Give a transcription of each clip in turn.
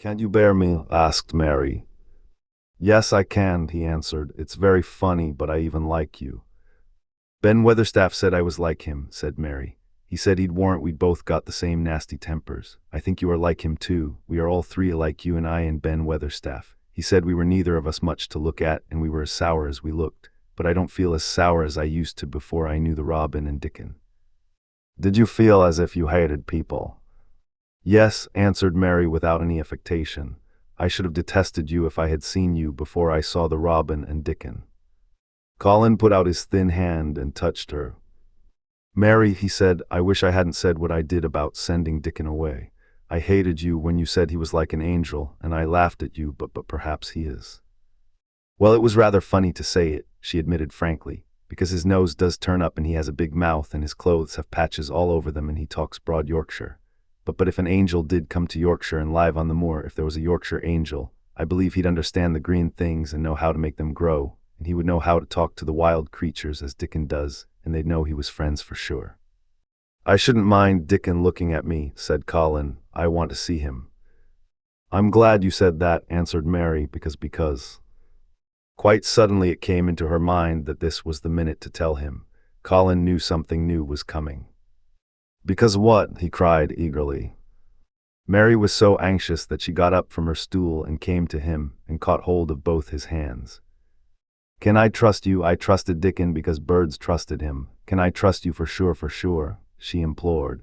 "Can't you bear me?" asked Mary. "Yes, I can," he answered. "It's very funny, but I even like you." "Ben Weatherstaff said I was like him," said Mary. "He said he'd warrant we'd both got the same nasty tempers. I think you are like him too. We are all three alike, you and I and Ben Weatherstaff. He said we were neither of us much to look at and we were as sour as we looked. But I don't feel as sour as I used to before I knew the Robin and Dickon." "Did you feel as if you hated people?" "Yes," answered Mary without any affectation. "I should have detested you if I had seen you before I saw the Robin and Dickon." Colin put out his thin hand and touched her. "Mary," he said, "I wish I hadn't said what I did about sending Dickon away. I hated you when you said he was like an angel, and I laughed at you, but perhaps he is." "Well, it was rather funny to say it," she admitted frankly, "because his nose does turn up and he has a big mouth and his clothes have patches all over them and he talks broad Yorkshire. But if an angel did come to Yorkshire and live on the moor, if there was a Yorkshire angel, I believe he'd understand the green things and know how to make them grow, and he would know how to talk to the wild creatures as Dickon does, and they'd know he was friends for sure." "I shouldn't mind Dickon looking at me," said Colin. "I want to see him." "I'm glad you said that," answered Mary, because. Quite suddenly it came into her mind that this was the minute to tell him. Colin knew something new was coming. "Because what?" he cried eagerly. Mary was so anxious that she got up from her stool and came to him and caught hold of both his hands. "Can I trust you? I trusted Dickon because birds trusted him. Can I trust you for sure, she implored.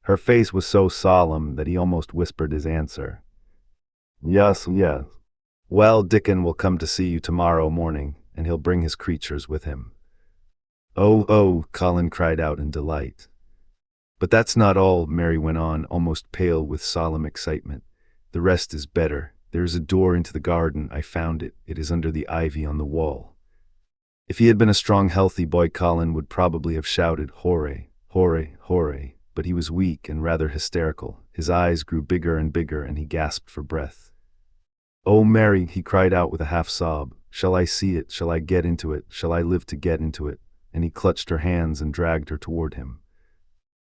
Her face was so solemn that he almost whispered his answer. "Yes, yes. Well, Dickon will come to see you tomorrow morning, and he'll bring his creatures with him." Oh, Colin cried out in delight. "But that's not all," Mary went on, almost pale with solemn excitement. "The rest is better. There is a door into the garden. I found it. It is under the ivy on the wall." If he had been a strong, healthy boy, Colin would probably have shouted, "Hooray, hooray, hooray," but he was weak and rather hysterical. His eyes grew bigger and bigger, and he gasped for breath. "Oh, Mary," he cried out with a half-sob, "shall I see it? Shall I get into it? Shall I live to get into it?" And he clutched her hands and dragged her toward him.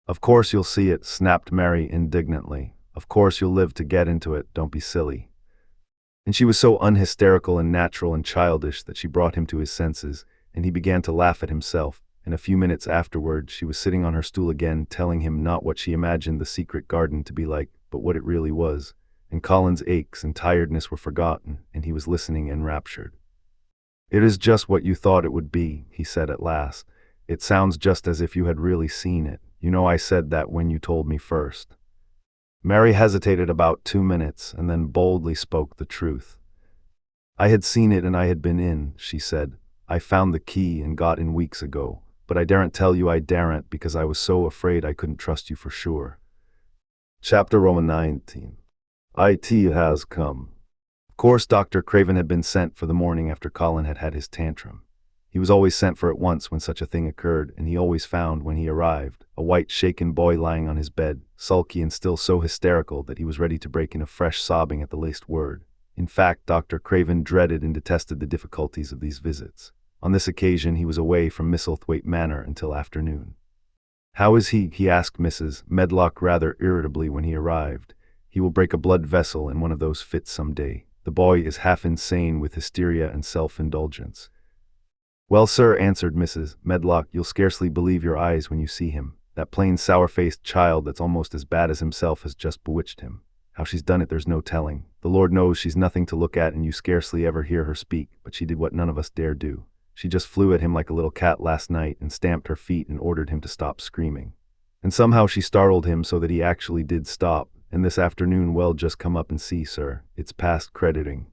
"Of course you'll see it," snapped Mary indignantly. "Of course you'll live to get into it, don't be silly." And she was so unhysterical and natural and childish that she brought him to his senses, and he began to laugh at himself, and a few minutes afterward she was sitting on her stool again, telling him not what she imagined the secret garden to be like, but what it really was, and Colin's aches and tiredness were forgotten, and he was listening enraptured. "It is just what you thought it would be," he said at last. "It sounds just as if you had really seen it. You know I said that when you told me first." Mary hesitated about 2 minutes and then boldly spoke the truth. "I had seen it and I had been in," she said. "I found the key and got in weeks ago, but I daren't tell you, I daren't, because I was so afraid I couldn't trust you for sure." Chapter 19. IT has come. Of course, Dr. Craven had been sent for the morning after Colin had had his tantrum. He was always sent for at once when such a thing occurred, and he always found, when he arrived, a white, shaken boy lying on his bed, sulky and still so hysterical that he was ready to break into fresh sobbing at the least word. In fact, Dr. Craven dreaded and detested the difficulties of these visits. On this occasion he was away from Misselthwaite Manor until afternoon. "How is he?" he asked Mrs. Medlock rather irritably when he arrived. "He will break a blood vessel in one of those fits some day. The boy is half insane with hysteria and self-indulgence." "Well, sir," answered Mrs. Medlock, "you'll scarcely believe your eyes when you see him. That plain sour-faced child that's almost as bad as himself has just bewitched him. How she's done it there's no telling. The Lord knows she's nothing to look at and you scarcely ever hear her speak, but she did what none of us dare do. She just flew at him like a little cat last night and stamped her feet and ordered him to stop screaming. And somehow she startled him so that he actually did stop, and this afternoon, well, just come up and see, sir. It's past crediting."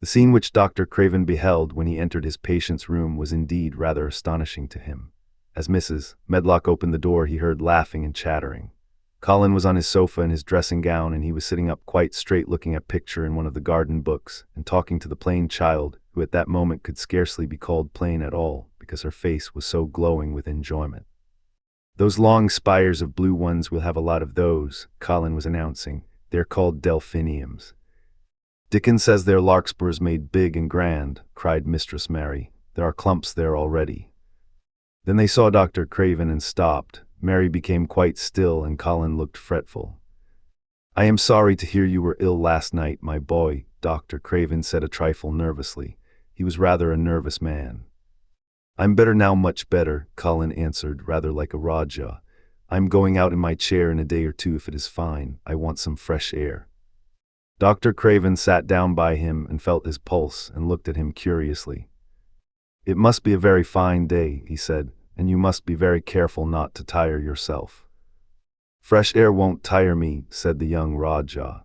The scene which Dr. Craven beheld when he entered his patient's room was indeed rather astonishing to him. As Mrs. Medlock opened the door he heard laughing and chattering. Colin was on his sofa in his dressing gown, and he was sitting up quite straight looking at a picture in one of the garden books and talking to the plain child, who at that moment could scarcely be called plain at all because her face was so glowing with enjoyment. "Those long spires of blue ones, we'll have a lot of those," Colin was announcing. "They're called delphiniums." "Dickon says they're larkspurs made big and grand," cried Mistress Mary. "There are clumps there already." Then they saw Dr. Craven and stopped. Mary became quite still and Colin looked fretful. I am sorry to hear you were ill last night, my boy, Dr. Craven said a trifle nervously. He was rather a nervous man. I'm better now, much better, Colin answered, rather like a Rajah. I'm going out in my chair in a day or two if it is fine. I want some fresh air. Dr. Craven sat down by him and felt his pulse and looked at him curiously. It must be a very fine day, he said, and you must be very careful not to tire yourself. Fresh air won't tire me, said the young Rajah.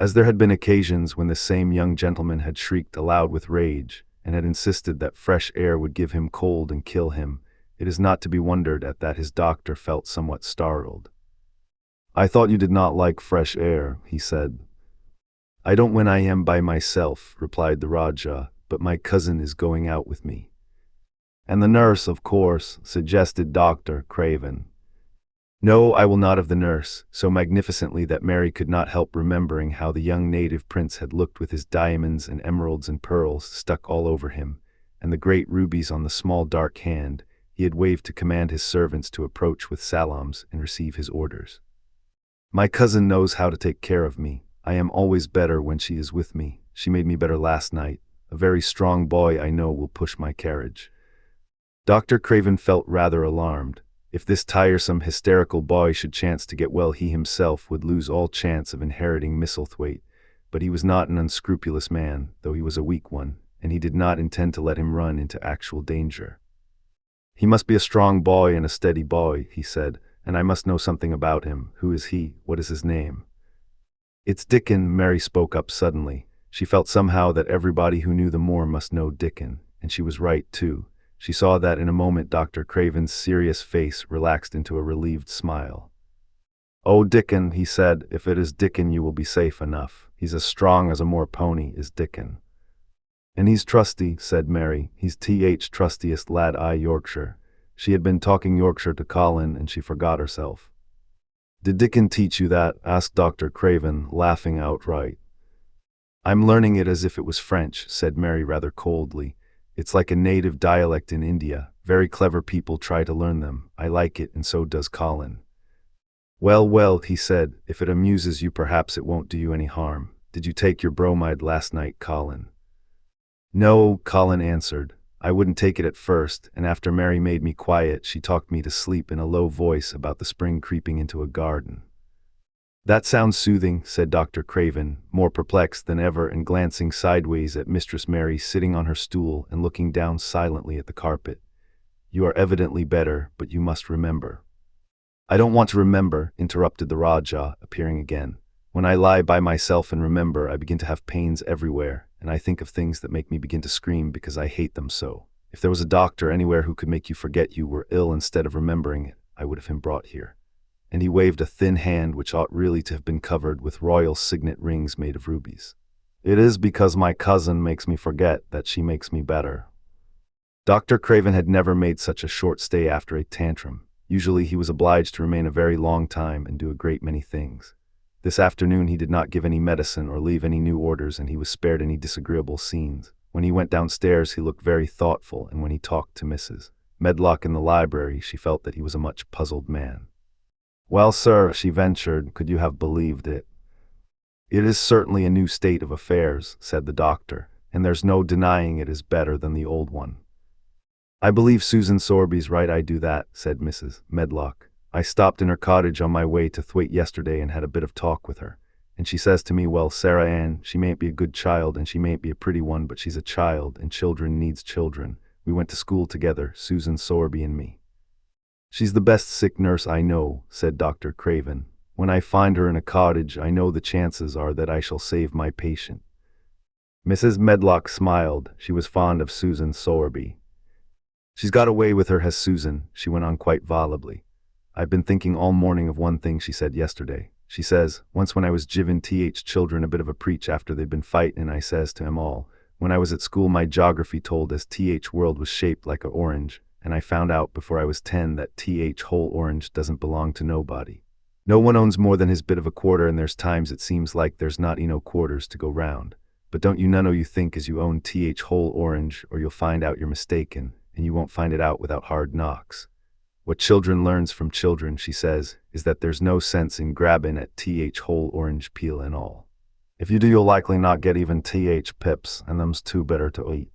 As there had been occasions when the same young gentleman had shrieked aloud with rage, and had insisted that fresh air would give him cold and kill him, it is not to be wondered at that his doctor felt somewhat startled. I thought you did not like fresh air, he said. I don't when I am by myself, replied the Rajah, but my cousin is going out with me. And the nurse, of course, suggested Dr. Craven. No, I will not have the nurse, so magnificently that Mary could not help remembering how the young native prince had looked with his diamonds and emeralds and pearls stuck all over him, and the great rubies on the small dark hand he had waved to command his servants to approach with salams and receive his orders. My cousin knows how to take care of me. I am always better when she is with me. She made me better last night. A very strong boy I know will push my carriage. Dr. Craven felt rather alarmed. If this tiresome, hysterical boy should chance to get well, he himself would lose all chance of inheriting Misselthwaite. But he was not an unscrupulous man, though he was a weak one, and he did not intend to let him run into actual danger. He must be a strong boy and a steady boy, he said, and I must know something about him. Who is he? What is his name? It's Dickon, Mary spoke up suddenly. She felt somehow that everybody who knew the moor must know Dickon, and she was right, too. She saw that in a moment Dr. Craven's serious face relaxed into a relieved smile. Oh, Dickon, he said, if it is Dickon you will be safe enough. He's as strong as a moor pony is Dickon. And he's trusty, said Mary. He's trustiest lad I Yorkshire. She had been talking Yorkshire to Colin and she forgot herself. Did Dickon teach you that? Asked Dr. Craven, laughing outright. I'm learning it as if it was French, said Mary rather coldly. It's like a native dialect in India. Very clever people try to learn them. I like it, and so does Colin. Well, well, he said, if it amuses you perhaps it won't do you any harm. Did you take your bromide last night, Colin? No, Colin answered. I wouldn't take it at first, and after Mary made me quiet, she talked me to sleep in a low voice about the spring creeping into a garden. That sounds soothing, said Dr. Craven, more perplexed than ever and glancing sideways at Mistress Mary sitting on her stool and looking down silently at the carpet. You are evidently better, but you must remember. I don't want to remember, interrupted the Rajah, appearing again. When I lie by myself and remember, I begin to have pains everywhere, and I think of things that make me begin to scream because I hate them so. If there was a doctor anywhere who could make you forget you were ill instead of remembering it, I would have him brought here. And he waved a thin hand which ought really to have been covered with royal signet rings made of rubies. It is because my cousin makes me forget that she makes me better. Dr. Craven had never made such a short stay after a tantrum. Usually he was obliged to remain a very long time and do a great many things. This afternoon he did not give any medicine or leave any new orders, and he was spared any disagreeable scenes. When he went downstairs he looked very thoughtful, and when he talked to Mrs. Medlock in the library she felt that he was a much puzzled man. Well, sir, she ventured, could you have believed it? It is certainly a new state of affairs, said the doctor, and there's no denying it is better than the old one. I believe Susan Sorby's right, I do that, said Mrs. Medlock. I stopped in her cottage on my way to Thwaite yesterday and had a bit of talk with her, and she says to me, well, Sarah Ann, she mayn't be a good child and she mayn't be a pretty one, but she's a child, and children needs children. We went to school together, Susan Sorby and me. She's the best sick nurse I know, said Dr. Craven. When I find her in a cottage, I know the chances are that I shall save my patient. Mrs. Medlock smiled. She was fond of Susan Sorby. She's got away with her, has Susan, she went on quite volubly. I've been thinking all morning of one thing she said yesterday. She says, once when I was giving children a bit of a preach after they'd been fighting, and I says to 'em all, when I was at school my geography told as world was shaped like a orange, and I found out before I was 10 that whole orange doesn't belong to nobody. No one owns more than his bit of a quarter, and there's times it seems like there's not eno quarters to go round. But don't you none o' you think as you own whole orange, or you'll find out you're mistaken, and you won't find it out without hard knocks. What children learns from children, she says, is that there's no sense in grabbing at whole orange peel and all. If you do, you'll likely not get even pips, and them's too bitter to eat.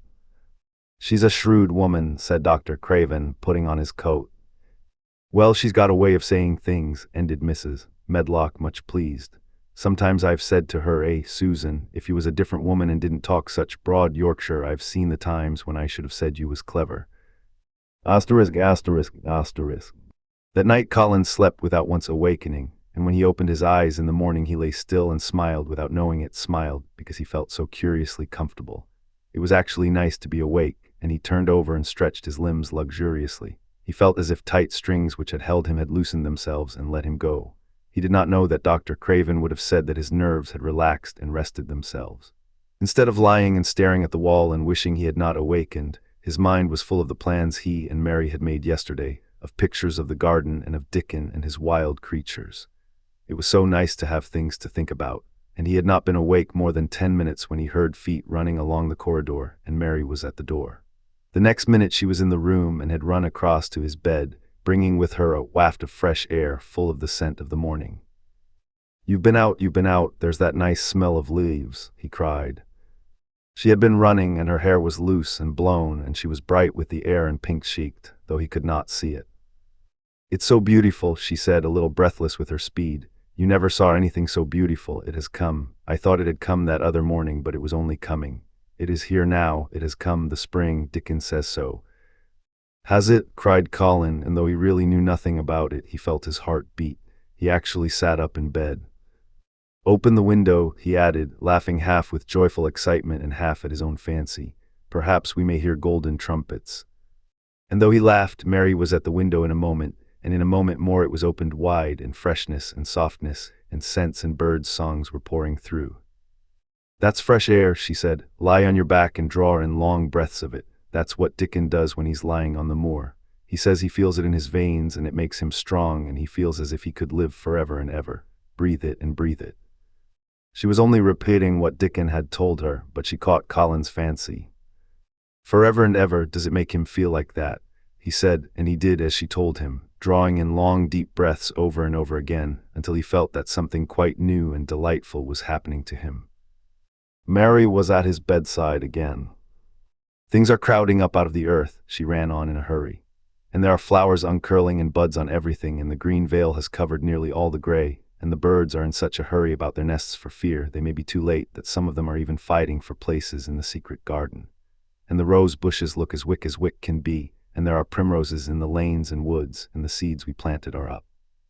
She's a shrewd woman, said Dr. Craven, putting on his coat. Well, she's got a way of saying things, ended Mrs. Medlock, much pleased. Sometimes I've said to her, Susan, if you was a different woman and didn't talk such broad Yorkshire, I've seen the times when I should have said you was clever. Asterisk, asterisk, asterisk. That night Colin slept without once awakening, and when he opened his eyes in the morning he lay still and smiled without knowing it, smiled because he felt so curiously comfortable. It was actually nice to be awake, and he turned over and stretched his limbs luxuriously. He felt as if tight strings which had held him had loosened themselves and let him go. He did not know that Dr. Craven would have said that his nerves had relaxed and rested themselves. Instead of lying and staring at the wall and wishing he had not awakened, his mind was full of the plans he and Mary had made yesterday, of pictures of the garden and of Dickon and his wild creatures. It was so nice to have things to think about, and he had not been awake more than 10 minutes when he heard feet running along the corridor, and Mary was at the door. The next minute she was in the room and had run across to his bed, bringing with her a waft of fresh air full of the scent of the morning. You've been out, there's that nice smell of leaves," he cried. She had been running, and her hair was loose and blown, and she was bright with the air and pink-cheeked, though he could not see it. "It's so beautiful," she said, a little breathless with her speed. "You never saw anything so beautiful. It has come. I thought it had come that other morning, but it was only coming. It is here now. It has come, the spring. Dickon says so." "Has it?" cried Colin, and though he really knew nothing about it, he felt his heart beat. He actually sat up in bed. "Open the window," he added, laughing half with joyful excitement and half at his own fancy. "Perhaps we may hear golden trumpets." And though he laughed, Mary was at the window in a moment, and in a moment more it was opened wide, and freshness and softness and scents and birds' songs were pouring through. "That's fresh air," she said. "Lie on your back and draw in long breaths of it. That's what Dickon does when he's lying on the moor. He says he feels it in his veins and it makes him strong, and he feels as if he could live forever and ever. Breathe it and breathe it." She was only repeating what Dickon had told her, but she caught Colin's fancy. "Forever and ever, does it make him feel like that?" he said, and he did as she told him, drawing in long, deep breaths over and over again, until he felt that something quite new and delightful was happening to him. Mary was at his bedside again. "Things are crowding up out of the earth," she ran on in a hurry. "And there are flowers uncurling and buds on everything, and the green veil has covered nearly all the gray, and the birds are in such a hurry about their nests for fear they may be too late that some of them are even fighting for places in the secret garden. And the rose bushes look as wick can be, and there are primroses in the lanes and woods, and the seeds we planted are up.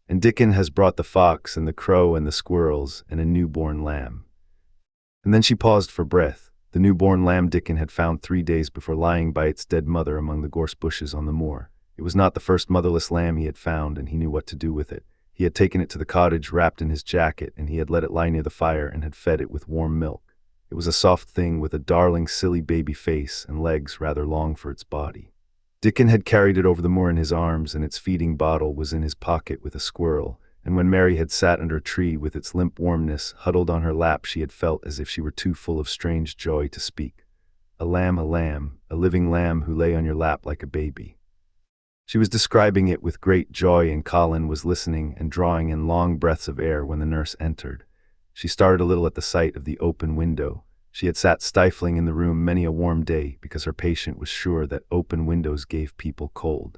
And Dickon has brought the fox and the crow and the squirrels and a newborn lamb." And then she paused for breath. The newborn lamb Dickon had found 3 days before lying by its dead mother among the gorse bushes on the moor. It was not the first motherless lamb he had found, and he knew what to do with it. He had taken it to the cottage wrapped in his jacket, and he had let it lie near the fire and had fed it with warm milk. It was a soft thing with a darling, silly baby face and legs rather long for its body. Dickon had carried it over the moor in his arms, and its feeding bottle was in his pocket with a squirrel, and when Mary had sat under a tree with its limp warmness huddled on her lap, she had felt as if she were too full of strange joy to speak. A lamb, a living lamb who lay on your lap like a baby. She was describing it with great joy, and Colin was listening and drawing in long breaths of air when the nurse entered. She started a little at the sight of the open window. She had sat stifling in the room many a warm day because her patient was sure that open windows gave people cold.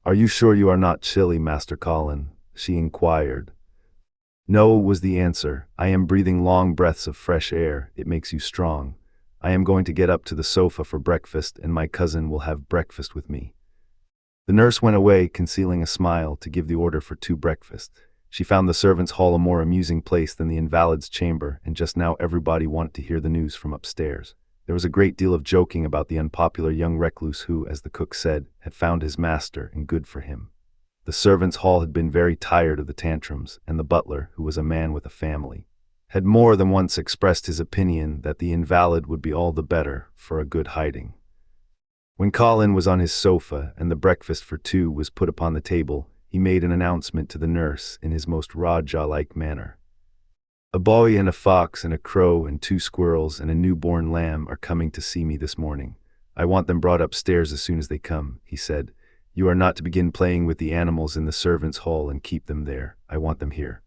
"Are you sure you are not chilly, Master Colin?" she inquired. "No," was the answer. "I am breathing long breaths of fresh air. It makes you strong. I am going to get up to the sofa for breakfast, and my cousin will have breakfast with me." The nurse went away, concealing a smile, to give the order for 2 breakfasts. She found the servants' hall a more amusing place than the invalid's chamber, and just now everybody wanted to hear the news from upstairs. There was a great deal of joking about the unpopular young recluse who, as the cook said, had found his master and good for him. The servants' hall had been very tired of the tantrums, and the butler, who was a man with a family, had more than once expressed his opinion that the invalid would be all the better for a good hiding. When Colin was on his sofa and the breakfast for 2 was put upon the table, he made an announcement to the nurse in his most Rajah-like manner. "A boy and a fox and a crow and 2 squirrels and a newborn lamb are coming to see me this morning. I want them brought upstairs as soon as they come," he said. You are not to begin playing with the animals in the servants' hall and keep them there. I want them here.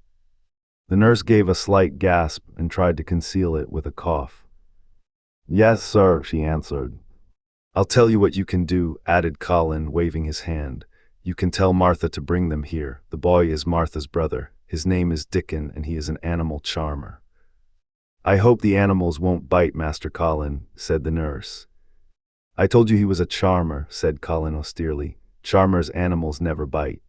The nurse gave a slight gasp and tried to conceal it with a cough. Yes, sir, she answered. I'll tell you what you can do, added Colin, waving his hand. You can tell Martha to bring them here. The boy is Martha's brother. His name is Dickon, and he is an animal charmer. I hope the animals won't bite, Master Colin, said the nurse. I told you he was a charmer, said Colin austerely. Charmers' animals never bite.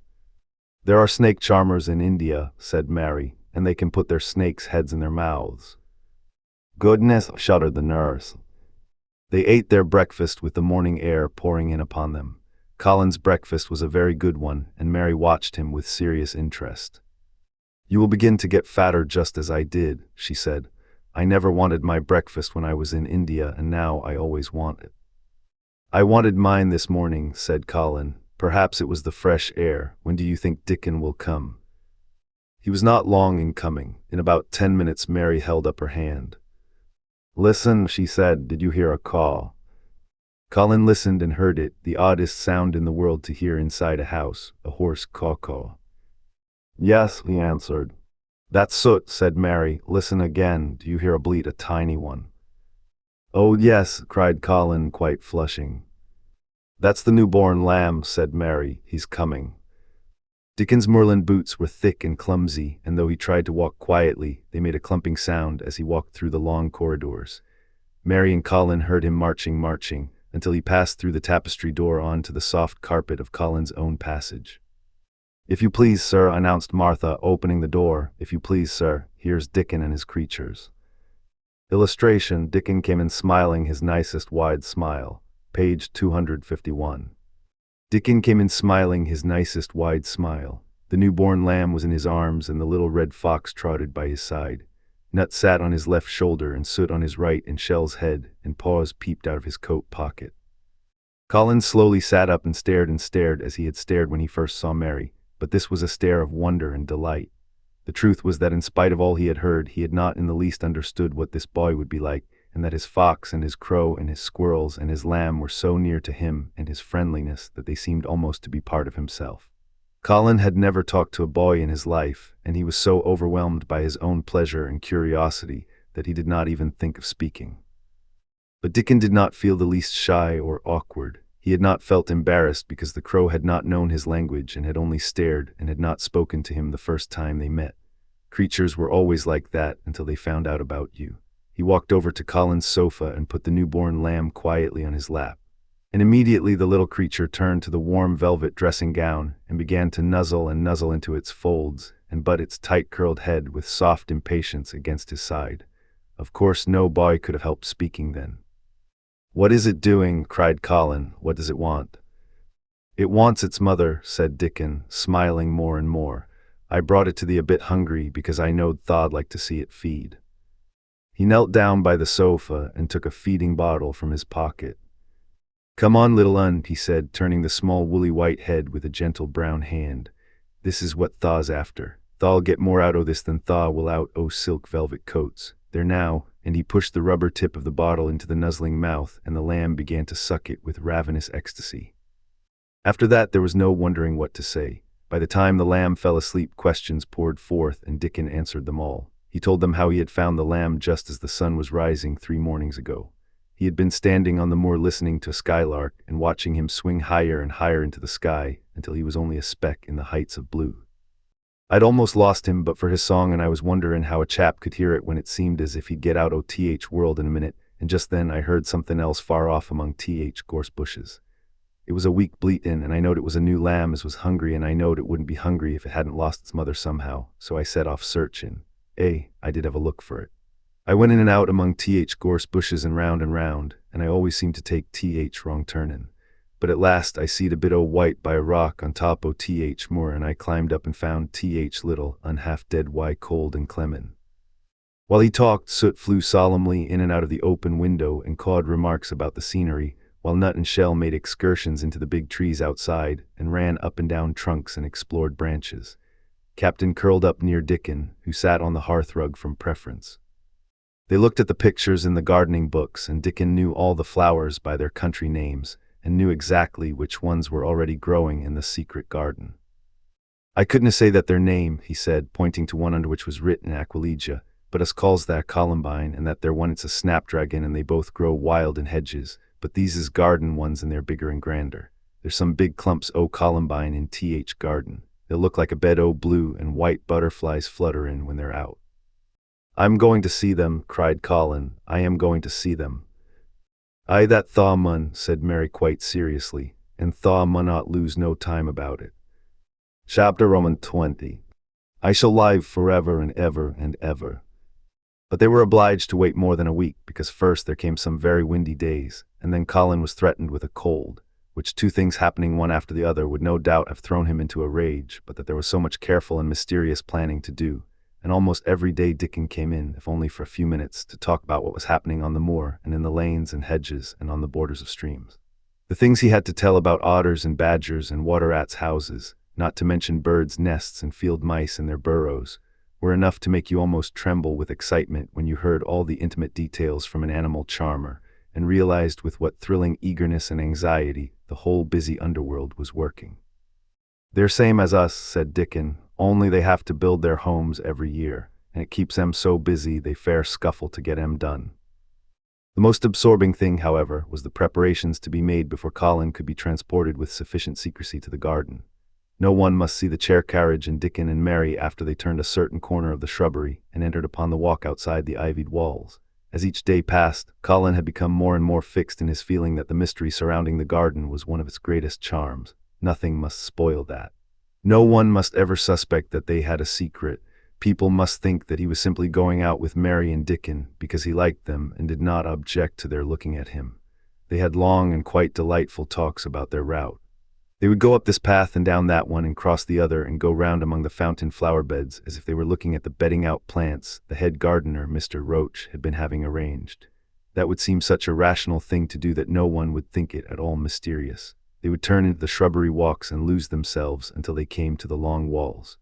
There are snake charmers in India, said Mary, and they can put their snakes' heads in their mouths. Goodness, shuddered the nurse. They ate their breakfast with the morning air pouring in upon them. Colin's breakfast was a very good one, and Mary watched him with serious interest. You will begin to get fatter just as I did, she said. I never wanted my breakfast when I was in India, and now I always want it. I wanted mine this morning, said Colin. Perhaps it was the fresh air. When do you think Dickon will come? He was not long in coming. In about 10 minutes, Mary held up her hand. Listen, she said, did you hear a caw? Colin listened and heard it, the oddest sound in the world to hear inside a house, a hoarse caw-caw. Yes, he answered. That's Soot, said Mary. Listen again, do you hear a bleat, a tiny one? Oh yes, cried Colin, quite flushing. That's the newborn lamb, said Mary. He's coming. Dickon's Merlin boots were thick and clumsy, and though he tried to walk quietly, they made a clumping sound as he walked through the long corridors. Mary and Colin heard him marching, until he passed through the tapestry door on to the soft carpet of Colin's own passage. If you please, sir, announced Martha, opening the door. If you please, sir, here's Dickon and his creatures. Illustration, Dickon came in smiling his nicest wide smile. Page 251. Dickon came in smiling his nicest wide smile. The newborn lamb was in his arms, and the little red fox trotted by his side. Nut sat on his left shoulder, and Soot on his right, and Shell's head and paws peeped out of his coat pocket. Colin slowly sat up and stared as he had stared when he first saw Mary, but this was a stare of wonder and delight. The truth was that in spite of all he had heard, he had not in the least understood what this boy would be like, and that his fox and his crow and his squirrels and his lamb were so near to him and his friendliness that they seemed almost to be part of himself. Colin had never talked to a boy in his life, and he was so overwhelmed by his own pleasure and curiosity that he did not even think of speaking. But Dickon did not feel the least shy or awkward. He had not felt embarrassed because the crow had not known his language and had only stared and had not spoken to him the first time they met. Creatures were always like that until they found out about you. He walked over to Colin's sofa and put the newborn lamb quietly on his lap. And immediately the little creature turned to the warm velvet dressing gown and began to nuzzle into its folds and butt its tight-curled head with soft impatience against his side. Of course, no boy could have helped speaking then. What is it doing? Cried Colin. What does it want? It wants its mother, said Dickon, smiling more and more. I brought it to thee a bit hungry because I knowed thou'd like to see it feed. He knelt down by the sofa and took a feeding bottle from his pocket. Come on, little un, he said, turning the small woolly white head with a gentle brown hand. This is what thaw's after. Thaw'll get more out o' this than thaw will out o' silk velvet coats. There now, and he pushed the rubber tip of the bottle into the nuzzling mouth, and the lamb began to suck it with ravenous ecstasy. After that there was no wondering what to say. By the time the lamb fell asleep, questions poured forth, and Dickon answered them all. He told them how he had found the lamb just as the sun was rising 3 mornings ago. He had been standing on the moor listening to a skylark and watching him swing higher and higher into the sky until he was only a speck in the heights of blue. I'd almost lost him but for his song, and I was wondering how a chap could hear it when it seemed as if he'd get out o' th world in a minute, and just then I heard something else far off among th gorse bushes. It was a weak bleatin', and I knowed it was a new lamb as was hungry, and I knowed it wouldn't be hungry if it hadn't lost its mother somehow, so I set off searchin'. I did have a look for it. I went in and out among th gorse bushes and round, and I always seemed to take th wrong turnin'. But at last I seed a bit o' white by a rock on top o' th moor, and I climbed up and found th little, half-dead why cold and clemmin'. While he talked, Soot flew solemnly in and out of the open window and cawed remarks about the scenery, while Nut and Shell made excursions into the big trees outside and ran up and down trunks and explored branches. Captain curled up near Dickon, who sat on the hearthrug from preference. They looked at the pictures in the gardening books, and Dickon knew all the flowers by their country names, and knew exactly which ones were already growing in the secret garden. "I couldna say that their name," he said, pointing to one under which was written Aquilegia, "but us calls that columbine, and that there one it's a snapdragon, and they both grow wild in hedges, but these is garden ones and they're bigger and grander. There's some big clumps o' columbine in th garden. They'll look like a bed o' blue, and white butterflies flutter in when they're out." "I'm going to see them," cried Colin. "I am going to see them." "Aye, that thaw mun," said Mary quite seriously, "and thaw mun not lose no time about it." Chapter Roman 20. I shall live forever and ever and ever. But they were obliged to wait more than a week, because first there came some very windy days, and then Colin was threatened with a cold, which two things happening one after the other would no doubt have thrown him into a rage, but that there was so much careful and mysterious planning to do, and almost every day Dickon came in, if only for a few minutes, to talk about what was happening on the moor and in the lanes and hedges and on the borders of streams. The things he had to tell about otters and badgers and water rats' houses, not to mention birds' nests and field mice in their burrows, were enough to make you almost tremble with excitement when you heard all the intimate details from an animal charmer, and realized with what thrilling eagerness and anxiety the whole busy underworld was working. "They're same as us," said Dickon, "only they have to build their homes every year, and it keeps them so busy they fair scuffle to get 'em done." The most absorbing thing, however, was the preparations to be made before Colin could be transported with sufficient secrecy to the garden. No one must see the chair carriage and Dickon and Mary after they turned a certain corner of the shrubbery and entered upon the walk outside the ivied walls. As each day passed, Colin had become more and more fixed in his feeling that the mystery surrounding the garden was one of its greatest charms. Nothing must spoil that. No one must ever suspect that they had a secret. People must think that he was simply going out with Mary and Dickon because he liked them and did not object to their looking at him. They had long and quite delightful talks about their route. They would go up this path and down that one and cross the other and go round among the fountain flower beds as if they were looking at the bedding out plants the head gardener, Mr. Roach, had been having arranged. That would seem such a rational thing to do that no one would think it at all mysterious. They would turn into the shrubbery walks and lose themselves until they came to the long walls.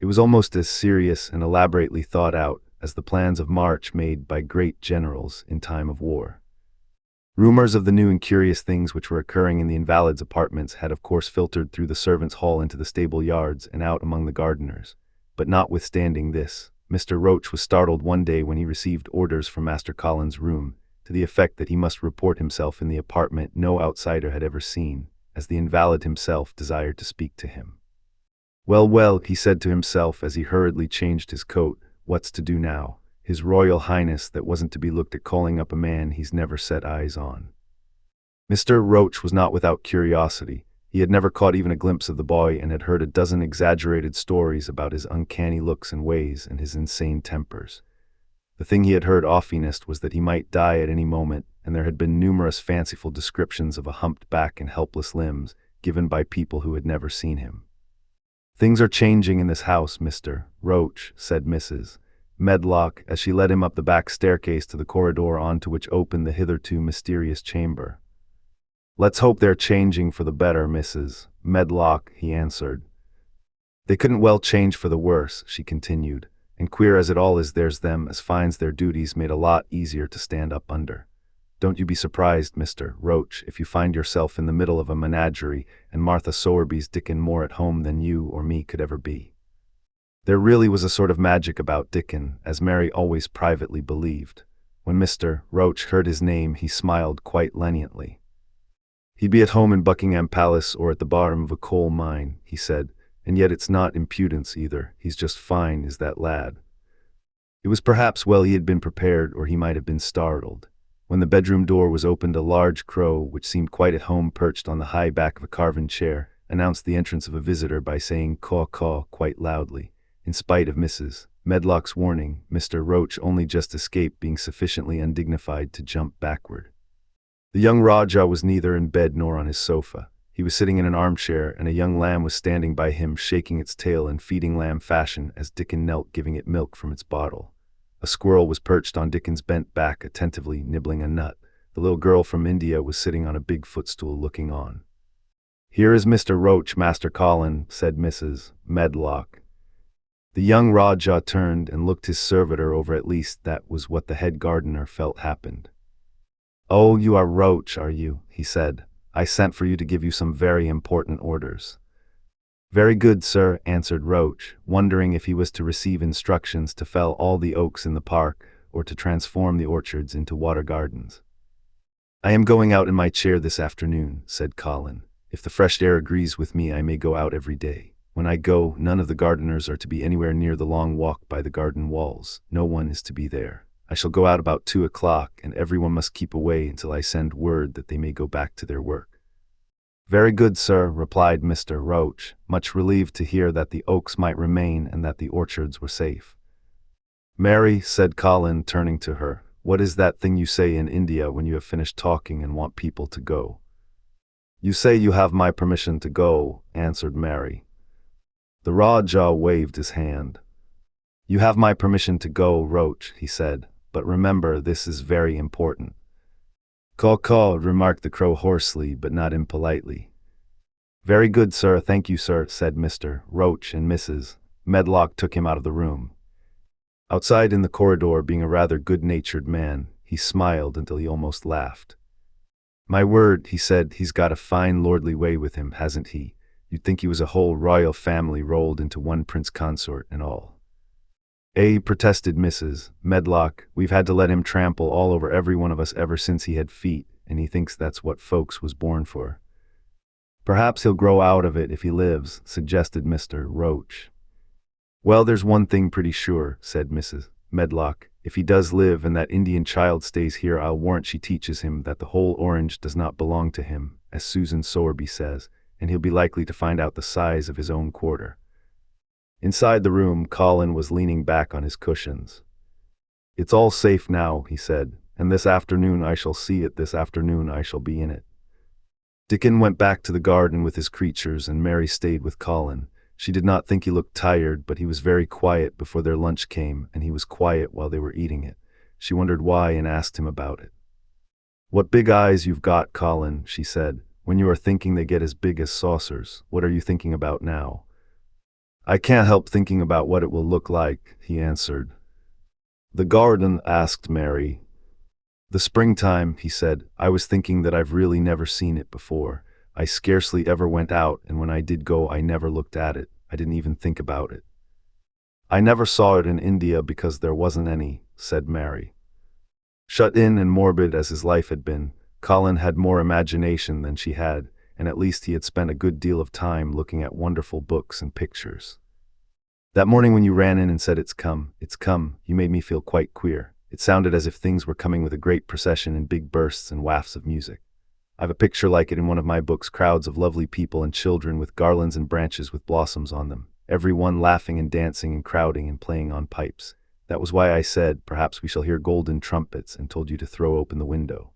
It was almost as serious and elaborately thought out as the plans of march made by great generals in time of war. Rumors of the new and curious things which were occurring in the invalid's apartments had of course filtered through the servants' hall into the stable yards and out among the gardeners. But notwithstanding this, Mr. Roach was startled one day when he received orders from Master Colin's room, to the effect that he must report himself in the apartment no outsider had ever seen, as the invalid himself desired to speak to him. "Well, well," he said to himself as he hurriedly changed his coat, "what's to do now? His Royal Highness that wasn't to be looked at calling up a man he's never set eyes on." Mr. Roach was not without curiosity. He had never caught even a glimpse of the boy and had heard a dozen exaggerated stories about his uncanny looks and ways and his insane tempers. The thing he had heard oftenest was that he might die at any moment, and there had been numerous fanciful descriptions of a humped back and helpless limbs given by people who had never seen him. "Things are changing in this house, Mr. Roach," said Mrs. Medlock, as she led him up the back staircase to the corridor on to which opened the hitherto mysterious chamber. "Let's hope they're changing for the better, Mrs. Medlock," he answered. "They couldn't well change for the worse," she continued, "and queer as it all is, there's them as finds their duties made a lot easier to stand up under. Don't you be surprised, Mr. Roach, if you find yourself in the middle of a menagerie and Martha Sowerby's Dickon more at home than you or me could ever be." There really was a sort of magic about Dickon, as Mary always privately believed. When Mr. Roach heard his name, he smiled quite leniently. "He'd be at home in Buckingham Palace or at the bottom of a coal mine," he said, "and yet it's not impudence either. He's just fine, is that lad." It was perhaps well he had been prepared, or he might have been startled. When the bedroom door was opened, a large crow, which seemed quite at home perched on the high back of a carven chair, announced the entrance of a visitor by saying "caw-caw" quite loudly. In spite of Mrs. Medlock's warning, Mr. Roach only just escaped being sufficiently undignified to jump backward. The young Rajah was neither in bed nor on his sofa. He was sitting in an armchair, and a young lamb was standing by him, shaking its tail in feeding lamb fashion as Dickon knelt giving it milk from its bottle. A squirrel was perched on Dickon's bent back, attentively nibbling a nut. The little girl from India was sitting on a big footstool looking on. "Here is Mr. Roach, Master Colin," said Mrs. Medlock. The young Rajah turned and looked his servitor over. At least that was what the head gardener felt happened. "Oh, you are Roach, are you?" he said. I sent for you to give you some very important orders." "Very good, sir," answered Roach, wondering if he was to receive instructions to fell all the oaks in the park or to transform the orchards into water gardens. "I am going out in my chair this afternoon," said Colin. "If the fresh air agrees with me, I may go out every day. When I go, none of the gardeners are to be anywhere near the long walk by the garden walls. No one is to be there. I shall go out about 2 o'clock, and everyone must keep away until I send word that they may go back to their work." "Very good, sir," replied Mr. Roach, much relieved to hear that the oaks might remain and that the orchards were safe. "Mary," said Colin, turning to her, "what is that thing you say in India when you have finished talking and want people to go?" "You say you have my permission to go," answered Mary. The Rajah waved his hand. "You have my permission to go, Roach," he said, "but remember, this is very important." "Caw-caw," remarked the crow hoarsely, but not impolitely. "Very good, sir, thank you, sir," said Mr. Roach, and Mrs. Medlock took him out of the room. Outside in the corridor, being a rather good-natured man, he smiled until he almost laughed. "My word," he said, "he's got a fine lordly way with him, hasn't he? You'd think he was a whole royal family rolled into one prince consort and all." Protested Mrs. Medlock, "we've had to let him trample all over every one of us ever since he had feet, and he thinks that's what folks was born for." "Perhaps he'll grow out of it if he lives," suggested Mr. Roach. "Well, there's one thing pretty sure," said Mrs. Medlock. "If he does live and that Indian child stays here, I'll warrant she teaches him that the whole orange does not belong to him, as Susan Sowerby says, and he'll be likely to find out the size of his own quarter." Inside the room, Colin was leaning back on his cushions. "It's all safe now," he said, "and this afternoon I shall see it, this afternoon I shall be in it." Dickon went back to the garden with his creatures, and Mary stayed with Colin. She did not think he looked tired, but he was very quiet before their lunch came, and he was quiet while they were eating it. She wondered why and asked him about it. "What big eyes you've got, Colin," she said. "When you are thinking they get as big as saucers. What are you thinking about now?" "I can't help thinking about what it will look like," he answered. "The garden?" asked Mary. "The springtime," he said. "I was thinking that I've really never seen it before. I scarcely ever went out, and when I did go I never looked at it. I didn't even think about it." "I never saw it in India because there wasn't any," said Mary. Shut in and morbid as his life had been, Colin had more imagination than she had, and at least he had spent a good deal of time looking at wonderful books and pictures. "That morning when you ran in and said, 'It's come, you made me feel quite queer. It sounded as if things were coming with a great procession in big bursts and wafts of music. I've a picture like it in one of my books, crowds of lovely people and children with garlands and branches with blossoms on them, every one laughing and dancing and crowding and playing on pipes. That was why I said, perhaps we shall hear golden trumpets, and told you to throw open the window."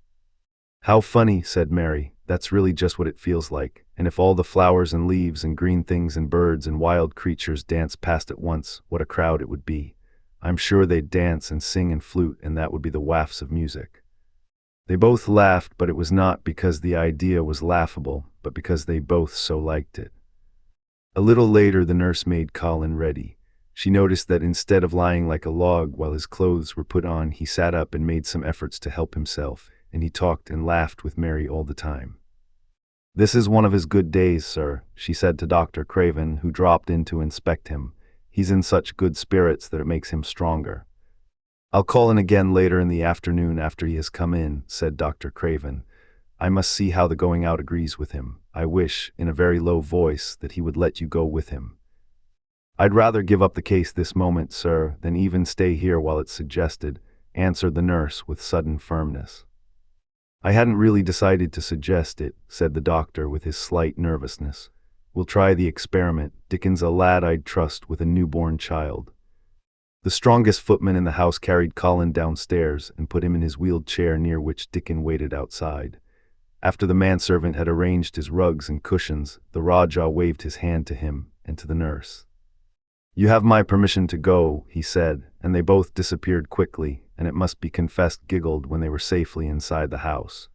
"How funny," said Mary. "That's really just what it feels like, and if all the flowers and leaves and green things and birds and wild creatures danced past at once, what a crowd it would be. I'm sure they'd dance and sing and flute, and that would be the wafts of music." They both laughed, but it was not because the idea was laughable, but because they both so liked it. A little later the nurse made Colin ready. She noticed that instead of lying like a log while his clothes were put on, he sat up and made some efforts to help himself, and he talked and laughed with Mary all the time. "This is one of his good days, sir," she said to Dr. Craven, who dropped in to inspect him. "He's in such good spirits that it makes him stronger." "I'll call in again later in the afternoon after he has come in," said Dr. Craven. "I must see how the going out agrees with him. I wish, in a very low voice, that he would let you go with him." "I'd rather give up the case this moment, sir, than even stay here while it's suggested," answered the nurse with sudden firmness. "I hadn't really decided to suggest it," said the doctor with his slight nervousness. "We'll try the experiment. Dickon's a lad I'd trust with a newborn child." The strongest footman in the house carried Colin downstairs and put him in his wheeled chair near which Dickon waited outside. After the manservant had arranged his rugs and cushions, the Rajah waved his hand to him and to the nurse. "You have my permission to go," he said, and they both disappeared quickly, and it must be confessed giggled when they were safely inside the house.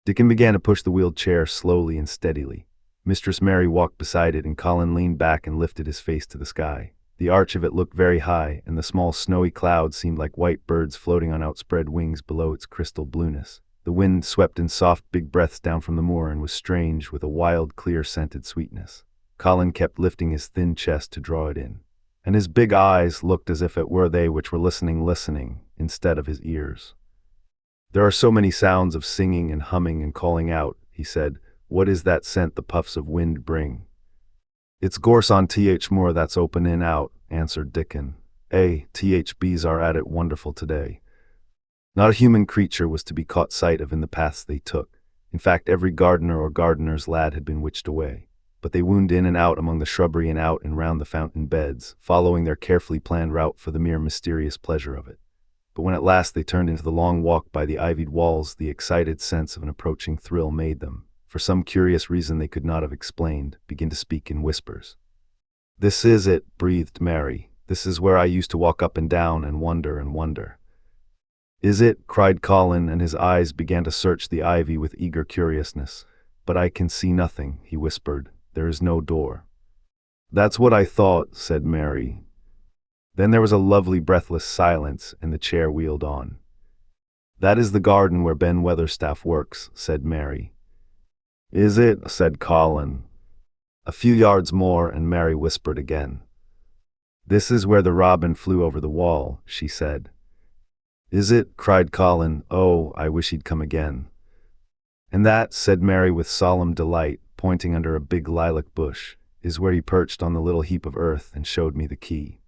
Dickon began to push the wheeled chair slowly and steadily. Mistress Mary walked beside it, and Colin leaned back and lifted his face to the sky. The arch of it looked very high, and the small snowy clouds seemed like white birds floating on outspread wings below its crystal blueness. The wind swept in soft, big breaths down from the moor and was strange, with a wild, clear, scented sweetness. Colin kept lifting his thin chest to draw it in, and his big eyes looked as if it were they which were listening, instead of his ears. "There are so many sounds of singing and humming and calling out," he said. "What is that scent the puffs of wind bring?" "It's gorse on th moor that's open in out," answered Dickon. "Bees are at it wonderful today." Not a human creature was to be caught sight of in the paths they took. In fact, every gardener or gardener's lad had been witched away. But they wound in and out among the shrubbery and out and round the fountain beds, following their carefully planned route for the mere mysterious pleasure of it. But when at last they turned into the long walk by the ivied walls, the excited sense of an approaching thrill made them, for some curious reason they could not have explained, begin to speak in whispers. "This is it," breathed Mary. "This is where I used to walk up and down and wonder and wonder." "Is it?" cried Colin, and his eyes began to search the ivy with eager curiousness. "But I can see nothing," he whispered. "There is no door." "That's what I thought," said Mary. Then there was a lovely breathless silence, and the chair wheeled on. "That is the garden where Ben Weatherstaff works," said Mary. "Is it?" said Colin. A few yards more, and Mary whispered again. "This is where the robin flew over the wall," she said. "Is it?" cried Colin. "Oh, I wish he'd come again." "And that," said Mary with solemn delight, pointing under a big lilac bush, "is where he perched on the little heap of earth and showed me the key."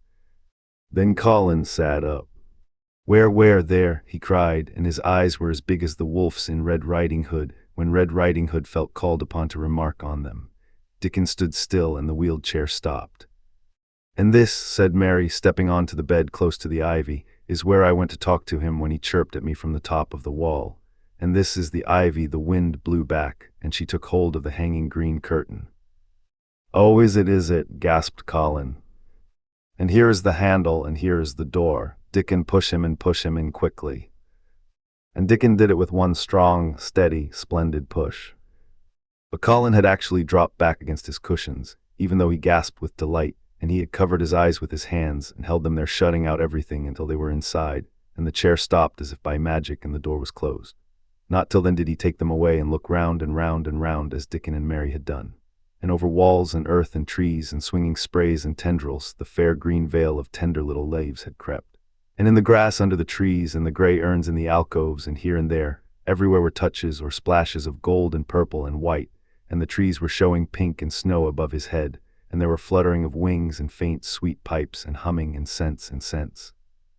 Then Colin sat up. Where, there," he cried, and his eyes were as big as the wolf's in Red Riding Hood, when Red Riding Hood felt called upon to remark on them. Dickon stood still, and the wheeled chair stopped. "And this," said Mary, stepping onto the bed close to the ivy, "is where I went to talk to him when he chirped at me from the top of the wall. And this is the ivy the wind blew back," and she took hold of the hanging green curtain. "Oh, is it?" gasped Colin. "And here is the handle, and here is the door. Dickon, push him in quickly." And Dickon did it with one strong, steady, splendid push. But Colin had actually dropped back against his cushions, even though he gasped with delight, and he had covered his eyes with his hands and held them there, shutting out everything until they were inside, and the chair stopped as if by magic and the door was closed. Not till then did he take them away and look round and round and round as Dickon and Mary had done. And over walls and earth and trees and swinging sprays and tendrils, the fair green veil of tender little leaves had crept. And in the grass under the trees and the gray urns in the alcoves and here and there, everywhere were touches or splashes of gold and purple and white, and the trees were showing pink and snow above his head, and there were fluttering of wings and faint sweet pipes and humming and scents and scents.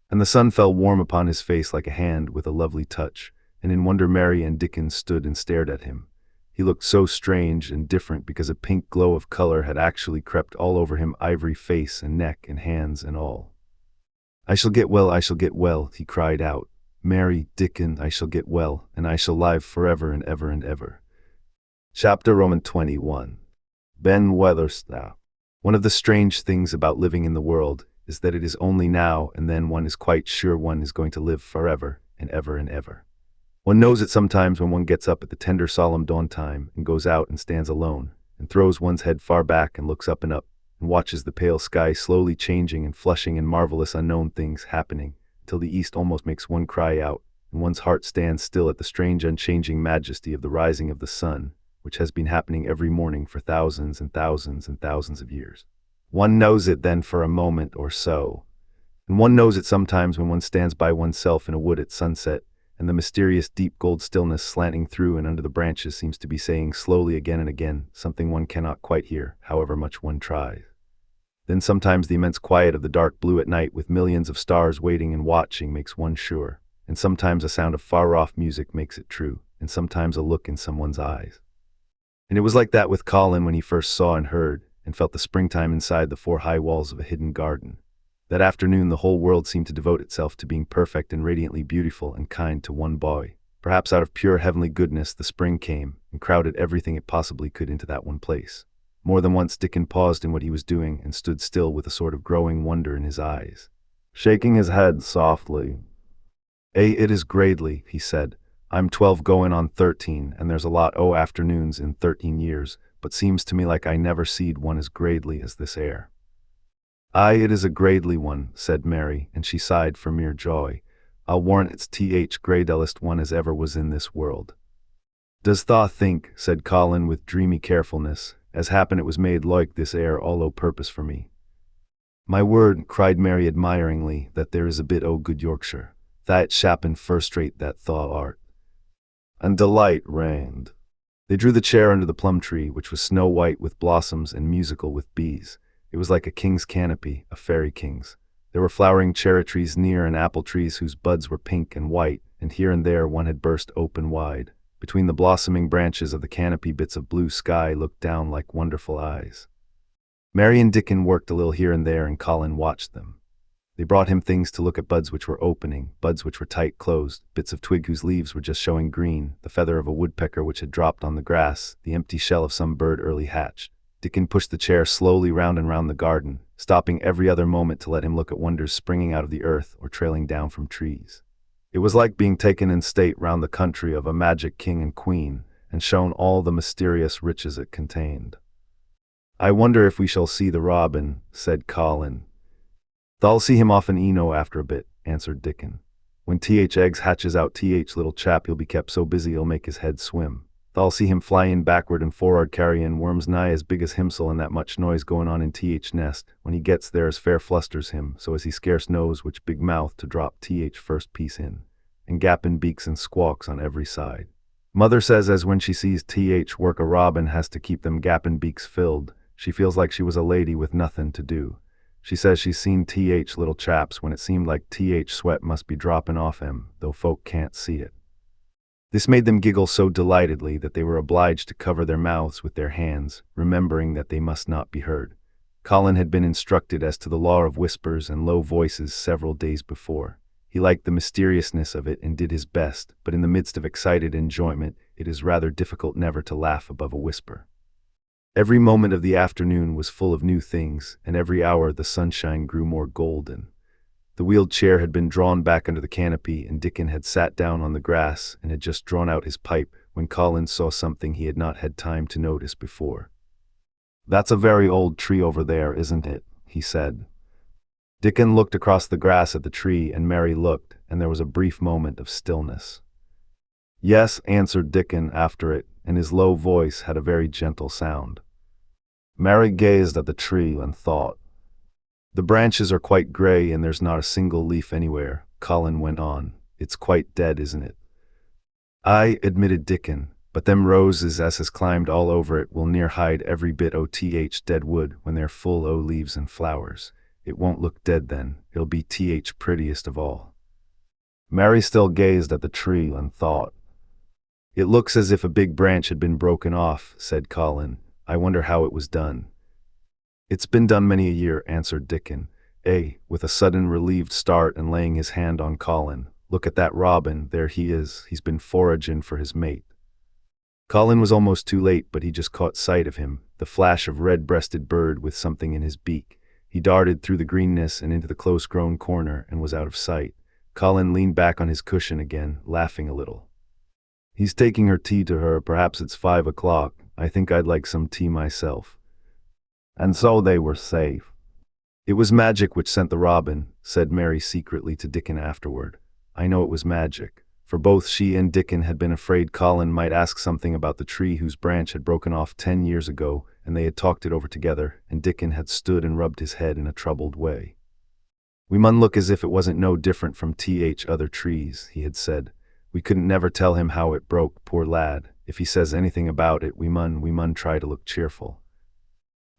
And the sun fell warm upon his face like a hand with a lovely touch, and in wonder Mary and Dickon stood and stared at him. He looked so strange and different because a pink glow of color had actually crept all over him, ivory face and neck and hands and all. I shall get well," he cried out. "Mary, Dickon, I shall get well, and I shall live forever and ever and ever." Chapter 21. Ben Weatherstaff. One of the strange things about living in the world is that it is only now and then one is quite sure one is going to live forever and ever and ever. One knows it sometimes when one gets up at the tender solemn dawn time and goes out and stands alone and throws one's head far back and looks up and watches the pale sky slowly changing and flushing and marvelous unknown things happening till the east almost makes one cry out, and one's heart stands still at the strange unchanging majesty of the rising of the sun, which has been happening every morning for thousands and thousands and thousands of years. One knows it then for a moment or so, and one knows it sometimes when one stands by oneself in a wood at sunset, and the mysterious deep gold stillness slanting through and under the branches seems to be saying slowly again and again something one cannot quite hear, however much one tries. Then sometimes the immense quiet of the dark blue at night with millions of stars waiting and watching makes one sure, and sometimes a sound of far-off music makes it true, and sometimes a look in someone's eyes. And it was like that with Colin when he first saw and heard and felt the springtime inside the four high walls of a hidden garden. That afternoon the whole world seemed to devote itself to being perfect and radiantly beautiful and kind to one boy. Perhaps out of pure heavenly goodness the spring came and crowded everything it possibly could into that one place. More than once Dickon paused in what he was doing and stood still with a sort of growing wonder in his eyes, shaking his head softly. It is gradely," he said. "I'm 12 going on 13, and there's a lot o' afternoons in 13 years, but seems to me like I never seed one as gradely as this air." "Aye, it is a gradely one," said Mary, and she sighed for mere joy. I'll warrant it's greatest one as ever was in this world. Does tha think, said Colin with dreamy carefulness, as happen it was made like this air all o' purpose for me. My word, cried Mary admiringly, that there is a bit o' good Yorkshire. That shappen first-rate that tha art. And delight reigned. They drew the chair under the plum tree, which was snow-white with blossoms and musical with bees. It was like a king's canopy, a fairy king's. There were flowering cherry trees near and apple trees whose buds were pink and white, and here and there one had burst open wide. Between the blossoming branches of the canopy bits of blue sky looked down like wonderful eyes. Mary and Dickon worked a little here and there, and Colin watched them. They brought him things to look at, buds which were opening, buds which were tight closed, bits of twig whose leaves were just showing green, the feather of a woodpecker which had dropped on the grass, the empty shell of some bird early hatched. Dickon pushed the chair slowly round and round the garden, stopping every other moment to let him look at wonders springing out of the earth or trailing down from trees. It was like being taken in state round the country of a magic king and queen, and shown all the mysterious riches it contained. I wonder if we shall see the robin, said Colin. Tha'll see him often eno after a bit, answered Dickon. When eggs hatches out little chap he'll be kept so busy he'll make his head swim. Tha'll see him fly in backward and forward carrying worms nigh as big as himsel, and that much noise going on in nest. When he gets there as fair flusters him, so as he scarce knows which big mouth to drop first piece in, and gappin' beaks and squawks on every side. Mother says as when she sees work a robin has to keep them gappin' beaks filled, she feels like she was a lady with nothin' to do. She says she's seen little chaps when it seemed like sweat must be droppin' off 'em, though folk can't see it. This made them giggle so delightedly that they were obliged to cover their mouths with their hands, remembering that they must not be heard. Colin had been instructed as to the law of whispers and low voices several days before. He liked the mysteriousness of it and did his best, but in the midst of excited enjoyment, it is rather difficult never to laugh above a whisper. Every moment of the afternoon was full of new things, and every hour the sunshine grew more golden. The wheeled chair had been drawn back under the canopy, and Dickon had sat down on the grass and had just drawn out his pipe when Colin saw something he had not had time to notice before. "That's a very old tree over there, isn't it?" he said. Dickon looked across the grass at the tree, and Mary looked, and there was a brief moment of stillness. "Yes," answered Dickon after it, and his low voice had a very gentle sound. Mary gazed at the tree and thought. "The branches are quite gray and there's not a single leaf anywhere," Colin went on. "It's quite dead, isn't it?" "Aye," admitted Dickon, "but them roses as has climbed all over it will near hide every bit o' dead wood when they're full o' leaves and flowers. It won't look dead then, it'll be prettiest of all." Mary still gazed at the tree and thought. "It looks as if a big branch had been broken off," said Colin. "I wonder how it was done." "It's been done many a year," answered Dickon, with a sudden relieved start and laying his hand on Colin. "Look at that robin, there he is, he's been foragin' for his mate." Colin was almost too late, but he just caught sight of him, the flash of red-breasted bird with something in his beak. He darted through the greenness and into the close-grown corner and was out of sight. Colin leaned back on his cushion again, laughing a little. "He's taking her tea to her, perhaps it's 5 o'clock. I think I'd like some tea myself." And so they were safe. "It was magic which sent the robin," said Mary secretly to Dickon afterward. "I know it was magic," for both she and Dickon had been afraid Colin might ask something about the tree whose branch had broken off 10 years ago, and they had talked it over together, and Dickon had stood and rubbed his head in a troubled way. "We mun look as if it wasn't no different from other trees," he had said. "We couldn't never tell him how it broke, poor lad. If he says anything about it, we mun try to look cheerful."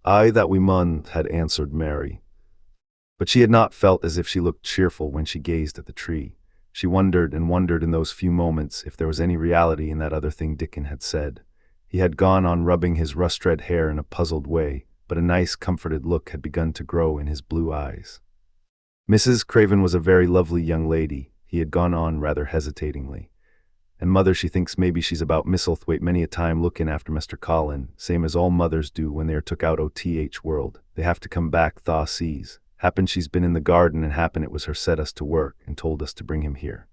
"Aye, that we mun," had answered Mary. But she had not felt as if she looked cheerful when she gazed at the tree. She wondered and wondered in those few moments if there was any reality in that other thing Dickon had said. He had gone on rubbing his rust-red hair in a puzzled way, but a nice, comforted look had begun to grow in his blue eyes. "Mrs. Craven was a very lovely young lady," he had gone on rather hesitatingly. "And mother, she thinks maybe she's about Misselthwaite many a time looking after Mr. Colin, same as all mothers do when they are took out o' world. They have to come back, tha sees. Happen she's been in the garden, and happen it was her set us to work and told us to bring him here."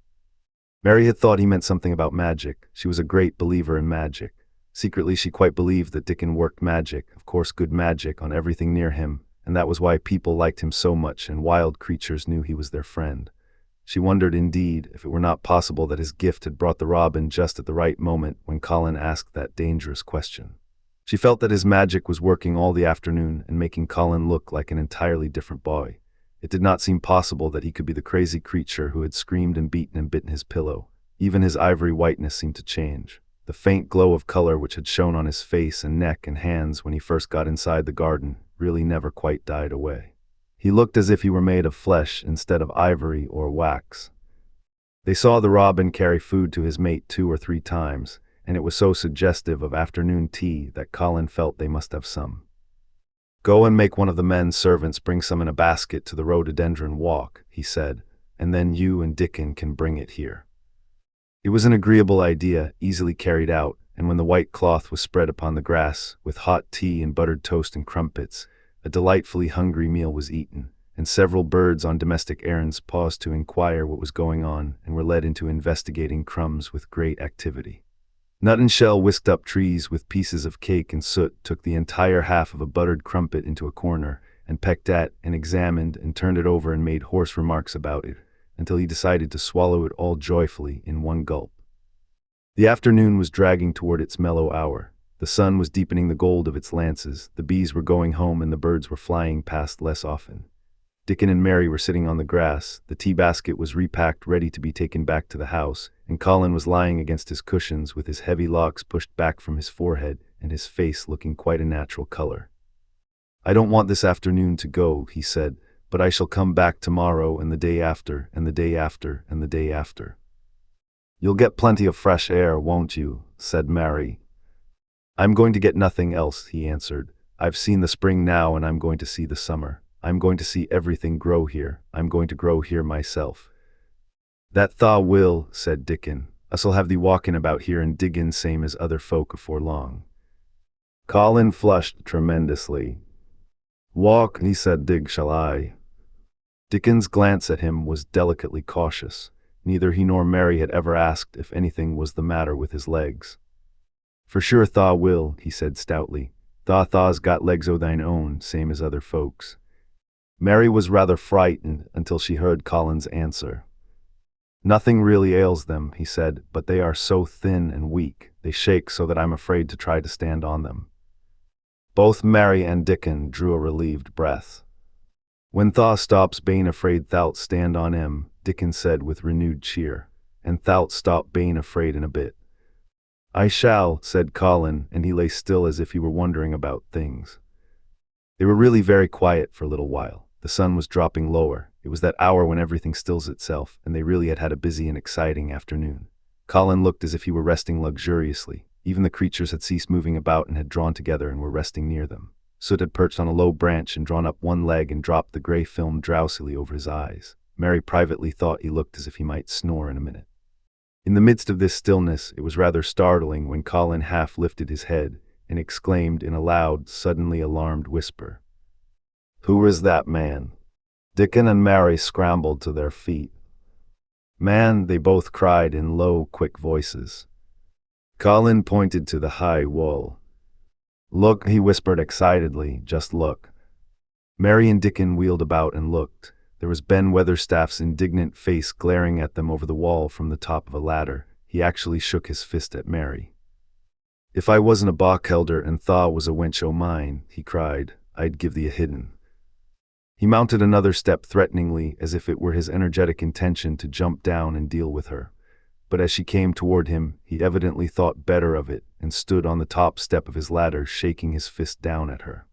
Mary had thought he meant something about magic. She was a great believer in magic. Secretly she quite believed that Dickon worked magic, of course good magic, on everything near him, and that was why people liked him so much and wild creatures knew he was their friend. She wondered, indeed, if it were not possible that his gift had brought the robin just at the right moment when Colin asked that dangerous question. She felt that his magic was working all the afternoon and making Colin look like an entirely different boy. It did not seem possible that he could be the crazy creature who had screamed and beaten and bitten his pillow. Even his ivory whiteness seemed to change. The faint glow of color which had shone on his face and neck and hands when he first got inside the garden really never quite died away. He looked as if he were made of flesh instead of ivory or wax. They saw the robin carry food to his mate 2 or 3 times, and it was so suggestive of afternoon tea that Colin felt they must have some. "Go and make one of the men servants bring some in a basket to the rhododendron walk," he said, "and then you and Dickon can bring it here." It was an agreeable idea, easily carried out, and when the white cloth was spread upon the grass, with hot tea and buttered toast and crumpets, a delightfully hungry meal was eaten, and several birds on domestic errands paused to inquire what was going on and were led into investigating crumbs with great activity. Nut and Shell whisked up trees with pieces of cake, and Soot took the entire half of a buttered crumpet into a corner and pecked at and examined and turned it over and made hoarse remarks about it, until he decided to swallow it all joyfully in one gulp. The afternoon was dragging toward its mellow hour. The sun was deepening the gold of its lances, the bees were going home, and the birds were flying past less often. Dickon and Mary were sitting on the grass, the tea basket was repacked ready to be taken back to the house, and Colin was lying against his cushions with his heavy locks pushed back from his forehead and his face looking quite a natural color. "I don't want this afternoon to go," he said, "but I shall come back tomorrow and the day after and the day after and the day after." "You'll get plenty of fresh air, won't you?" said Mary. "I'm going to get nothing else," he answered. "I've seen the spring now and I'm going to see the summer. I'm going to see everything grow here. I'm going to grow here myself." "That tha will," said Dickon. "Us'll have thee walking about here and diggin' same as other folk afore long." Colin flushed tremendously. "Walk," he said, "dig shall I." Dickon's glance at him was delicately cautious. Neither he nor Mary had ever asked if anything was the matter with his legs. "For sure tha will," he said stoutly. "Tha's got legs o' thine own, same as other folks." Mary was rather frightened until she heard Colin's answer. "Nothing really ails them," he said, "but they are so thin and weak, they shake so that I'm afraid to try to stand on them." Both Mary and Dickon drew a relieved breath. "When tha stops being afraid thou'lt stand on 'em," Dickon said with renewed cheer, "and thou'lt stop being afraid in a bit." "I shall," said Colin, and he lay still as if he were wondering about things. They were really very quiet for a little while. The sun was dropping lower. It was that hour when everything stills itself, and they really had had a busy and exciting afternoon. Colin looked as if he were resting luxuriously. Even the creatures had ceased moving about and had drawn together and were resting near them. Soot had perched on a low branch and drawn up one leg and dropped the gray film drowsily over his eyes. Mary privately thought he looked as if he might snore in a minute. In the midst of this stillness, it was rather startling when Colin half lifted his head and exclaimed in a loud, suddenly alarmed whisper, "Who is that man?" Dickon and Mary scrambled to their feet. "Man," they both cried in low, quick voices. Colin pointed to the high wall. "Look," he whispered excitedly, "just look." Mary and Dickon wheeled about and looked. There was Ben Weatherstaff's indignant face glaring at them over the wall from the top of a ladder. He actually shook his fist at Mary. "If I wasn't a bachhelder and tha was a wench o' mine," he cried, "I'd give thee a hidden." He mounted another step threateningly, as if it were his energetic intention to jump down and deal with her. But as she came toward him, he evidently thought better of it and stood on the top step of his ladder, shaking his fist down at her.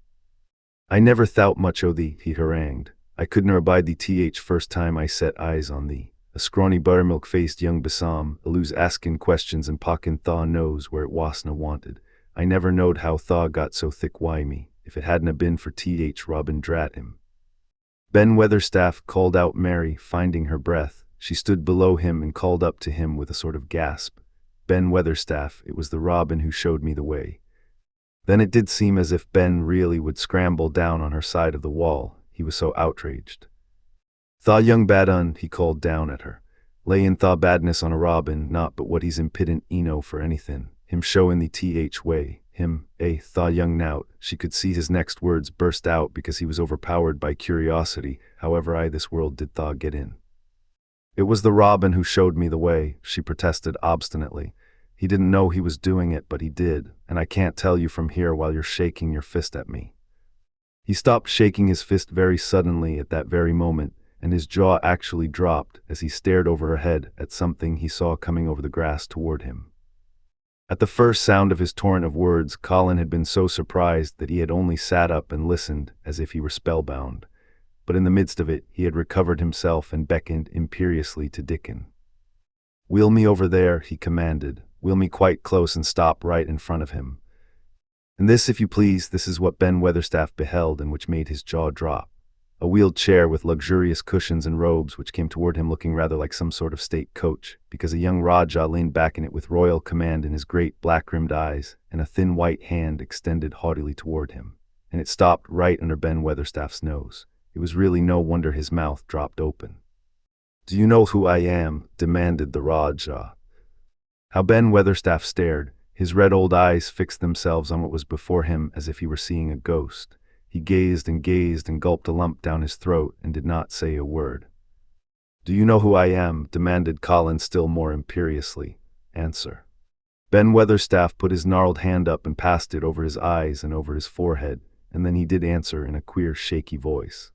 "I never thought much o' thee," he harangued. "I couldn't abide thee first time I set eyes on thee. A scrawny buttermilk-faced young besom, aloo's askin' questions and pockin' tha knows where it wasna wanted. I never knowed how tha got so thick wy me. If it hadn't a been for Robin drat him." Ben Weatherstaff called out Mary, finding her breath. She stood below him and called up to him with a sort of gasp. "Ben Weatherstaff, it was the robin who showed me the way." Then it did seem as if Ben really would scramble down on her side of the wall. He was so outraged. "Tha young bad un," he called down at her. "Layin' tha badness on a robin, not but what he's impident eno for anythin'. Him showin' the way. Him, tha young knout." She could see his next words burst out because he was overpowered by curiosity. "However this world did tha get in?" It was the robin who showed me the way, she protested obstinately. He didn't know he was doing it, but he did, and I can't tell you from here while you're shaking your fist at me. He stopped shaking his fist very suddenly at that very moment, and his jaw actually dropped as he stared over her head at something he saw coming over the grass toward him. At the first sound of his torrent of words, Colin had been so surprised that he had only sat up and listened as if he were spellbound. But in the midst of it, he had recovered himself and beckoned imperiously to Dickon. "Wheel me over there," he commanded. "Wheel me quite close and stop right in front of him." And this, if you please, this is what Ben Weatherstaff beheld and which made his jaw drop. A wheeled chair with luxurious cushions and robes which came toward him looking rather like some sort of state coach, because a young Rajah leaned back in it with royal command in his great black-rimmed eyes, and a thin white hand extended haughtily toward him. And it stopped right under Ben Weatherstaff's nose. It was really no wonder his mouth dropped open. "Do you know who I am?" demanded the Rajah. How Ben Weatherstaff stared. His red old eyes fixed themselves on what was before him as if he were seeing a ghost. He gazed and gulped a lump down his throat and did not say a word. "Do you know who I am?" demanded Colin still more imperiously. "Answer." Ben Weatherstaff put his gnarled hand up and passed it over his eyes and over his forehead, and then he did answer in a queer shaky voice.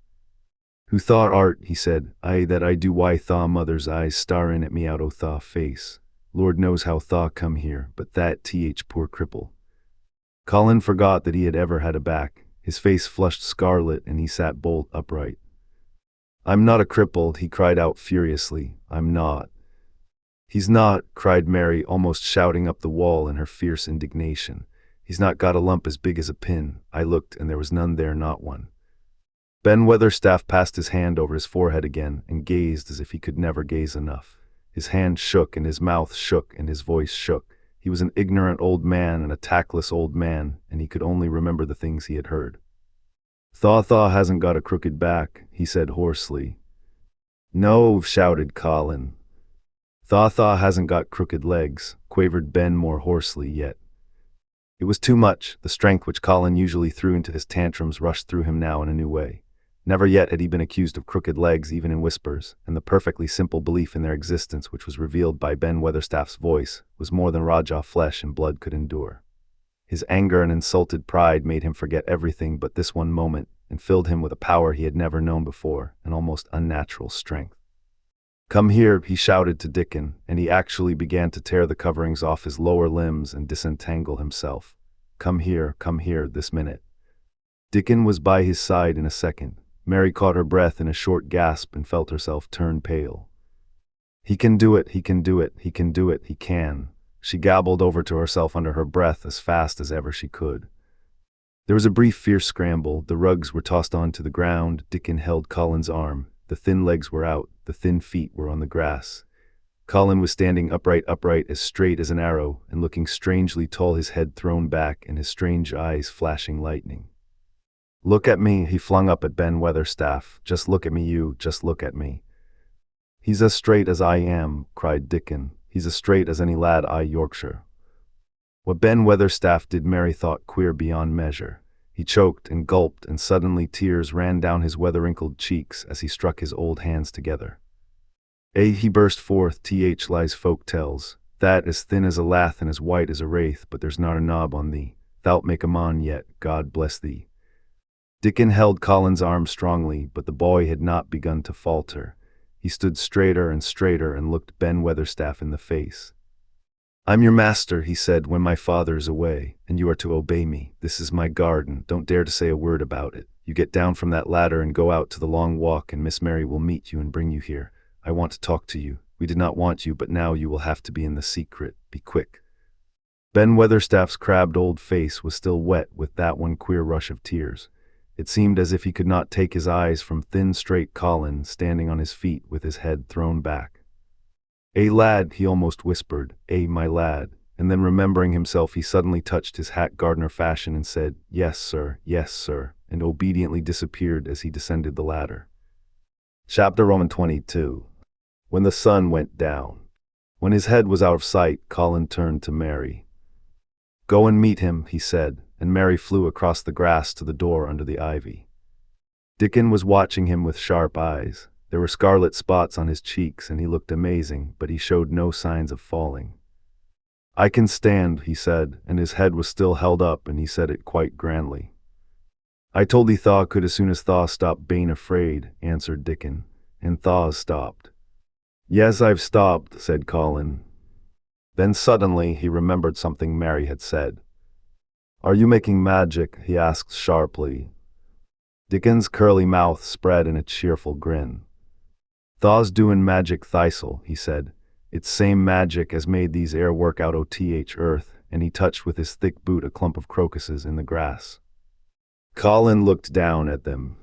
"Who thaw art," he said. "Aye, that I do. Why thaw mother's eyes starin' at me out o' thaw face. Lord knows how thaw come here, but that poor cripple." Colin forgot that he had ever had a back. His face flushed scarlet and he sat bolt upright. "I'm not a cripple," he cried out furiously. "I'm not." "He's not," cried Mary, almost shouting up the wall in her fierce indignation. "He's not got a lump as big as a pin. I looked and there was none there, not one." Ben Weatherstaff passed his hand over his forehead again and gazed as if he could never gaze enough. His hand shook and his mouth shook and his voice shook. He was an ignorant old man and a tactless old man, and he could only remember the things he had heard. "Thaw hasn't got a crooked back," he said hoarsely. "No," shouted Colin. Thaw hasn't got crooked legs," quavered Ben more hoarsely yet. It was too much. The strength which Colin usually threw into his tantrums rushed through him now in a new way. Never yet had he been accused of crooked legs even in whispers, and the perfectly simple belief in their existence which was revealed by Ben Weatherstaff's voice was more than Rajah flesh and blood could endure. His anger and insulted pride made him forget everything but this one moment and filled him with a power he had never known before, an almost unnatural strength. "Come here," he shouted to Dickon, and he actually began to tear the coverings off his lower limbs and disentangle himself. Come here, this minute." Dickon was by his side in a second. Mary caught her breath in a short gasp and felt herself turn pale. He can do it, he can do it, he can do it, he can." She gabbled over to herself under her breath as fast as ever she could. There was a brief fierce scramble. The rugs were tossed onto the ground. Dickon held Colin's arm. The thin legs were out. The thin feet were on the grass. Colin was standing upright as straight as an arrow, and looking strangely tall, his head thrown back and his strange eyes flashing lightning. "Look at me," he flung up at Ben Weatherstaff. "Just look at me, you, just look at me." "He's as straight as I am," cried Dickon. "He's as straight as any lad I Yorkshire." What Ben Weatherstaff did Mary thought queer beyond measure. He choked and gulped, and suddenly tears ran down his weather-wrinkled cheeks as he struck his old hands together. He burst forth, "Th lies folk tells, that as thin as a lath and as white as a wraith, but there's not a knob on thee. Thou'lt make a mon yet, God bless thee." Dickon held Colin's arm strongly, but the boy had not begun to falter. He stood straighter and looked Ben Weatherstaff in the face. "I'm your master," he said, "when my father is away, and you are to obey me. This is my garden. Don't dare to say a word about it. You get down from that ladder and go out to the long walk, and Miss Mary will meet you and bring you here. I want to talk to you. We did not want you, but now you will have to be in the secret. Be quick." Ben Weatherstaff's crabbed old face was still wet with that one queer rush of tears. It seemed as if he could not take his eyes from thin, straight Colin, standing on his feet with his head thrown back. Lad," he almost whispered, my lad," and then remembering himself he suddenly touched his hat gardener fashion and said, yes, sir," and obediently disappeared as he descended the ladder. Chapter 22. When the sun went down. When his head was out of sight, Colin turned to Mary. "Go and meet him," he said, and Mary flew across the grass to the door under the ivy. Dickon was watching him with sharp eyes. There were scarlet spots on his cheeks and he looked amazing, but he showed no signs of falling. "I can stand," he said, and his head was still held up and he said it quite grandly. "I told thee Thaw could as soon as Thaw stopped being afraid," answered Dickon, and Thaw stopped. "Yes, I've stopped," said Colin. Then suddenly he remembered something Mary had said. "Are you making magic?" he asked sharply. Dickon's curly mouth spread in a cheerful grin. "Thaw's doin' magic thistle," he said. "It's same magic as made these air work out o' earth," and he touched with his thick boot a clump of crocuses in the grass. Colin looked down at them.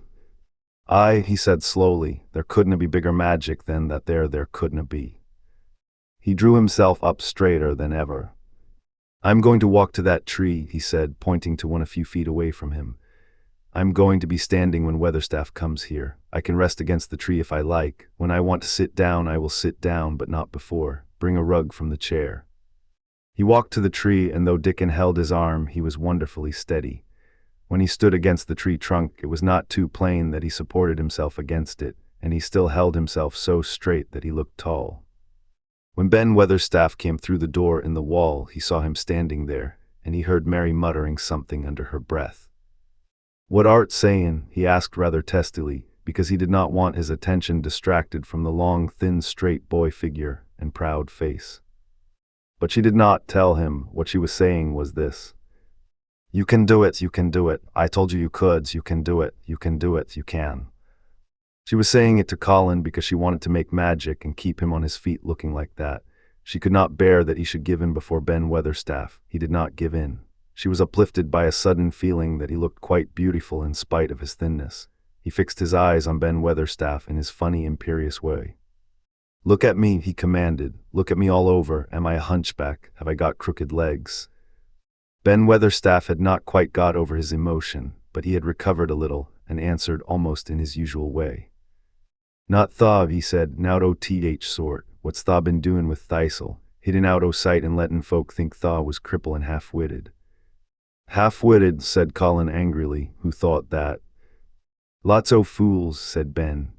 "Aye," he said slowly, "there couldna be bigger magic than that there couldna be." He drew himself up straighter than ever. "I'm going to walk to that tree," he said, pointing to one a few feet away from him. "I'm going to be standing when Weatherstaff comes here. I can rest against the tree if I like. When I want to sit down, I will sit down, but not before. Bring a rug from the chair." He walked to the tree, and though Dickon held his arm, he was wonderfully steady. When he stood against the tree trunk, it was not too plain that he supported himself against it, and he still held himself so straight that he looked tall. When Ben Weatherstaff came through the door in the wall, he saw him standing there, and he heard Mary muttering something under her breath. "What art sayin'?" he asked rather testily, because he did not want his attention distracted from the long, thin, straight boy figure and proud face. But she did not tell him. What she was saying was this: "You can do it, you can do it. I told you you could, you can do it, you can do it, you can." She was saying it to Colin because she wanted to make magic and keep him on his feet looking like that. She could not bear that he should give in before Ben Weatherstaff. He did not give in. She was uplifted by a sudden feeling that he looked quite beautiful in spite of his thinness. He fixed his eyes on Ben Weatherstaff in his funny, imperious way. "Look at me," he commanded. "Look at me all over. Am I a hunchback? Have I got crooked legs?" Ben Weatherstaff had not quite got over his emotion, but he had recovered a little and answered almost in his usual way. "Not Thaw," he said, "nowt o' sort. What's Thaw been doin' with thistle? Hidden out o' sight and lettin' folk think Thaw was cripple and half-witted." "Half-witted," said Colin angrily, who thought that. "Lots o' fools," said Ben.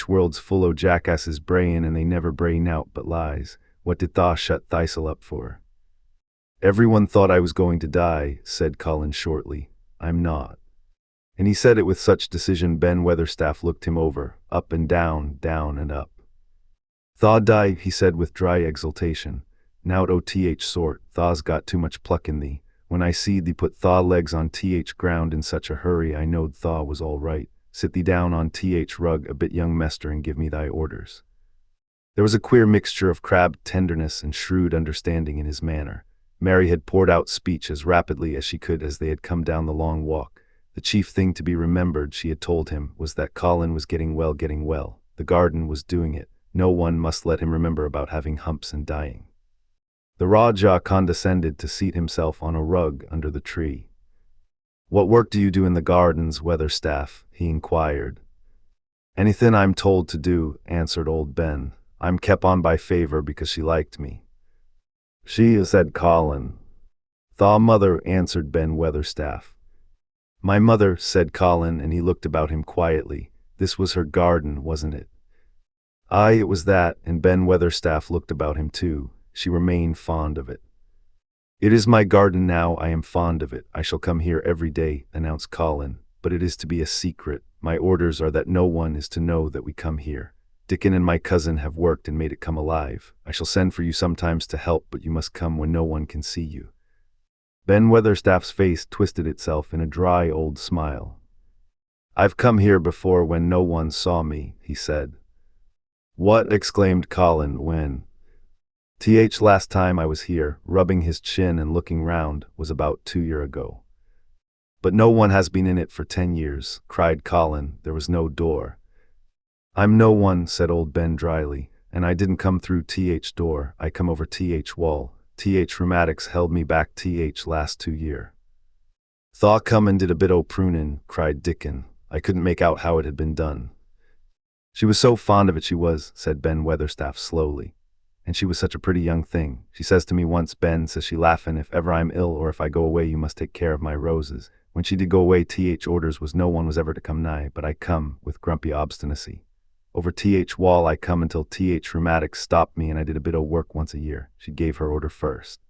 World's full o' jackasses brayin' and they never bray nowt but lies. What did Thaw shut thistle up for?" "Everyone thought I was going to die," said Colin shortly. "I'm not." And he said it with such decision Ben Weatherstaff looked him over, up and down and up. "Thaw die," he said with dry exultation. "Nowt o' sort. Thaw's got too much pluck in thee. When I seed thee put Thaw legs on ground in such a hurry, I knowed Thaw was all right. Sit thee down on rug a bit, young mester, and give me thy orders." There was a queer mixture of crabbed tenderness and shrewd understanding in his manner. Mary had poured out speech as rapidly as she could as they had come down the long walk. The chief thing to be remembered, she had told him, was that Colin was getting well. The garden was doing it. No one must let him remember about having humps and dying. The Rajah condescended to seat himself on a rug under the tree. "What work do you do in the gardens, Weatherstaff?" he inquired. "Anything I'm told to do," answered old Ben. "I'm kep' on by favor because she liked me." "She," said Colin. "Thaw mother," answered Ben Weatherstaff. "My mother," said Colin, and he looked about him quietly. This was her garden, wasn't it? Aye, it was that, and Ben Weatherstaff looked about him too. She remained fond of it. "It is my garden now. I am fond of it. I shall come here every day," announced Colin, "but it is to be a secret. My orders are that no one is to know that we come here. Dickon and my cousin have worked and made it come alive. I shall send for you sometimes to help, but you must come when no one can see you." Ben Weatherstaff's face twisted itself in a dry old smile. "I've come here before when no one saw me," he said. "What?" exclaimed Colin. "When?" Last time I was here," rubbing his chin and looking round, "was about 2 years ago." "But no one has been in it for 10 years, cried Colin. "There was no door." "I'm no one," said old Ben dryly, "and I didn't come through door, I come over wall. Rheumatics held me back last 2 year." "Thaw come and did a bit o' prunin'," cried Dickon. "I couldn't make out how it had been done." "She was so fond of it, she was," said Ben Weatherstaff slowly. "And she was such a pretty young thing. She says to me once, 'Ben,' says she laughin', 'if ever I'm ill or if I go away, you must take care of my roses.' When she did go away, orders was no one was ever to come nigh, but I come, with grumpy obstinacy." Over wall I come until rheumatics stopped me and I did a bit o' work once a year. She gave her order first.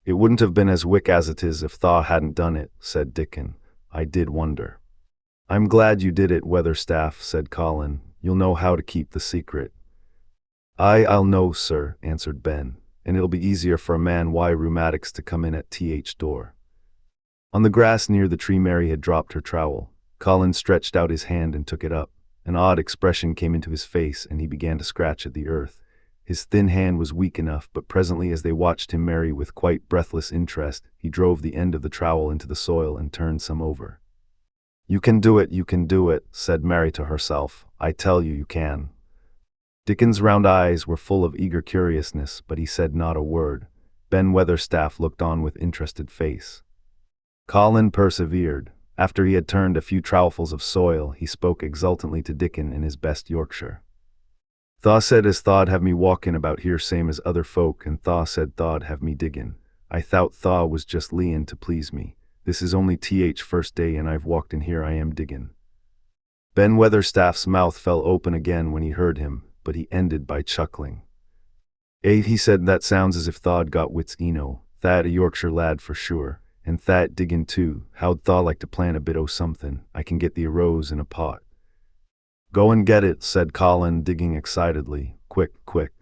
It wouldn't have been as wick as it is if Thaw hadn't done it, said Dickon. I did wonder. I'm glad you did it, Weatherstaff, said Colin. You'll know how to keep the secret. I'll know, sir, answered Ben, and it'll be easier for a man wi' rheumatics to come in at door. On the grass near the tree Mary had dropped her trowel. Colin stretched out his hand and took it up. An odd expression came into his face and he began to scratch at the earth. His thin hand was weak enough, but presently as they watched him Mary with quite breathless interest, he drove the end of the trowel into the soil and turned some over. You can do it, said Mary to herself. I tell you, you can. Dickon's round eyes were full of eager curiousness, but he said not a word. Ben Weatherstaff looked on with interested face. Colin persevered. After he had turned a few trowelfuls of soil, he spoke exultantly to Dickon in his best Yorkshire. Thaw said as Thaw'd have me walkin' about here same as other folk, and Thaw said Thaw'd have me diggin'. I thought Thaw was just leein' to please me. This is only first day and I've walked in here I am diggin'. Ben Weatherstaff's mouth fell open again when he heard him, but he ended by chuckling. He said, that sounds as if Thaw'd got wits eno. That a Yorkshire lad for sure. And that diggin' too. How'd Thaw like to plan a bit o' somethin'? I can get the arrows in a pot. Go and get it, said Colin, digging excitedly. Quick, quick.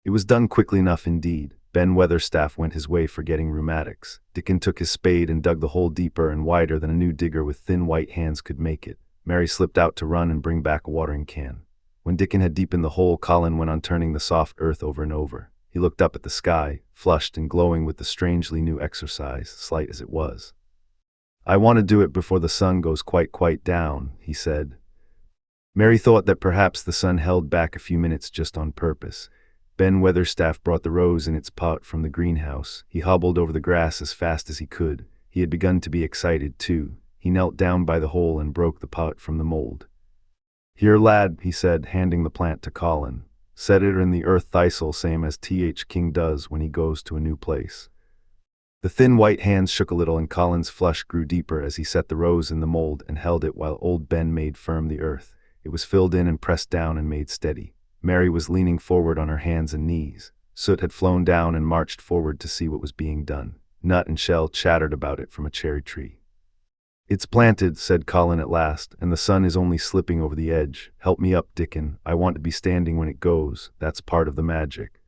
It was done quickly enough indeed. Ben Weatherstaff went his way forgetting rheumatics. Dickon took his spade and dug the hole deeper and wider than a new digger with thin white hands could make it. Mary slipped out to run and bring back a watering can. When Dickon had deepened the hole, Colin went on turning the soft earth over and over. He looked up at the sky, flushed and glowing with the strangely new exercise, slight as it was. I want to do it before the sun goes quite down, he said. Mary thought that perhaps the sun held back a few minutes just on purpose. Ben Weatherstaff brought the rose in its pot from the greenhouse. He hobbled over the grass as fast as he could. He had begun to be excited too. He knelt down by the hole and broke the pot from the mold. Here, lad, he said, handing the plant to Colin. Set it in the earth thistle same as King does when he goes to a new place. The thin white hands shook a little and Colin's flush grew deeper as he set the rose in the mold and held it while old Ben made firm the earth. It was filled in and pressed down and made steady. Mary was leaning forward on her hands and knees. Soot had flown down and marched forward to see what was being done. Nut and Shell chattered about it from a cherry tree. It's planted, said Colin at last, and the sun is only slipping over the edge. Help me up, Dickon. I want to be standing when it goes. That's part of the magic.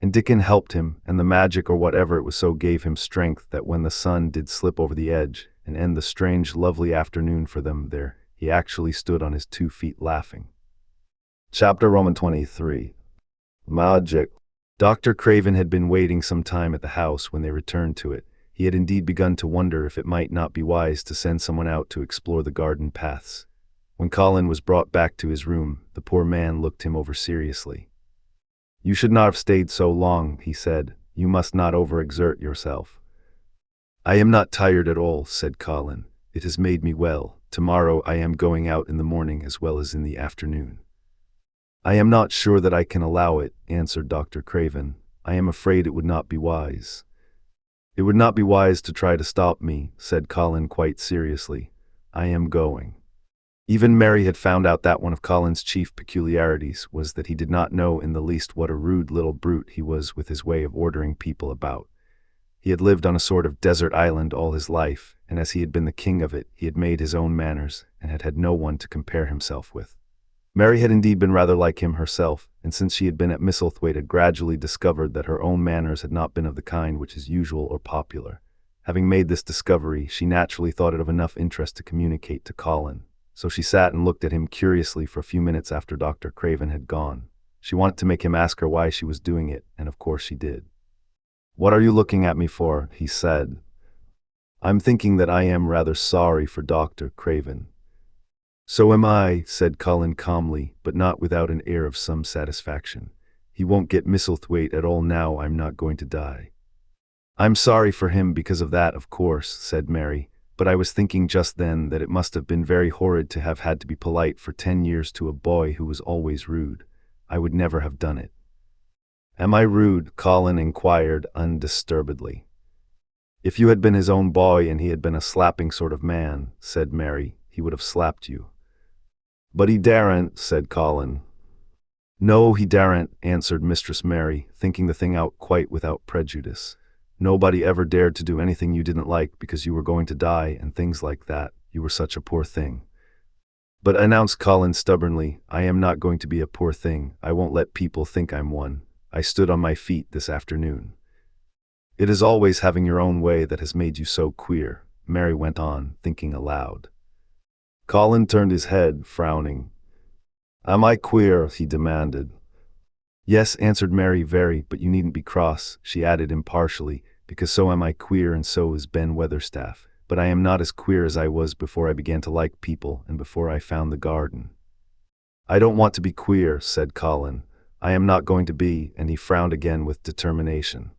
And Dickon helped him, and the magic or whatever it was so gave him strength that when the sun did slip over the edge and end the strange lovely afternoon for them there, he actually stood on his 2 feet laughing. Chapter 23. Magic. Dr. Craven had been waiting some time at the house when they returned to it. He had indeed begun to wonder if it might not be wise to send someone out to explore the garden paths. When Colin was brought back to his room, the poor man looked him over seriously. You should not have stayed so long, he said. You must not overexert yourself. I am not tired at all, said Colin. It has made me well. Tomorrow I am going out in the morning as well as in the afternoon. I am not sure that I can allow it, answered Dr. Craven. I am afraid it would not be wise. It would not be wise to try to stop me, said Colin quite seriously. I am going. Even Mary had found out that one of Colin's chief peculiarities was that he did not know in the least what a rude little brute he was with his way of ordering people about. He had lived on a sort of desert island all his life, and as he had been the king of it, he had made his own manners and had had no one to compare himself with. Mary had indeed been rather like him herself, and since she had been at Misselthwaite had gradually discovered that her own manners had not been of the kind which is usual or popular. Having made this discovery, she naturally thought it of enough interest to communicate to Colin, so she sat and looked at him curiously for a few minutes after Dr. Craven had gone. She wanted to make him ask her why she was doing it, and of course she did. What are you looking at me for? He said. I'm thinking that I am rather sorry for Dr. Craven. So am I, said Colin calmly, but not without an air of some satisfaction. He won't get Misselthwaite at all now I'm not going to die. I'm sorry for him because of that, of course, said Mary, but I was thinking just then that it must have been very horrid to have had to be polite for 10 years to a boy who was always rude. I would never have done it. Am I rude? Colin inquired undisturbedly. If you had been his own boy and he had been a slapping sort of man, said Mary, he would have slapped you. But he daren't, said Colin. No, he daren't, answered Mistress Mary, thinking the thing out quite without prejudice. Nobody ever dared to do anything you didn't like because you were going to die and things like that. You were such a poor thing. But, announced Colin stubbornly, I am not going to be a poor thing. I won't let people think I'm one. I stood on my feet this afternoon. It is always having your own way that has made you so queer, Mary went on, thinking aloud. Colin turned his head, frowning. Am I queer? He demanded. Yes, answered Mary, very, but you needn't be cross, she added impartially, because so am I queer and so is Ben Weatherstaff, but I am not as queer as I was before I began to like people and before I found the garden. I don't want to be queer, said Colin. I am not going to be, and he frowned again with determination.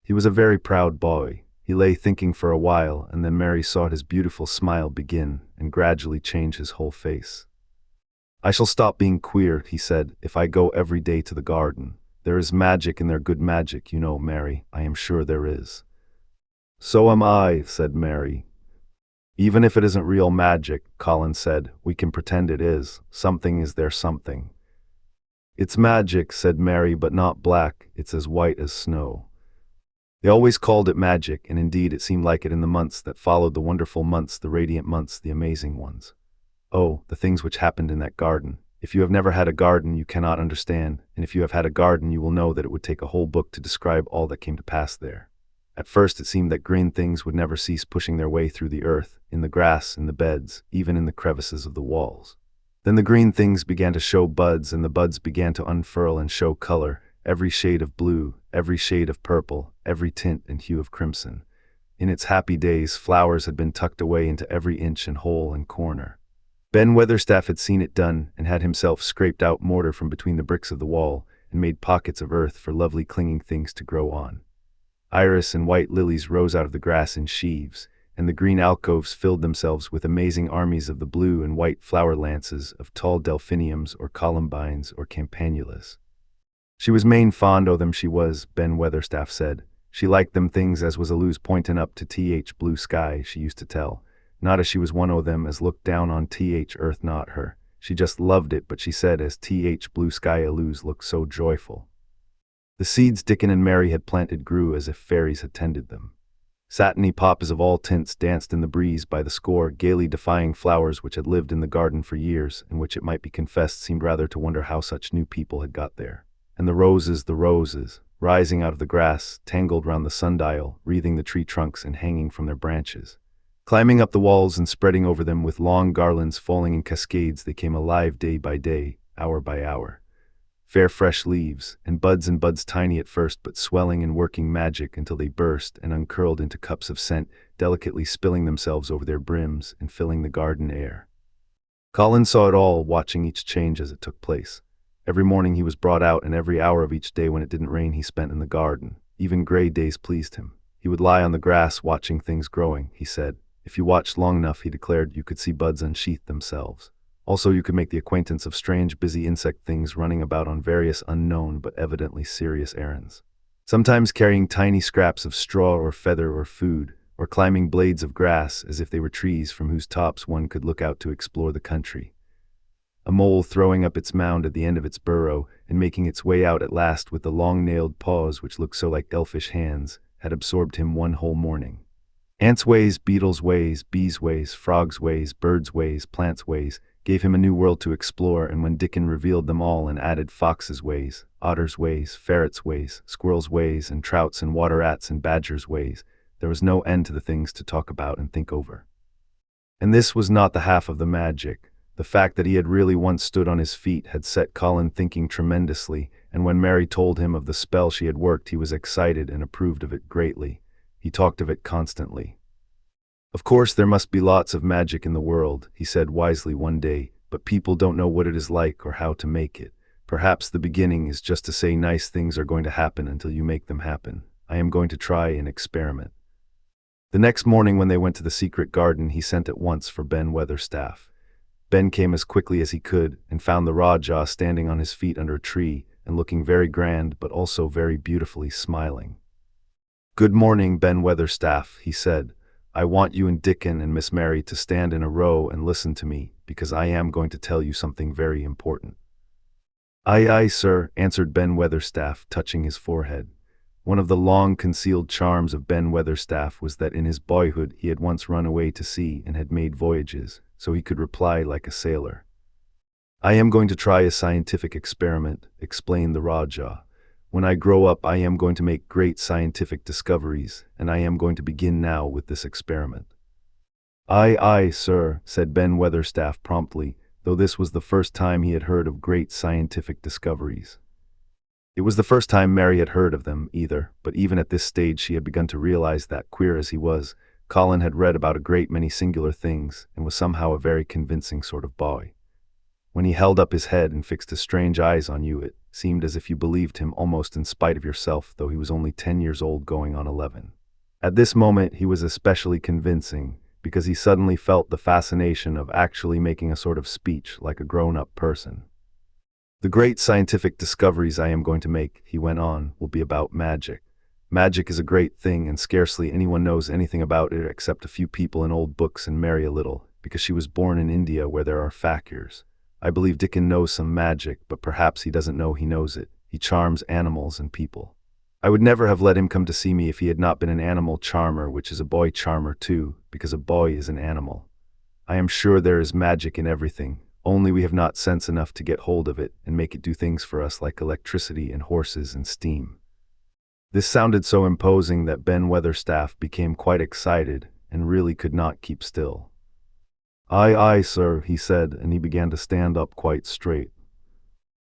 He was a very proud boy. He lay thinking for a while, and then Mary saw his beautiful smile begin and gradually change his whole face. I shall stop being queer, he said, if I go every day to the garden. There is magic in their good magic, you know, Mary. I am sure there is. So am I, said Mary. Even if it isn't real magic, Colin said, we can pretend it is. Something is there something. It's magic, said Mary, but not black. It's as white as snow. They always called it magic, and indeed it seemed like it in the months that followed, the wonderful months, the radiant months, the amazing ones. Oh, the things which happened in that garden. If you have never had a garden, you cannot understand, and if you have had a garden, you will know that it would take a whole book to describe all that came to pass there. At first it seemed that green things would never cease pushing their way through the earth, in the grass, in the beds, even in the crevices of the walls. Then the green things began to show buds, and the buds began to unfurl and show color, every shade of blue, every shade of purple, every tint and hue of crimson. In its happy days, flowers had been tucked away into every inch and hole and corner. Ben Weatherstaff had seen it done, and had himself scraped out mortar from between the bricks of the wall, and made pockets of earth for lovely clinging things to grow on. Iris and white lilies rose out of the grass in sheaves, and the green alcoves filled themselves with amazing armies of the blue and white flower lances of tall delphiniums or columbines or campanulas. She was main fond o' them, she was, Ben Weatherstaff said. She liked them things as was alus pointin' up to th blue sky, she used to tell. Not as she was one o' them as looked down on th earth, not her. She just loved it, but she said as th blue sky alus looked so joyful. The seeds Dickon and Mary had planted grew as if fairies had tended them. Satiny poppies of all tints danced in the breeze by the score, gaily defying flowers which had lived in the garden for years, and which, it might be confessed, seemed rather to wonder how such new people had got there. And the roses, rising out of the grass, tangled round the sundial, wreathing the tree trunks and hanging from their branches. Climbing up the walls and spreading over them with long garlands falling in cascades, they came alive day by day, hour by hour. Fair fresh leaves, and buds tiny at first, but swelling and working magic until they burst and uncurled into cups of scent, delicately spilling themselves over their brims and filling the garden air. Colin saw it all, watching each change as it took place. Every morning he was brought out, and every hour of each day when it didn't rain he spent in the garden. Even gray days pleased him. He would lie on the grass watching things growing, he said. If you watched long enough, he declared, you could see buds unsheath themselves. Also, you could make the acquaintance of strange, busy insect things running about on various unknown but evidently serious errands. Sometimes carrying tiny scraps of straw or feather or food, or climbing blades of grass as if they were trees from whose tops one could look out to explore the country. A mole throwing up its mound at the end of its burrow and making its way out at last with the long-nailed paws which looked so like elfish hands had absorbed him one whole morning. Ants' ways, beetles' ways, bees' ways, frogs' ways, birds' ways, plants' ways gave him a new world to explore, and when Dickon revealed them all and added foxes' ways, otters' ways, ferrets' ways, squirrels' ways, and trouts' and water rats' and badgers' ways, there was no end to the things to talk about and think over. And this was not the half of the magic. The fact that he had really once stood on his feet had set Colin thinking tremendously, and when Mary told him of the spell she had worked, he was excited and approved of it greatly. He talked of it constantly. Of course there must be lots of magic in the world, he said wisely one day, but people don't know what it is like or how to make it. Perhaps the beginning is just to say nice things are going to happen until you make them happen. I am going to try an experiment. The next morning when they went to the secret garden, he sent at once for Ben Weatherstaff. Ben came as quickly as he could and found the Rajah standing on his feet under a tree and looking very grand but also very beautifully smiling. "Good morning, Ben Weatherstaff," he said. "I want you and Dickon and Miss Mary to stand in a row and listen to me. because I am going to tell you something very important." "Aye, aye, sir," answered Ben Weatherstaff, touching his forehead. One of the long-concealed charms of Ben Weatherstaff was that in his boyhood he had once run away to sea and had made voyages, so he could reply like a sailor. "I am going to try a scientific experiment," explained the Rajah. "When I grow up, I am going to make great scientific discoveries, and I am going to begin now with this experiment." "Aye, aye, sir," said Ben Weatherstaff promptly, though this was the first time he had heard of great scientific discoveries. It was the first time Mary had heard of them, either, but even at this stage she had begun to realize that, queer as he was, Colin had read about a great many singular things and was somehow a very convincing sort of boy. When he held up his head and fixed his strange eyes on you, it seemed as if you believed him almost in spite of yourself, though he was only 10 years old going on 11. At this moment he was especially convincing, because he suddenly felt the fascination of actually making a sort of speech like a grown-up person. "The great scientific discoveries I am going to make," he went on, "will be about magic. Magic is a great thing, and scarcely anyone knows anything about it except a few people in old books and Mary a little, because she was born in India where there are fakirs. I believe Dickon knows some magic, but perhaps he doesn't know he knows it. He charms animals and people. I would never have let him come to see me if he had not been an animal charmer, which is a boy charmer too, because a boy is an animal. I am sure there is magic in everything, only we have not sense enough to get hold of it and make it do things for us like electricity and horses and steam." This sounded so imposing that Ben Weatherstaff became quite excited and really could not keep still. "Aye, aye, sir," he said, and he began to stand up quite straight.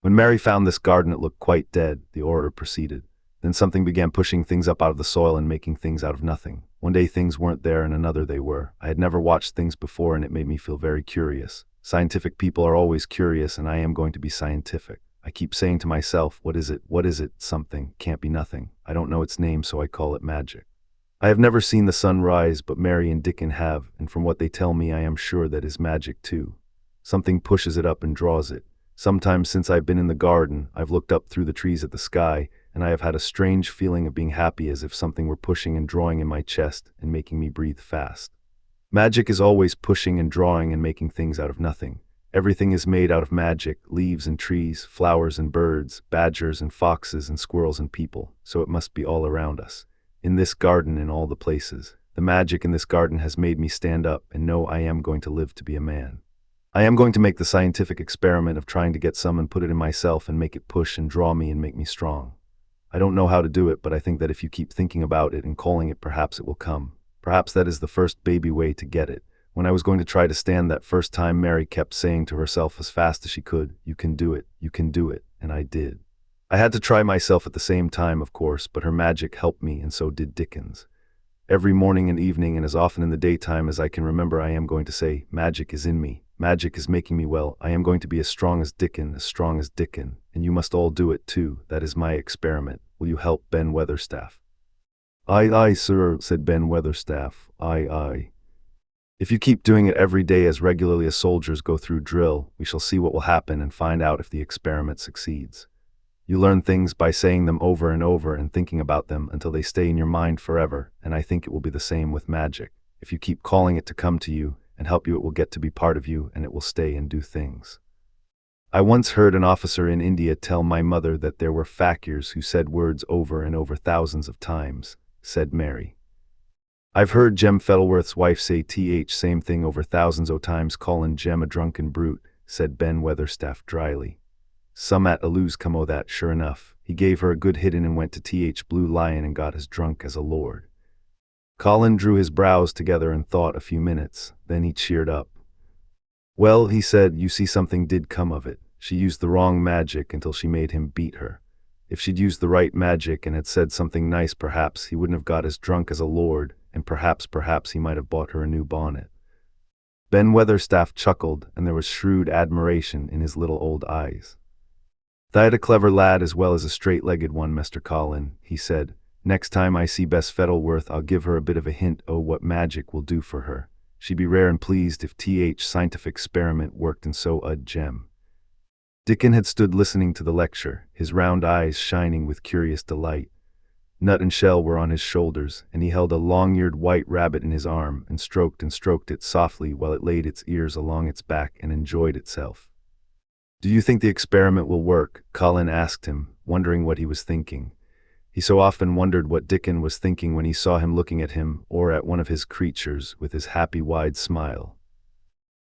"When Mary found this garden it looked quite dead," the orator proceeded. "Then something began pushing things up out of the soil and making things out of nothing. One day things weren't there and another they were. I had never watched things before and it made me feel very curious. Scientific people are always curious and I am going to be scientific. I keep saying to myself, what is it, something, can't be nothing. I don't know its name, so I call it magic. I have never seen the sun rise, but Mary and Dickon have, and from what they tell me I am sure that is magic too. Something pushes it up and draws it. Sometimes since I've been in the garden, I've looked up through the trees at the sky, and I have had a strange feeling of being happy, as if something were pushing and drawing in my chest and making me breathe fast. Magic is always pushing and drawing and making things out of nothing. Everything is made out of magic, leaves and trees, flowers and birds, badgers and foxes and squirrels and people, so it must be all around us. In this garden, in all the places. The magic in this garden has made me stand up and know I am going to live to be a man. I am going to make the scientific experiment of trying to get some and put it in myself and make it push and draw me and make me strong. I don't know how to do it, but I think that if you keep thinking about it and calling it, perhaps it will come. Perhaps that is the first baby way to get it. When I was going to try to stand that first time, Mary kept saying to herself as fast as she could, 'You can do it, you can do it,' and I did. I had to try myself at the same time, of course, but her magic helped me, and so did Dickens. Every morning and evening, and as often in the daytime as I can remember, I am going to say, 'Magic is in me. Magic is making me well. I am going to be as strong as Dickon, and you must all do it too. That is my experiment. Will you help, Ben Weatherstaff?" "Aye, aye, sir," said Ben Weatherstaff. "Aye, aye. If you keep doing it every day as regularly as soldiers go through drill, we shall see what will happen and find out if the experiment succeeds. You learn things by saying them over and over and thinking about them until they stay in your mind forever, and I think it will be the same with magic. If you keep calling it to come to you and help you, it will get to be part of you and it will stay and do things. I once heard an officer in India tell my mother that there were fakirs who said words over and over thousands of times," said Mary. "I've heard Jem Fettleworth's wife say same thing over thousands o' times, callin' Jem a drunken brute," said Ben Weatherstaff dryly. "Some at a lose come o' that, sure enough. He gave her a good hittin' and went to Blue Lion and got as drunk as a lord." Colin drew his brows together and thought a few minutes. Then he cheered up. "Well," he said, "you see, something did come of it. She used the wrong magic until she made him beat her. If she'd used the right magic and had said something nice, perhaps he wouldn't have got as drunk as a lord, and perhaps he might have bought her a new bonnet." Ben Weatherstaff chuckled, and there was shrewd admiration in his little old eyes. "Tha'd a clever lad as well as a straight-legged one, Mr. Colin," he said. "Next time I see Bess Fettleworth, I'll give her a bit of a hint o' what magic will do for her. She'd be rare and pleased if scientific experiment worked, and so 'ud Jem." Dickon had stood listening to the lecture, his round eyes shining with curious delight. Nut and Shell were on his shoulders, and he held a long-eared white rabbit in his arm and stroked it softly while it laid its ears along its back and enjoyed itself. "Do you think the experiment will work?" Colin asked him, wondering what he was thinking. He so often wondered what Dickon was thinking when he saw him looking at him or at one of his creatures with his happy wide smile.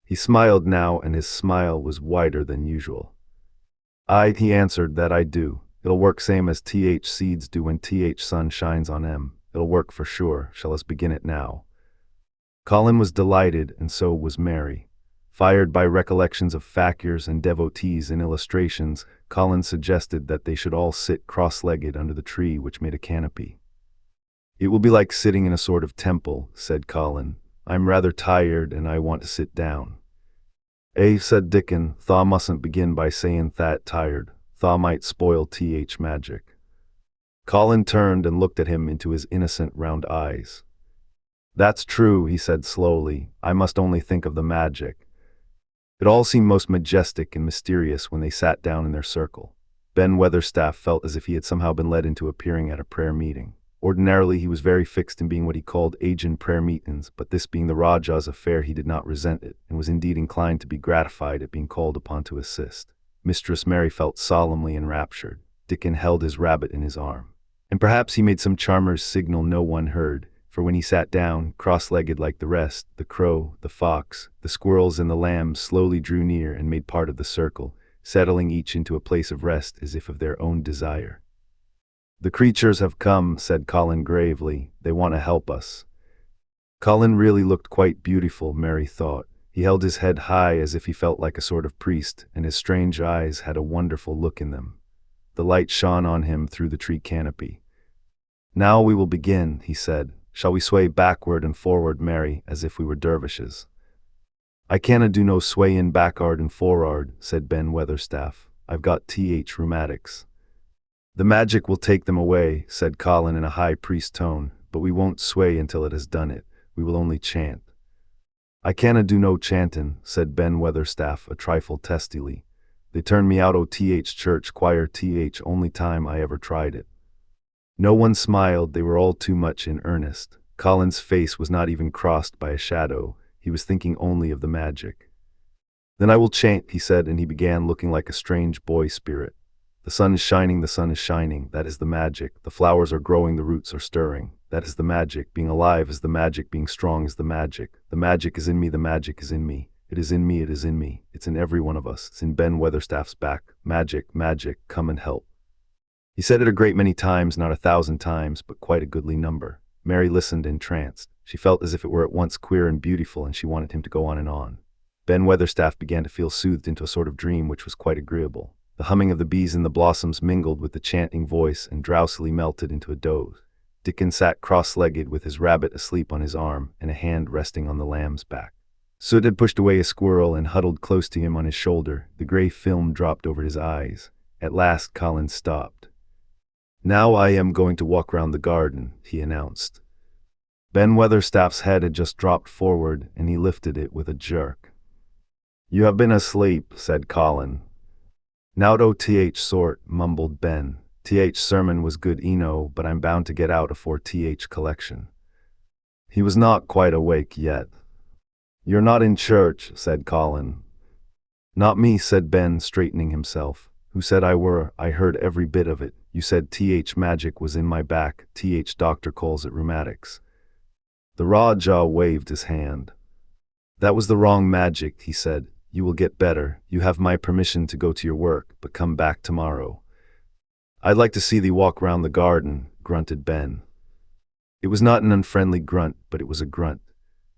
He smiled now, and his smile was wider than usual. He answered, "that I do. It'll work same as th seeds do when th sun shines on 'em. It'll work for sure. Shall us begin it now?" Colin was delighted, and so was Mary. Fired by recollections of fakirs and devotees in illustrations, Colin suggested that they should all sit cross-legged under the tree which made a canopy. "It will be like sitting in a sort of temple," said Colin. "I'm rather tired and I want to sit down." Said Dickon, "Thaw mustn't begin by saying that tired. Thaw might spoil th magic." Colin turned and looked at him into his innocent round eyes. "That's true," he said slowly. "I must only think of the magic." It all seemed most majestic and mysterious when they sat down in their circle. Ben Weatherstaff felt as if he had somehow been led into appearing at a prayer meeting. Ordinarily he was very fixed in being what he called agent prayer meetings, but this being the Rajah's affair he did not resent it, and was indeed inclined to be gratified at being called upon to assist. Mistress Mary felt solemnly enraptured. Dickon held his rabbit in his arm. And perhaps he made some charmer's signal no one heard, for when he sat down, cross-legged like the rest, the crow, the fox, the squirrels and the lambs slowly drew near and made part of the circle, settling each into a place of rest as if of their own desire. "The creatures have come," said Colin gravely. "They want to help us." Colin really looked quite beautiful, Mary thought. He held his head high as if he felt like a sort of priest, and his strange eyes had a wonderful look in them. The light shone on him through the tree canopy. "Now we will begin," he said. "Shall we sway backward and forward, Mary, as if we were dervishes?" "I canna do no swayin' back'ard and for'ard," said Ben Weatherstaff. "I've got th rheumatics." "The magic will take them away," said Colin in a high priest tone, "but we won't sway until it has done it. We will only chant." "I canna do no chantin'," said Ben Weatherstaff a trifle testily. "They turned me out o' th church choir only time I ever tried it." No one smiled, they were all too much in earnest. Colin's face was not even crossed by a shadow, he was thinking only of the magic. "Then I will chant," he said, and he began looking like a strange boy spirit. "The sun is shining, the sun is shining, that is the magic. The flowers are growing, the roots are stirring. That is the magic. Being alive is the magic, being strong is the magic. The magic is in me, the magic is in me. It is in me, it is in me. It's in every one of us. It's in Ben Weatherstaff's back. Magic, magic, come and help." He said it a great many times, not 1,000 times, but quite a goodly number. Mary listened entranced. She felt as if it were at once queer and beautiful, and she wanted him to go on and on. Ben Weatherstaff began to feel soothed into a sort of dream which was quite agreeable. The humming of the bees in the blossoms mingled with the chanting voice and drowsily melted into a doze. Dickon sat cross-legged with his rabbit asleep on his arm and a hand resting on the lamb's back. Soot had pushed away a squirrel and huddled close to him on his shoulder. The gray film dropped over his eyes. At last Colin stopped. "Now I am going to walk round the garden," he announced. Ben Weatherstaff's head had just dropped forward, and he lifted it with a jerk. "You have been asleep," said Colin. "Nowt o' th sort," mumbled Ben. "Th sermon was good eno, but I'm bound to get out afore th collection." He was not quite awake yet. "You're not in church," said Colin. "Not me," said Ben, straightening himself. "Who said I were? I heard every bit of it. You said th magic was in my back. Th doctor calls it rheumatics." The Rajah waved his hand. "That was the wrong magic," he said. "You will get better. You have my permission to go to your work, but come back tomorrow." "I'd like to see thee walk round the garden," grunted Ben. It was not an unfriendly grunt, but it was a grunt.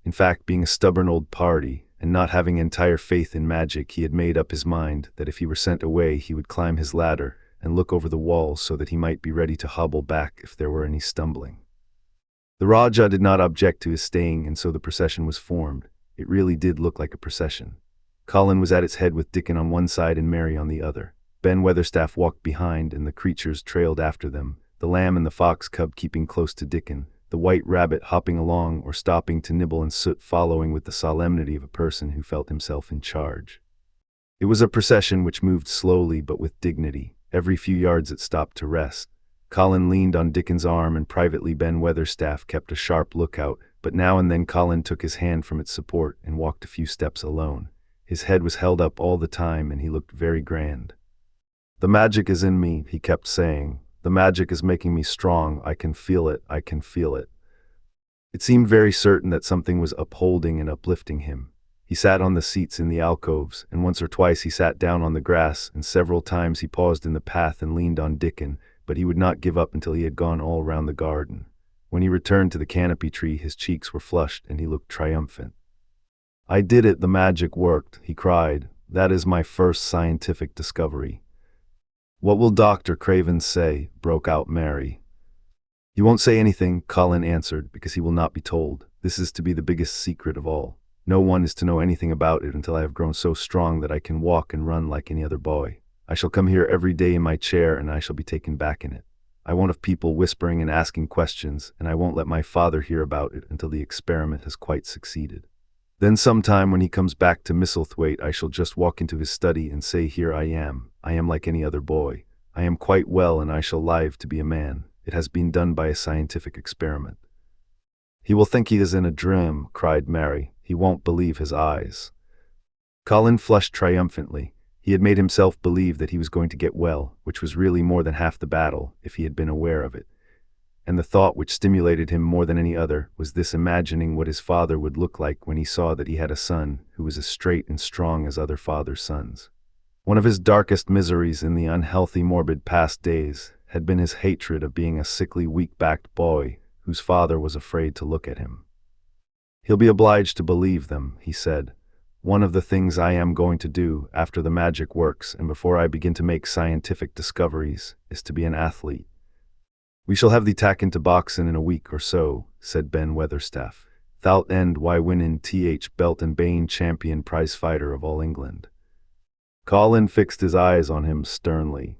In fact, being a stubborn old party, and not having entire faith in magic, he had made up his mind that if he were sent away he would climb his ladder and look over the walls so that he might be ready to hobble back if there were any stumbling. The Rajah did not object to his staying, and so the procession was formed. It really did look like a procession. Colin was at its head with Dickon on one side and Mary on the other. Ben Weatherstaff walked behind, and the creatures trailed after them, the lamb and the fox cub keeping close to Dickon, the white rabbit hopping along or stopping to nibble, and Soot following with the solemnity of a person who felt himself in charge. It was a procession which moved slowly but with dignity. Every few yards it stopped to rest. Colin leaned on Dickon's arm, and privately Ben Weatherstaff kept a sharp lookout, but now and then Colin took his hand from its support and walked a few steps alone. His head was held up all the time, and he looked very grand. "The magic is in me," he kept saying. "The magic is making me strong. I can feel it. I can feel it." It seemed very certain that something was upholding and uplifting him. He sat on the seats in the alcoves, and once or twice he sat down on the grass, and several times he paused in the path and leaned on Dickon, but he would not give up until he had gone all round the garden. When he returned to the canopy tree, his cheeks were flushed and he looked triumphant. "I did it, the magic worked," he cried. "That is my first scientific discovery." "What will Dr. Craven say?" broke out Mary. "He won't say anything," Colin answered, "because he will not be told. This is to be the biggest secret of all. No one is to know anything about it until I have grown so strong that I can walk and run like any other boy. I shall come here every day in my chair, and I shall be taken back in it. I won't have people whispering and asking questions, and I won't let my father hear about it until the experiment has quite succeeded. Then sometime when he comes back to Misselthwaite, I shall just walk into his study and say, 'Here I am like any other boy. I am quite well, and I shall live to be a man. It has been done by a scientific experiment.'" "He will think he is in a dream," cried Mary. "He won't believe his eyes." Colin flushed triumphantly. He had made himself believe that he was going to get well, which was really more than half the battle, if he had been aware of it. And the thought which stimulated him more than any other was this imagining what his father would look like when he saw that he had a son who was as straight and strong as other fathers' sons. One of his darkest miseries in the unhealthy, morbid past days had been his hatred of being a sickly, weak-backed boy whose father was afraid to look at him. "He'll be obliged to believe them," he said. "One of the things I am going to do, after the magic works and before I begin to make scientific discoveries, is to be an athlete." "We shall have thee taken to boxing in a week or so," said Ben Weatherstaff. "Thou'lt end why winning th belt and bane champion prize fighter of all England." Colin fixed his eyes on him sternly.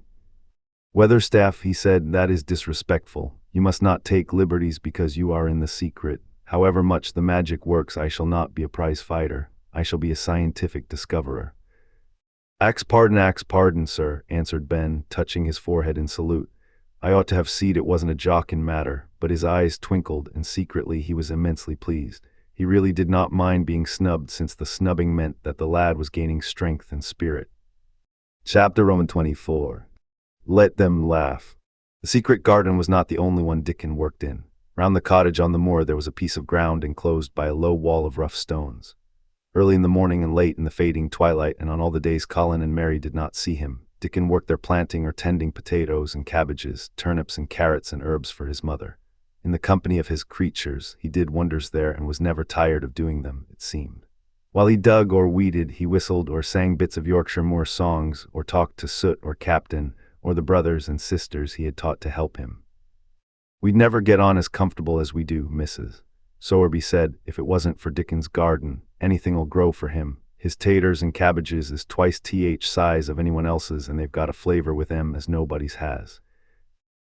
"Weatherstaff," he said, "that is disrespectful. You must not take liberties because you are in the secret. However much the magic works, I shall not be a prize fighter. I shall be a scientific discoverer." Ax pardon, sir," answered Ben, touching his forehead in salute. "I ought to have seed it wasn't a jockin' matter," but his eyes twinkled, and secretly he was immensely pleased. He really did not mind being snubbed, since the snubbing meant that the lad was gaining strength and spirit. Chapter 24. Let them laugh. The secret garden was not the only one Dickon worked in. Round the cottage on the moor there was a piece of ground enclosed by a low wall of rough stones. Early in the morning and late in the fading twilight, and on all the days Colin and Mary did not see him, Dickon worked there planting or tending potatoes and cabbages, turnips and carrots and herbs for his mother. In the company of his creatures, he did wonders there and was never tired of doing them, it seemed. While he dug or weeded, he whistled or sang bits of Yorkshire moor songs, or talked to Soot or Captain, or the brothers and sisters he had taught to help him. "We'd never get on as comfortable as we do, Mrs." Sowerby said, "if it wasn't for Dickon's garden. Anything'll grow for him. His taters and cabbages is twice th size of anyone else's, and they've got a flavor with them as nobody's has."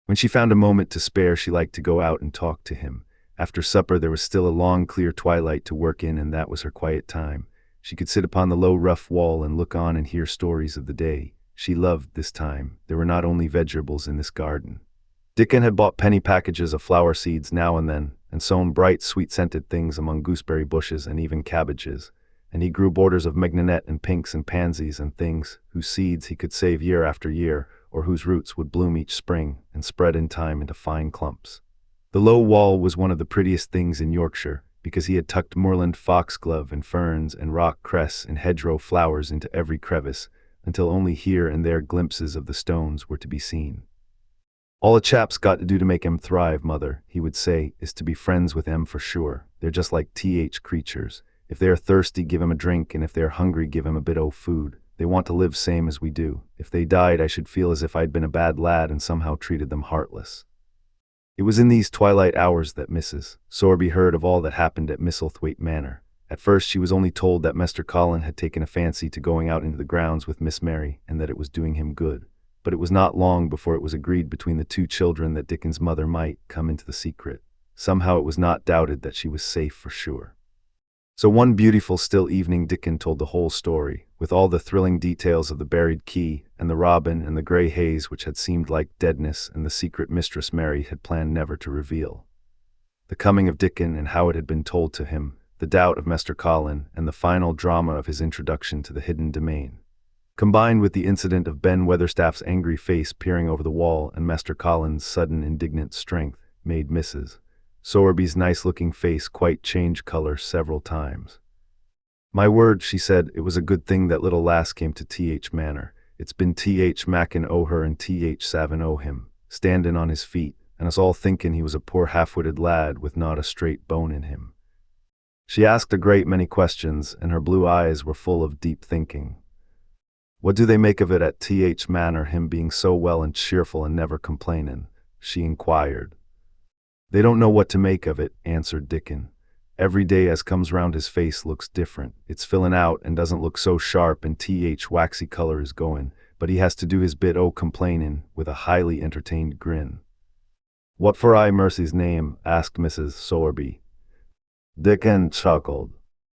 When she found a moment to spare, she liked to go out and talk to him. After supper there was still a long, clear twilight to work in, and that was her quiet time. She could sit upon the low, rough wall and look on and hear stories of the day. She loved this time. There were not only vegetables in this garden. Dickon had bought penny packages of flower seeds now and then, and sown bright, sweet-scented things among gooseberry bushes and even cabbages, and he grew borders of mignonette and pinks and pansies and things whose seeds he could save year after year, or whose roots would bloom each spring and spread in time into fine clumps. The low wall was one of the prettiest things in Yorkshire, because he had tucked moorland foxglove and ferns and rock cress and hedgerow flowers into every crevice, until only here and there glimpses of the stones were to be seen. "All a chap's got to do to make 'em thrive, mother," he would say, "is to be friends with 'em for sure. They're just like th creatures. If they are thirsty, give 'em a drink, and if they are hungry, give 'em a bit o' food. They want to live same as we do. If they died, I should feel as if I'd been a bad lad and somehow treated them heartless." It was in these twilight hours that Mrs. Sowerby heard of all that happened at Misselthwaite Manor. At first she was only told that Mr. Colin had taken a fancy to going out into the grounds with Miss Mary, and that it was doing him good. But it was not long before it was agreed between the two children that Dickon's mother might come into the secret. Somehow it was not doubted that she was safe for sure. So one beautiful still evening Dickon told the whole story, with all the thrilling details of the buried key, and the robin, and the grey haze which had seemed like deadness, and the secret Mistress Mary had planned never to reveal. The coming of Dickon and how it had been told to him, the doubt of Master Colin, and the final drama of his introduction to the hidden domain. Combined with the incident of Ben Weatherstaff's angry face peering over the wall and Master Colin's sudden indignant strength, made Mrs. Sowerby's nice-looking face quite change color several times. "My word," she said, "it was a good thing that little lass came to Th Manor. It's been Th Mackin o' her and Th Savin o' him, standin' on his feet, and us all thinkin' he was a poor half-witted lad with not a straight bone in him." She asked a great many questions, and her blue eyes were full of deep thinking. "What do they make of it at Th Manor, him being so well and cheerful and never complainin'?" she inquired. "They don't know what to make of it," answered Dickon. "Every day as comes round his face looks different. It's fillin' out and doesn't look so sharp, and waxy color is goin', but he has to do his bit o' complainin', with a highly entertained grin." "What for I mercy's name?" asked Mrs. Sowerby. Dickon chuckled.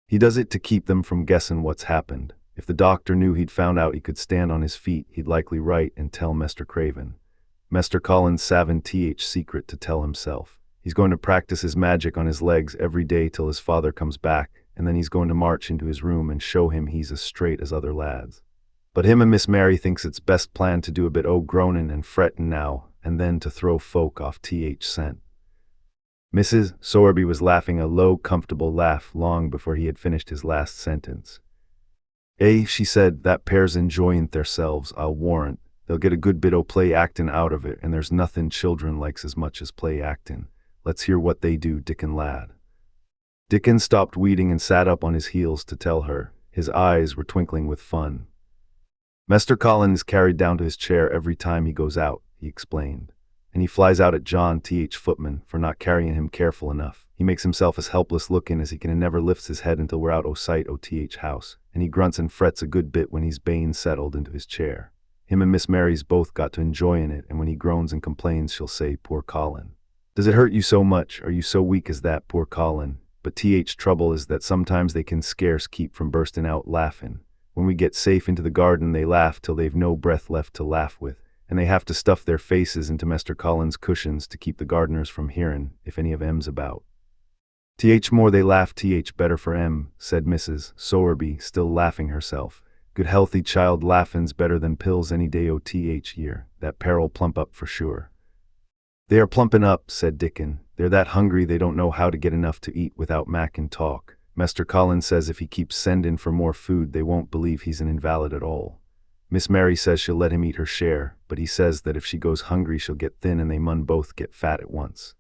"He does it to keep them from guessin' what's happened. If the doctor knew he'd found out he could stand on his feet, he'd likely write and tell Mester Craven. Mester Colin's savin' secret to tell himself. He's going to practice his magic on his legs every day till his father comes back, and then he's going to march into his room and show him he's as straight as other lads. But him and Miss Mary thinks it's best plan to do a bit o' groanin' and frettin' now, and then to throw folk off scent." Mrs. Sowerby was laughing a low, comfortable laugh long before he had finished his last sentence. She said, "that pair's enjoyin' theirselves, I'll warrant. They'll get a good bit o' play-actin' out of it, and there's nothin' children likes as much as play-actin'. Let's hear what they do, Dickon lad." Dickon stopped weeding and sat up on his heels to tell her. His eyes were twinkling with fun. "Mester Colin is carried down to his chair every time he goes out," he explained. "And he flies out at John footman for not carrying him careful enough. He makes himself as helpless looking as he can and never lifts his head until we're out o' sight o' house, and he grunts and frets a good bit when he's bane settled into his chair. Him and Miss Mary's both got to enjoyin' it, and when he groans and complains she'll say, 'Poor Colin. Does it hurt you so much? Are you so weak as that, poor Colin?' But trouble is that sometimes they can scarce keep from burstin' out laughin'. When we get safe into the garden they laugh till they've no breath left to laugh with, and they have to stuff their faces into Mester Colin's cushions to keep the gardeners from hearin' if any of em's about. More they laugh better for em," said Mrs. Sowerby, still laughing herself. "Good healthy child laughin's better than pills any day o' year. That pair'll plump up for sure." "They are plumpin' up," said Dickon. "They're that hungry they don't know how to get enough to eat without mackin' talk. Mester Colin says if he keeps sendin' for more food they won't believe he's an invalid at all. Miss Mary says she'll let him eat her share, but he says that if she goes hungry she'll get thin and they mun both get fat at once."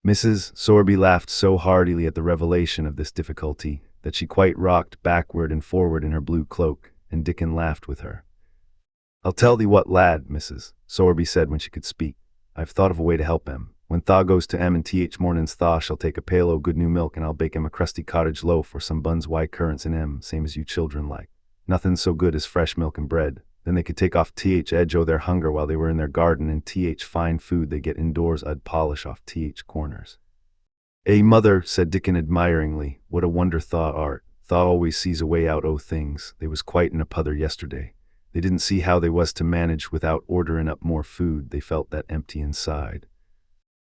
Mrs. Sowerby laughed so heartily at the revelation of this difficulty that she quite rocked backward and forward in her blue cloak, and Dickon laughed with her. "I'll tell thee what, lad," Mrs. Sowerby said when she could speak. "I've thought of a way to help em. When Thaw goes to em and mornin's Thaw shall take a pail o' good new milk and I'll bake em a crusty cottage loaf or some buns currants in em, same as you children like. Nothing so good as fresh milk and bread. Then they could take off edge o' their hunger while they were in their garden, and fine food they get indoors I'd polish off corners." Mother," said Dickon admiringly, "what a wonder Thaw art. Thaw always sees a way out o' things. They was quite in a puther yesterday. They didn't see how they was to manage without orderin' up more food. They felt that empty inside.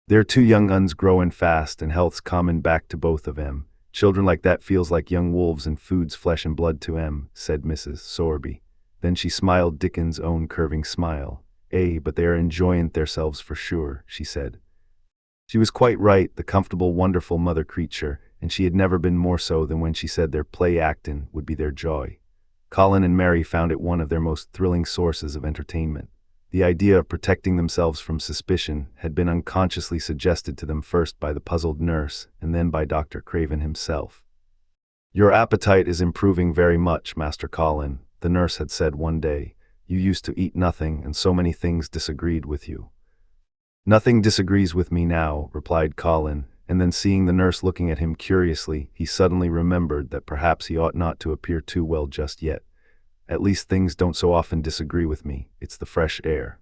They're two young uns growin' fast, and health's comin' back to both of em. Children like that feels like young wolves, and food's flesh and blood to em," said Mrs. Sowerby. Then she smiled Dickon's own curving smile. But they are enjoyin' theirselves for sure," she said. She was quite right, the comfortable, wonderful mother creature, and she had never been more so than when she said their play-actin' would be their joy. Colin and Mary found it one of their most thrilling sources of entertainment. The idea of protecting themselves from suspicion had been unconsciously suggested to them first by the puzzled nurse and then by Dr. Craven himself. "Your appetite is improving very much, Master Colin," the nurse had said one day. "You used to eat nothing, and so many things disagreed with you." "Nothing disagrees with me now," replied Colin, and then seeing the nurse looking at him curiously, he suddenly remembered that perhaps he ought not to appear too well just yet. "At least things don't so often disagree with me. It's the fresh air."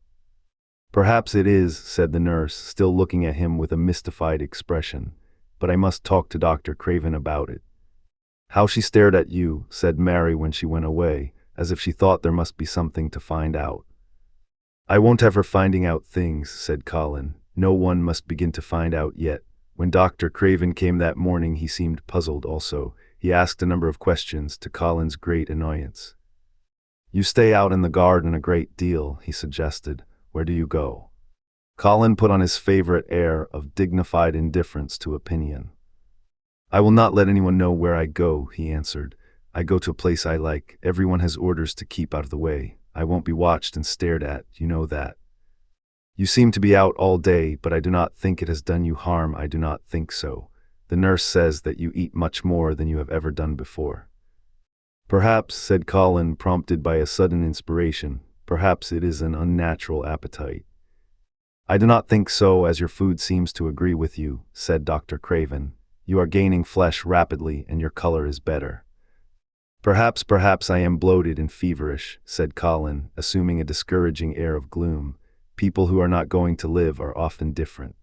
"Perhaps it is," said the nurse, still looking at him with a mystified expression. "But I must talk to Dr. Craven about it." How she stared at you, said Mary when she went away, as if she thought there must be something to find out. I won't have her finding out things, said Colin. No one must begin to find out yet. When Dr. Craven came that morning, he seemed puzzled also. He asked a number of questions, to Colin's great annoyance. You stay out in the garden a great deal, he suggested. Where do you go? Colin put on his favorite air of dignified indifference to opinion. I will not let anyone know where I go, he answered. I go to a place I like. Everyone has orders to keep out of the way. I won't be watched and stared at, you know that. You seem to be out all day, but I do not think it has done you harm. I do not think so. The nurse says that you eat much more than you have ever done before. Perhaps, said Colin, prompted by a sudden inspiration, perhaps it is an unnatural appetite. I do not think so, as your food seems to agree with you, said Dr. Craven. You are gaining flesh rapidly, and your color is better. Perhaps I am bloated and feverish, said Colin, assuming a discouraging air of gloom. People who are not going to live are often different.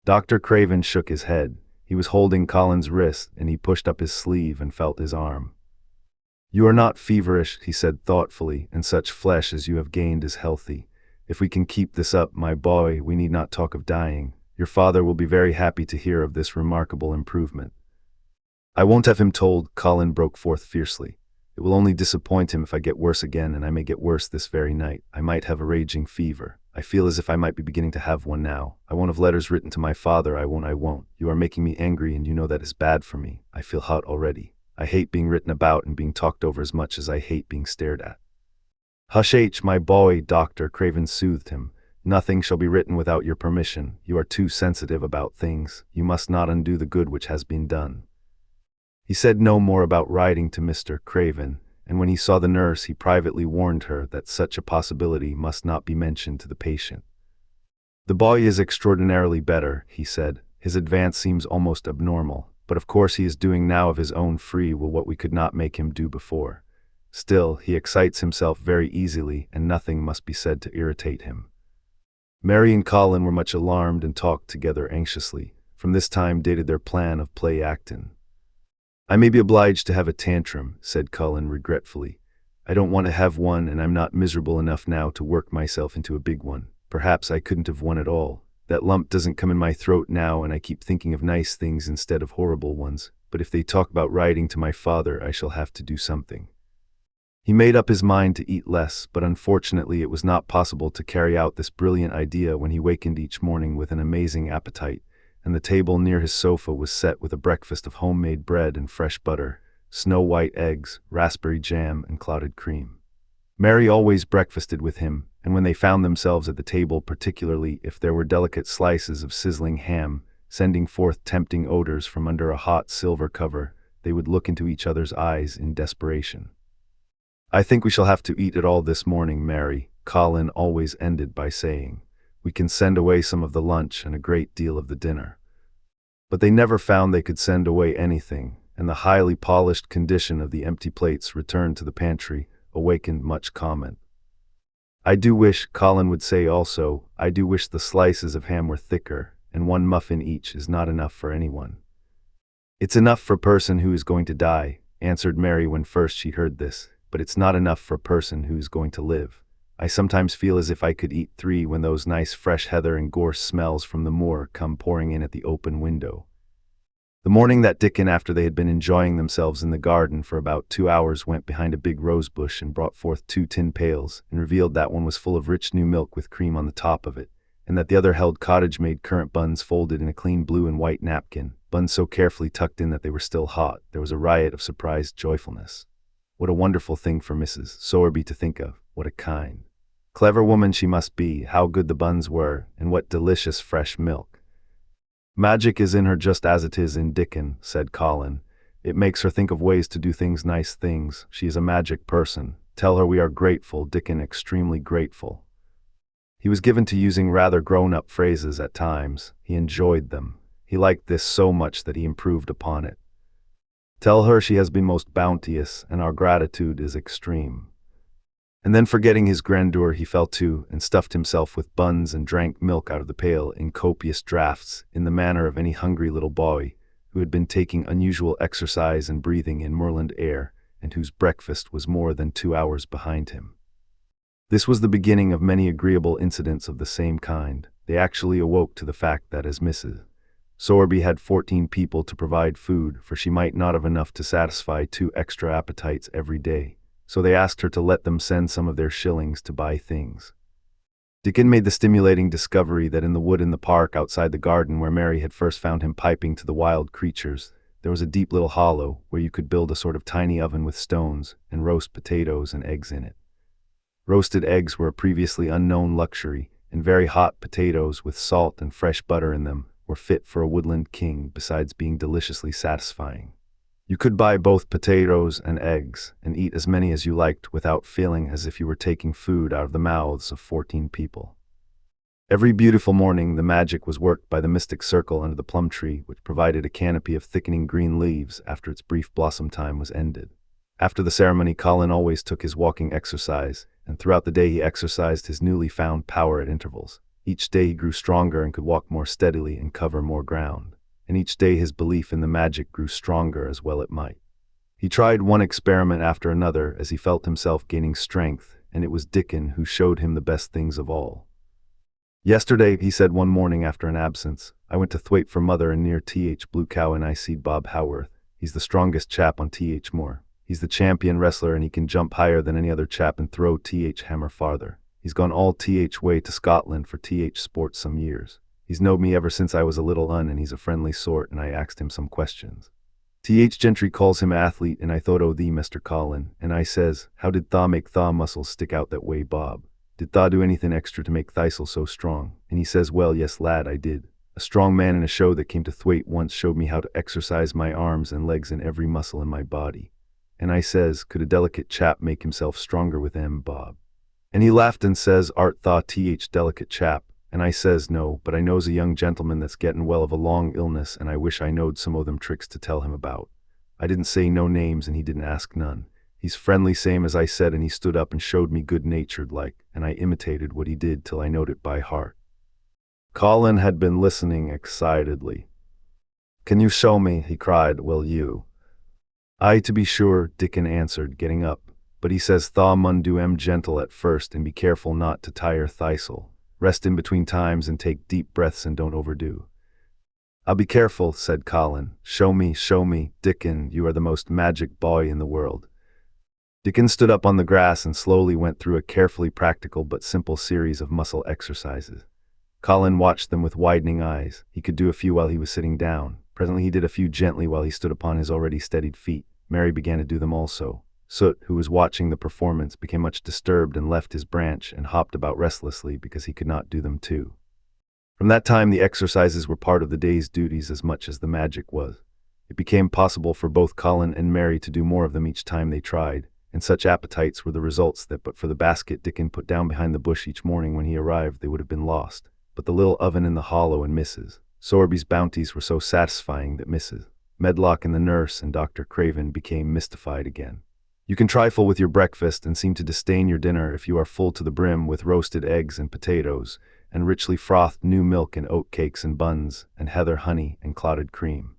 Dr. Craven shook his head. He was holding Colin's wrist, and he pushed up his sleeve and felt his arm. You are not feverish, he said thoughtfully, and such flesh as you have gained is healthy. If we can keep this up, my boy, we need not talk of dying. Your father will be very happy to hear of this remarkable improvement. I won't have him told, Colin broke forth fiercely. It will only disappoint him if I get worse again, and I may get worse this very night. I might have a raging fever. I feel as if I might be beginning to have one now. I won't have letters written to my father. I won't. You are making me angry, and you know that is bad for me. I feel hot already. I hate being written about and being talked over as much as I hate being stared at. Hush, my boy, Dr. Craven soothed him. Nothing shall be written without your permission. You are too sensitive about things. You must not undo the good which has been done. He said no more about writing to Mr. Craven, and when he saw the nurse, he privately warned her that such a possibility must not be mentioned to the patient. The boy is extraordinarily better, he said. His advance seems almost abnormal, but of course he is doing now of his own free will what we could not make him do before. Still, he excites himself very easily, and nothing must be said to irritate him. Mary and Colin were much alarmed and talked together anxiously. From this time dated their plan of play-actin'. I may be obliged to have a tantrum, said Colin regretfully. I don't want to have one, and I'm not miserable enough now to work myself into a big one. Perhaps I couldn't have one at all. That lump doesn't come in my throat now, and I keep thinking of nice things instead of horrible ones. But if they talk about writing to my father, I shall have to do something. He made up his mind to eat less, but unfortunately it was not possible to carry out this brilliant idea when he wakened each morning with an amazing appetite, and the table near his sofa was set with a breakfast of homemade bread and fresh butter, snow-white eggs, raspberry jam, and clotted cream. Mary always breakfasted with him, and when they found themselves at the table, particularly if there were delicate slices of sizzling ham, sending forth tempting odors from under a hot silver cover, they would look into each other's eyes in desperation. I think we shall have to eat it all this morning, Mary, Colin always ended by saying. We can send away some of the lunch and a great deal of the dinner. But they never found they could send away anything, and the highly polished condition of the empty plates returned to the pantry awakened much comment. I do wish, Colin would say also, I do wish the slices of ham were thicker, and one muffin each is not enough for anyone. It's enough for a person who is going to die, answered Mary when first she heard this, but it's not enough for a person who is going to live. I sometimes feel as if I could eat 3 when those nice fresh heather and gorse smells from the moor come pouring in at the open window. The morning that Dickon, after they had been enjoying themselves in the garden for about 2 hours, went behind a big rose bush and brought forth 2 tin pails, and revealed that one was full of rich new milk with cream on the top of it, and that the other held cottage-made currant buns folded in a clean blue and white napkin, buns so carefully tucked in that they were still hot. There was a riot of surprised joyfulness. What a wonderful thing for Mrs. Sowerby to think of. What a kind, clever woman she must be. How good the buns were, and what delicious fresh milk. Magic is in her just as it is in Dickon, said Colin. It makes her think of ways to do nice things. She is a magic person. Tell her we are grateful, Dickon, extremely grateful. He was given to using rather grown-up phrases at times. He enjoyed them. He liked this so much that he improved upon it. Tell her she has been most bounteous, and our gratitude is extreme. And then, forgetting his grandeur, he fell to and stuffed himself with buns and drank milk out of the pail in copious draughts, in the manner of any hungry little boy, who had been taking unusual exercise and breathing in moorland air, and whose breakfast was more than 2 hours behind him. This was the beginning of many agreeable incidents of the same kind. They actually awoke to the fact that as Mrs. Sowerby had 14 people to provide food, for she might not have enough to satisfy 2 extra appetites every day, so they asked her to let them send some of their shillings to buy things. Dickon made the stimulating discovery that in the wood in the park outside the garden where Mary had first found him piping to the wild creatures, there was a deep little hollow where you could build a sort of tiny oven with stones and roast potatoes and eggs in it. Roasted eggs were a previously unknown luxury, and very hot potatoes with salt and fresh butter in them were fit for a woodland king, besides being deliciously satisfying. You could buy both potatoes and eggs and eat as many as you liked without feeling as if you were taking food out of the mouths of 14 people. Every beautiful morning the magic was worked by the mystic circle under the plum tree, which provided a canopy of thickening green leaves after its brief blossom time was ended. After the ceremony, Colin always took his walking exercise, and throughout the day he exercised his newly found power at intervals. Each day he grew stronger and could walk more steadily and cover more ground. And each day his belief in the magic grew stronger, as well it might. He tried one experiment after another as he felt himself gaining strength, and it was Dickon who showed him the best things of all. "Yesterday," he said one morning after an absence, "I went to Thwaite for mother, and near Th. Blue Cow and I seed Bob Howarth. He's the strongest chap on Th. Moor. He's the champion wrestler, and he can jump higher than any other chap and throw Th. Hammer farther. He's gone all Th. way to Scotland for Th. sport some years. He's knowed me ever since I was a little un, and he's a friendly sort, and I asked him some questions. Th. Gentry calls him athlete, and I thought, oh thee, Mr. Colin, and I says, how did tha make tha muscles stick out that way, Bob? Did tha do anything extra to make thyself so strong? And he says, well, yes, lad, I did. A strong man in a show that came to Thwaite once showed me how to exercise my arms and legs and every muscle in my body. And I says, could a delicate chap make himself stronger with them, Bob? And he laughed and says, art tha Th. delicate chap? And I says, no, but I knows a young gentleman that's gettin' well of a long illness, and I wish I knowed some o' them tricks to tell him about. I didn't say no names, and he didn't ask none. He's friendly same as I said, and he stood up and showed me good-natured like, and I imitated what he did till I knowed it by heart." Colin had been listening excitedly. "Can you show me?" he cried. "Will you?" "Aye, to be sure," Dickon answered, getting up. "But he says tha mun do gentle at first, and be careful not to tire thyself. Rest in between times and take deep breaths and don't overdo." "I'll be careful," said Colin. Show me, Dickon, you are the most magic boy in the world." Dickon stood up on the grass and slowly went through a carefully practical but simple series of muscle exercises. Colin watched them with widening eyes. He could do a few while he was sitting down. Presently he did a few gently while he stood upon his already steadied feet. Mary began to do them also. Soot, who was watching the performance, became much disturbed and left his branch and hopped about restlessly because he could not do them too. From that time the exercises were part of the day's duties as much as the magic was. It became possible for both Colin and Mary to do more of them each time they tried, and such appetites were the results that but for the basket Dickon put down behind the bush each morning when he arrived they would have been lost. But the little oven in the hollow and Mrs. Sowerby's bounties were so satisfying that Mrs. Medlock and the nurse and Dr. Craven became mystified again. You can trifle with your breakfast and seem to disdain your dinner if you are full to the brim with roasted eggs and potatoes, and richly frothed new milk and oat cakes and buns, and heather honey and clotted cream.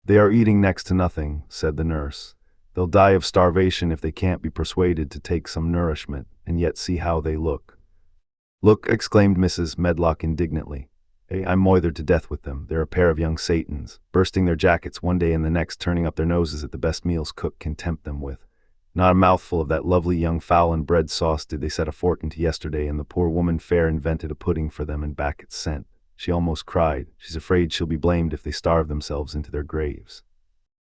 "They are eating next to nothing," said the nurse. "They'll die of starvation if they can't be persuaded to take some nourishment, and yet see how they look." "Look," exclaimed Mrs. Medlock indignantly. "I'm moithered to death with them. They're a pair of young Satans, bursting their jackets one day and the next turning up their noses at the best meals cook can tempt them with. Not a mouthful of that lovely young fowl and bread sauce did they set a fork into yesterday, and the poor woman fair invented a pudding for them and back it sent. She almost cried. She's afraid she'll be blamed if they starve themselves into their graves."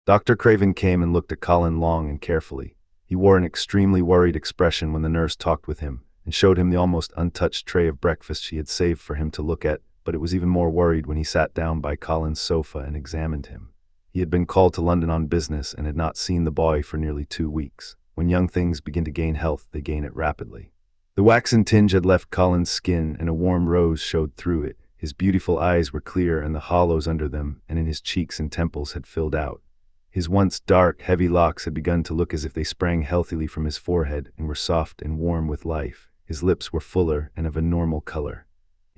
Dr. Craven came and looked at Colin long and carefully. He wore an extremely worried expression when the nurse talked with him, and showed him the almost untouched tray of breakfast she had saved for him to look at, but it was even more worried when he sat down by Colin's sofa and examined him. He had been called to London on business and had not seen the boy for nearly 2 weeks. When young things begin to gain health, they gain it rapidly. The waxen tinge had left Colin's skin, and a warm rose showed through it. His beautiful eyes were clear, and the hollows under them and in his cheeks and temples had filled out. His once dark, heavy locks had begun to look as if they sprang healthily from his forehead and were soft and warm with life. His lips were fuller and of a normal color.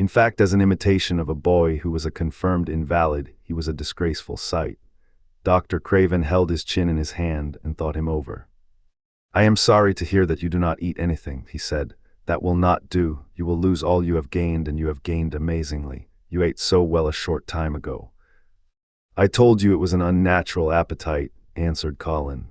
In fact, as an imitation of a boy who was a confirmed invalid, he was a disgraceful sight. Dr. Craven held his chin in his hand and thought him over. "I am sorry to hear that you do not eat anything," he said. "That will not do. You will lose all you have gained, and you have gained amazingly. You ate so well a short time ago." "I told you it was an unnatural appetite," answered Colin.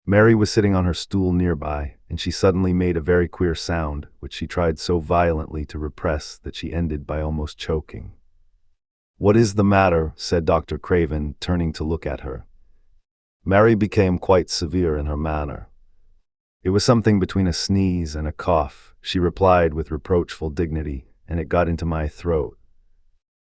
Mary was sitting on her stool nearby, and she suddenly made a very queer sound, which she tried so violently to repress that she ended by almost choking. "What is the matter?" said Dr. Craven, turning to look at her. Mary became quite severe in her manner. It was something between a sneeze and a cough, she replied with reproachful dignity, and it got into my throat.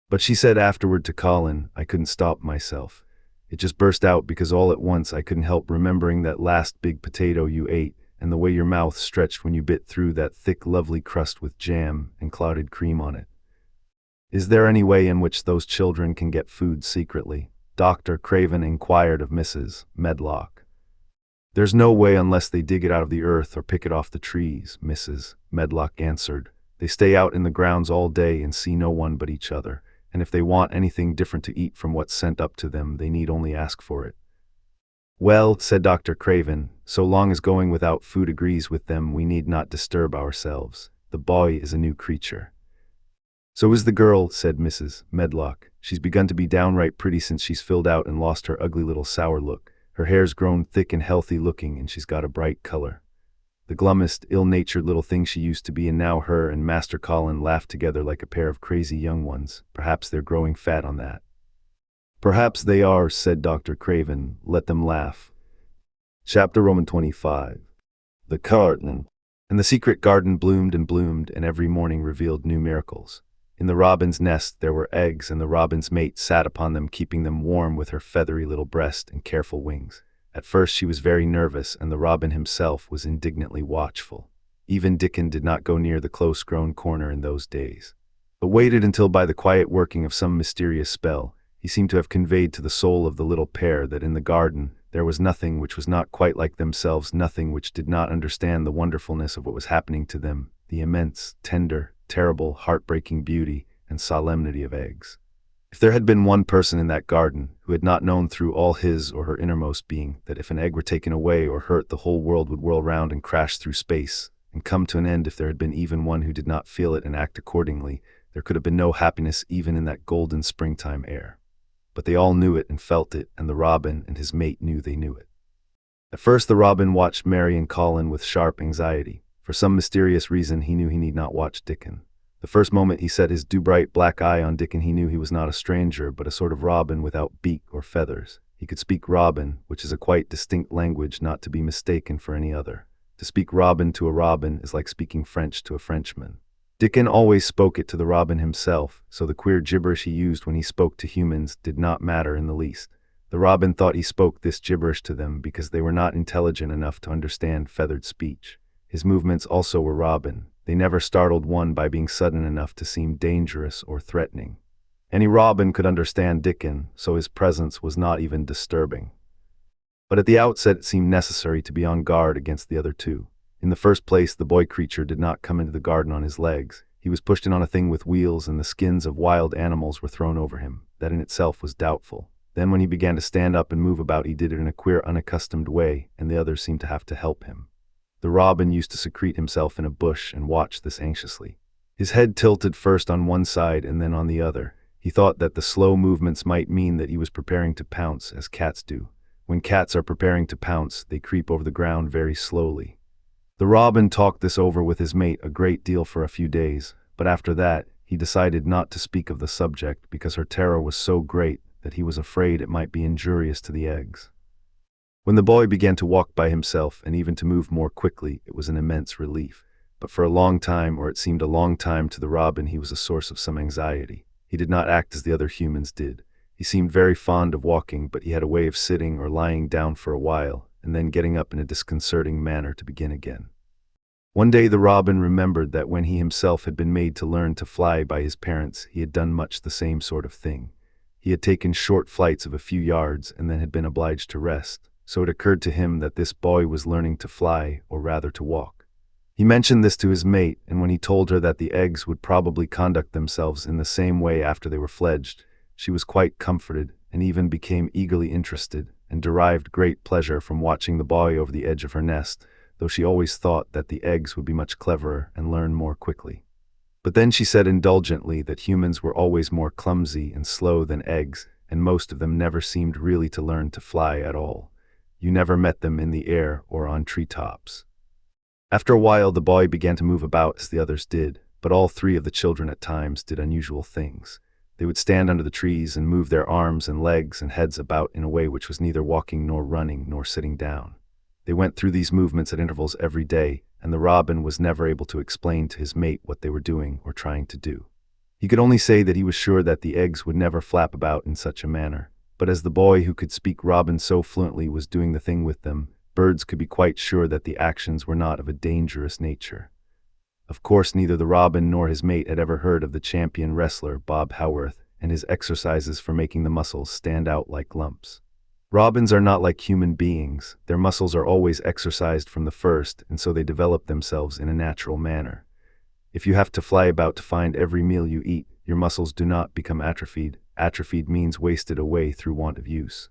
But she said afterward to Colin, "I couldn't stop myself. It just burst out because all at once I couldn't help remembering that last big potato you ate and the way your mouth stretched when you bit through that thick, lovely crust with jam and clouded cream on it." "Is there any way in which those children can get food secretly?" Dr. Craven inquired of Mrs. Medlock. "There's no way unless they dig it out of the earth or pick it off the trees," Mrs. Medlock answered. "They stay out in the grounds all day and see no one but each other, and if they want anything different to eat from what's sent up to them, they need only ask for it." "Well," said Dr. Craven, "so long as going without food agrees with them, we need not disturb ourselves. The boy is a new creature." "So is the girl," said Mrs. Medlock. "She's begun to be downright pretty since she's filled out and lost her ugly little sour look. Her hair's grown thick and healthy looking, and she's got a bright color. The glummest, ill-natured little thing she used to be, and now her and Master Colin laugh together like a pair of crazy young ones. Perhaps they're growing fat on that." "Perhaps they are," said Dr. Craven. "Let them laugh." Chapter 25. The Garden. And the secret garden bloomed, and every morning revealed new miracles. In the robin's nest there were eggs, and the robin's mate sat upon them, keeping them warm with her feathery little breast and careful wings. At first she was very nervous, and the robin himself was indignantly watchful. Even Dickon did not go near the close-grown corner in those days, but waited until, by the quiet working of some mysterious spell, he seemed to have conveyed to the soul of the little pair that in the garden there was nothing which was not quite like themselves, nothing which did not understand the wonderfulness of what was happening to them, the immense, tender, terrible, heartbreaking beauty and solemnity of eggs. If there had been one person in that garden who had not known through all his or her innermost being that if an egg were taken away or hurt, the whole world would whirl round and crash through space and come to an end, if there had been even one who did not feel it and act accordingly, there could have been no happiness even in that golden springtime air. But they all knew it and felt it, and the robin and his mate knew they knew it. At first the robin watched Mary and Colin with sharp anxiety. For some mysterious reason he knew he need not watch Dickon. The first moment he set his bright black eye on Dickon, he knew he was not a stranger, but a sort of robin without beak or feathers. He could speak robin, which is a quite distinct language not to be mistaken for any other. To speak robin to a robin is like speaking French to a Frenchman. Dickon always spoke it to the robin himself, so the queer gibberish he used when he spoke to humans did not matter in the least. The robin thought he spoke this gibberish to them because they were not intelligent enough to understand feathered speech. His movements also were robin. They never startled one by being sudden enough to seem dangerous or threatening. Any robin could understand Dickon, so his presence was not even disturbing. But at the outset it seemed necessary to be on guard against the other two. In the first place, the boy creature did not come into the garden on his legs. He was pushed in on a thing with wheels, and the skins of wild animals were thrown over him. That in itself was doubtful. Then when he began to stand up and move about, he did it in a queer, unaccustomed way, and the others seemed to have to help him. The robin used to secrete himself in a bush and watch this anxiously. His head tilted first on one side and then on the other. He thought that the slow movements might mean that he was preparing to pounce, as cats do. When cats are preparing to pounce, they creep over the ground very slowly. The robin talked this over with his mate a great deal for a few days, but after that, he decided not to speak of the subject because her terror was so great that he was afraid it might be injurious to the eggs. When the boy began to walk by himself and even to move more quickly, it was an immense relief. But for a long time, or it seemed a long time to the robin, he was a source of some anxiety. He did not act as the other humans did. He seemed very fond of walking, but he had a way of sitting or lying down for a while, and then getting up in a disconcerting manner to begin again. One day the robin remembered that when he himself had been made to learn to fly by his parents, he had done much the same sort of thing. He had taken short flights of a few yards and then had been obliged to rest. So it occurred to him that this boy was learning to fly, or rather to walk. He mentioned this to his mate, and when he told her that the eggs would probably conduct themselves in the same way after they were fledged, she was quite comforted and even became eagerly interested and derived great pleasure from watching the boy over the edge of her nest, though she always thought that the eggs would be much cleverer and learn more quickly. But then she said indulgently that humans were always more clumsy and slow than eggs, and most of them never seemed really to learn to fly at all. You never met them in the air or on treetops. After a while, the boy began to move about as the others did, but all three of the children at times did unusual things. They would stand under the trees and move their arms and legs and heads about in a way which was neither walking nor running nor sitting down. They went through these movements at intervals every day, and the robin was never able to explain to his mate what they were doing or trying to do. He could only say that he was sure that the eggs would never flap about in such a manner, but as the boy who could speak robin so fluently was doing the thing with them, birds could be quite sure that the actions were not of a dangerous nature. Of course, neither the robin nor his mate had ever heard of the champion wrestler Bob Howarth and his exercises for making the muscles stand out like lumps. Robins are not like human beings. Their muscles are always exercised from the first, and so they develop themselves in a natural manner. If you have to fly about to find every meal you eat, your muscles do not become atrophied. Atrophied means wasted away through want of use.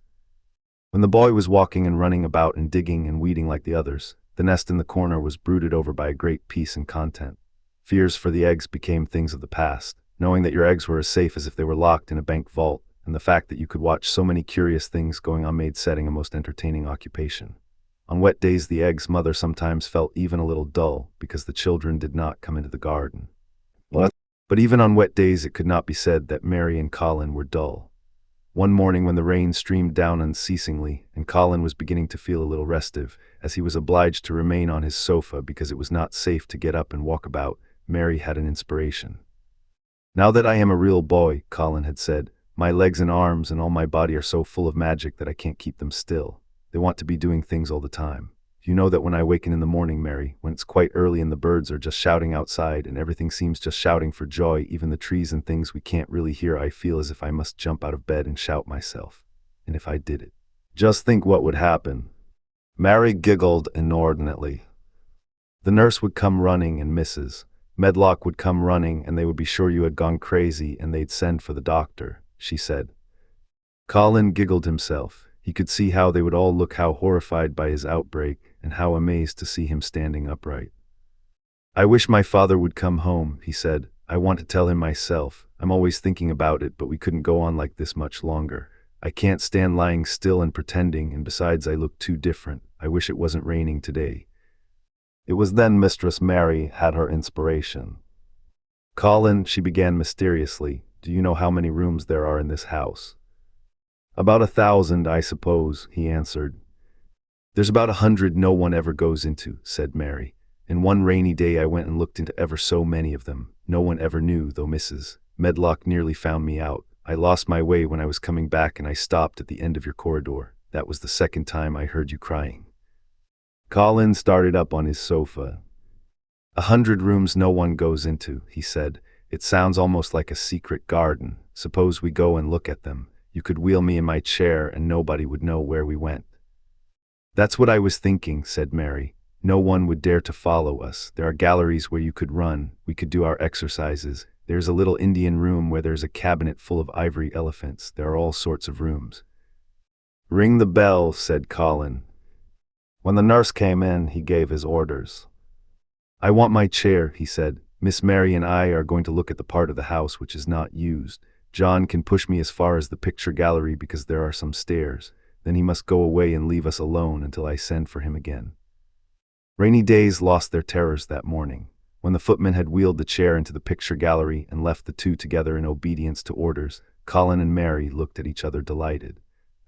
When the boy was walking and running about and digging and weeding like the others, the nest in the corner was brooded over by a great peace and content. Fears for the eggs became things of the past. Knowing that your eggs were as safe as if they were locked in a bank vault, and the fact that you could watch so many curious things going on made setting a most entertaining occupation. On wet days, the egg's mother sometimes felt even a little dull because the children did not come into the garden. But even on wet days, it could not be said that Mary and Colin were dull. One morning when the rain streamed down unceasingly, and Colin was beginning to feel a little restive, as he was obliged to remain on his sofa because it was not safe to get up and walk about, Mary had an inspiration. "Now that I am a real boy," Colin had said, "my legs and arms and all my body are so full of magic that I can't keep them still. They want to be doing things all the time. You know that when I waken in the morning, Mary, when it's quite early and the birds are just shouting outside and everything seems just shouting for joy, even the trees and things we can't really hear, I feel as if I must jump out of bed and shout myself. And if I did it, just think what would happen." Mary giggled inordinately. "The nurse would come running and Mrs. Medlock would come running and they would be sure you had gone crazy and they'd send for the doctor," she said. Colin giggled himself. He could see how they would all look how horrified by his outbreak and how amazed to see him standing upright. "I wish my father would come home," he said. "I want to tell him myself. I'm always thinking about it, but we couldn't go on like this much longer. I can't stand lying still and pretending, and besides I look too different. I wish it wasn't raining today." It was then Mistress Mary had her inspiration. "Colin," she began mysteriously, "do you know how many rooms there are in this house?" "About 1,000, I suppose," he answered. "There's about 100 no one ever goes into," said Mary. "And one rainy day I went and looked into ever so many of them. No one ever knew, though Mrs. Medlock nearly found me out. I lost my way when I was coming back and I stopped at the end of your corridor. That was the second time I heard you crying." Colin started up on his sofa. 100 rooms no one goes into," he said. "It sounds almost like a secret garden. Suppose we go and look at them. You could wheel me in my chair and nobody would know where we went." "That's what I was thinking," said Mary. "No one would dare to follow us. There are galleries where you could run. We could do our exercises. There's a little Indian room where there's a cabinet full of ivory elephants. There are all sorts of rooms." "Ring the bell," said Colin. When the nurse came in, he gave his orders. "I want my chair," he said. "Miss Mary and I are going to look at the part of the house which is not used. John can push me as far as the picture gallery because there are some stairs. Then he must go away and leave us alone until I send for him again." Rainy days lost their terrors that morning. When the footman had wheeled the chair into the picture gallery and left the two together in obedience to orders, Colin and Mary looked at each other delighted.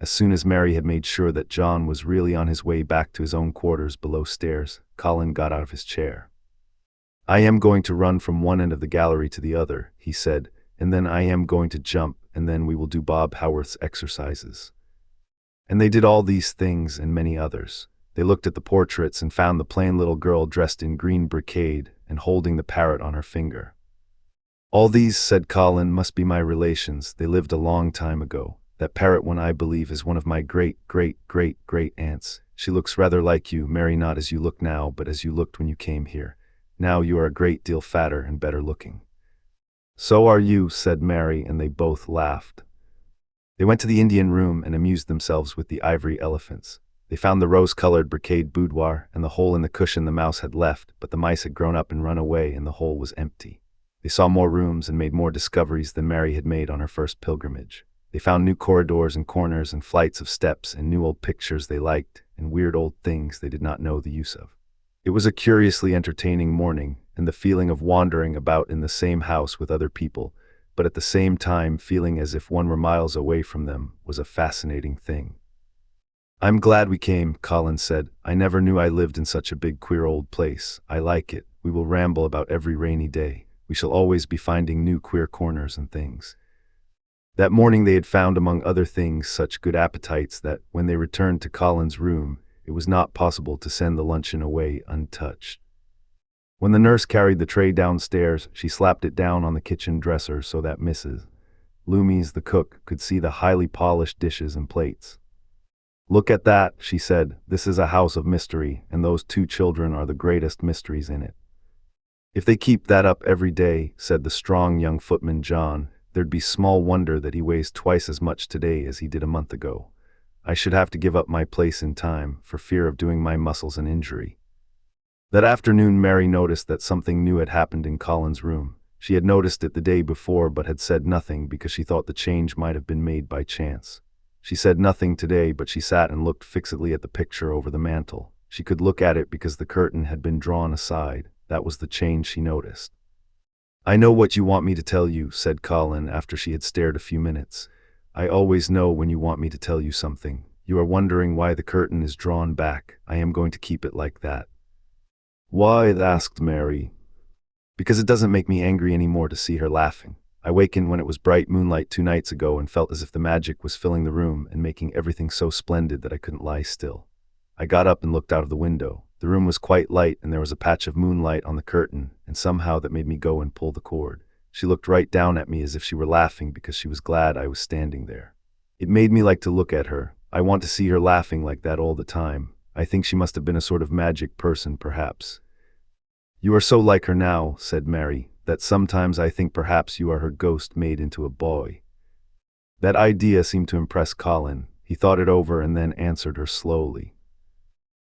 As soon as Mary had made sure that John was really on his way back to his own quarters below stairs, Colin got out of his chair. "I am going to run from one end of the gallery to the other," he said, "and then I am going to jump, and then we will do Bob Howarth's exercises." And they did all these things and many others. They looked at the portraits and found the plain little girl dressed in green brocade and holding the parrot on her finger. "All these," said Colin, "must be my relations. They lived a long time ago. That parrot one, I believe, is one of my great-great-great-great aunts. She looks rather like you, Mary, not as you look now, but as you looked when you came here. Now you are a great deal fatter and better looking." "So are you," said Mary, and they both laughed. They went to the Indian room and amused themselves with the ivory elephants. They found the rose-colored brocade boudoir and the hole in the cushion the mouse had left, but the mice had grown up and run away and the hole was empty. They saw more rooms and made more discoveries than Mary had made on her first pilgrimage. They found new corridors and corners and flights of steps and new old pictures they liked and weird old things they did not know the use of. It was a curiously entertaining morning, and the feeling of wandering about in the same house with other people, but at the same time feeling as if one were miles away from them, was a fascinating thing. "I'm glad we came," Colin said. "I never knew I lived in such a big queer old place. I like it. We will ramble about every rainy day. We shall always be finding new queer corners and things." That morning they had found among other things such good appetites that, when they returned to Colin's room, it was not possible to send the luncheon away untouched. When the nurse carried the tray downstairs, she slapped it down on the kitchen dresser so that Mrs. Loomis, the cook, could see the highly polished dishes and plates. "Look at that," she said. "This is a house of mystery, and those two children are the greatest mysteries in it." "If they keep that up every day," said the strong young footman John, "there'd be small wonder that he weighs twice as much today as he did a month ago. I should have to give up my place in time, for fear of doing my muscles an injury." That afternoon Mary noticed that something new had happened in Colin's room. She had noticed it the day before but had said nothing because she thought the change might have been made by chance. She said nothing today, but she sat and looked fixedly at the picture over the mantel. She could look at it because the curtain had been drawn aside. That was the change she noticed. "I know what you want me to tell you," said Colin after she had stared a few minutes. "I always know when you want me to tell you something. You are wondering why the curtain is drawn back. I am going to keep it like that." "Why?" asked Mary. "Because it doesn't make me angry anymore to see her laughing. I wakened when it was bright moonlight 2 nights ago and felt as if the magic was filling the room and making everything so splendid that I couldn't lie still. I got up and looked out of the window. The room was quite light and there was a patch of moonlight on the curtain, and somehow that made me go and pull the cord. She looked right down at me as if she were laughing because she was glad I was standing there. It made me like to look at her. I want to see her laughing like that all the time. I think she must have been a sort of magic person, perhaps." "You are so like her now," said Mary, "that sometimes I think perhaps you are her ghost made into a boy." That idea seemed to impress Colin. He thought it over and then answered her slowly.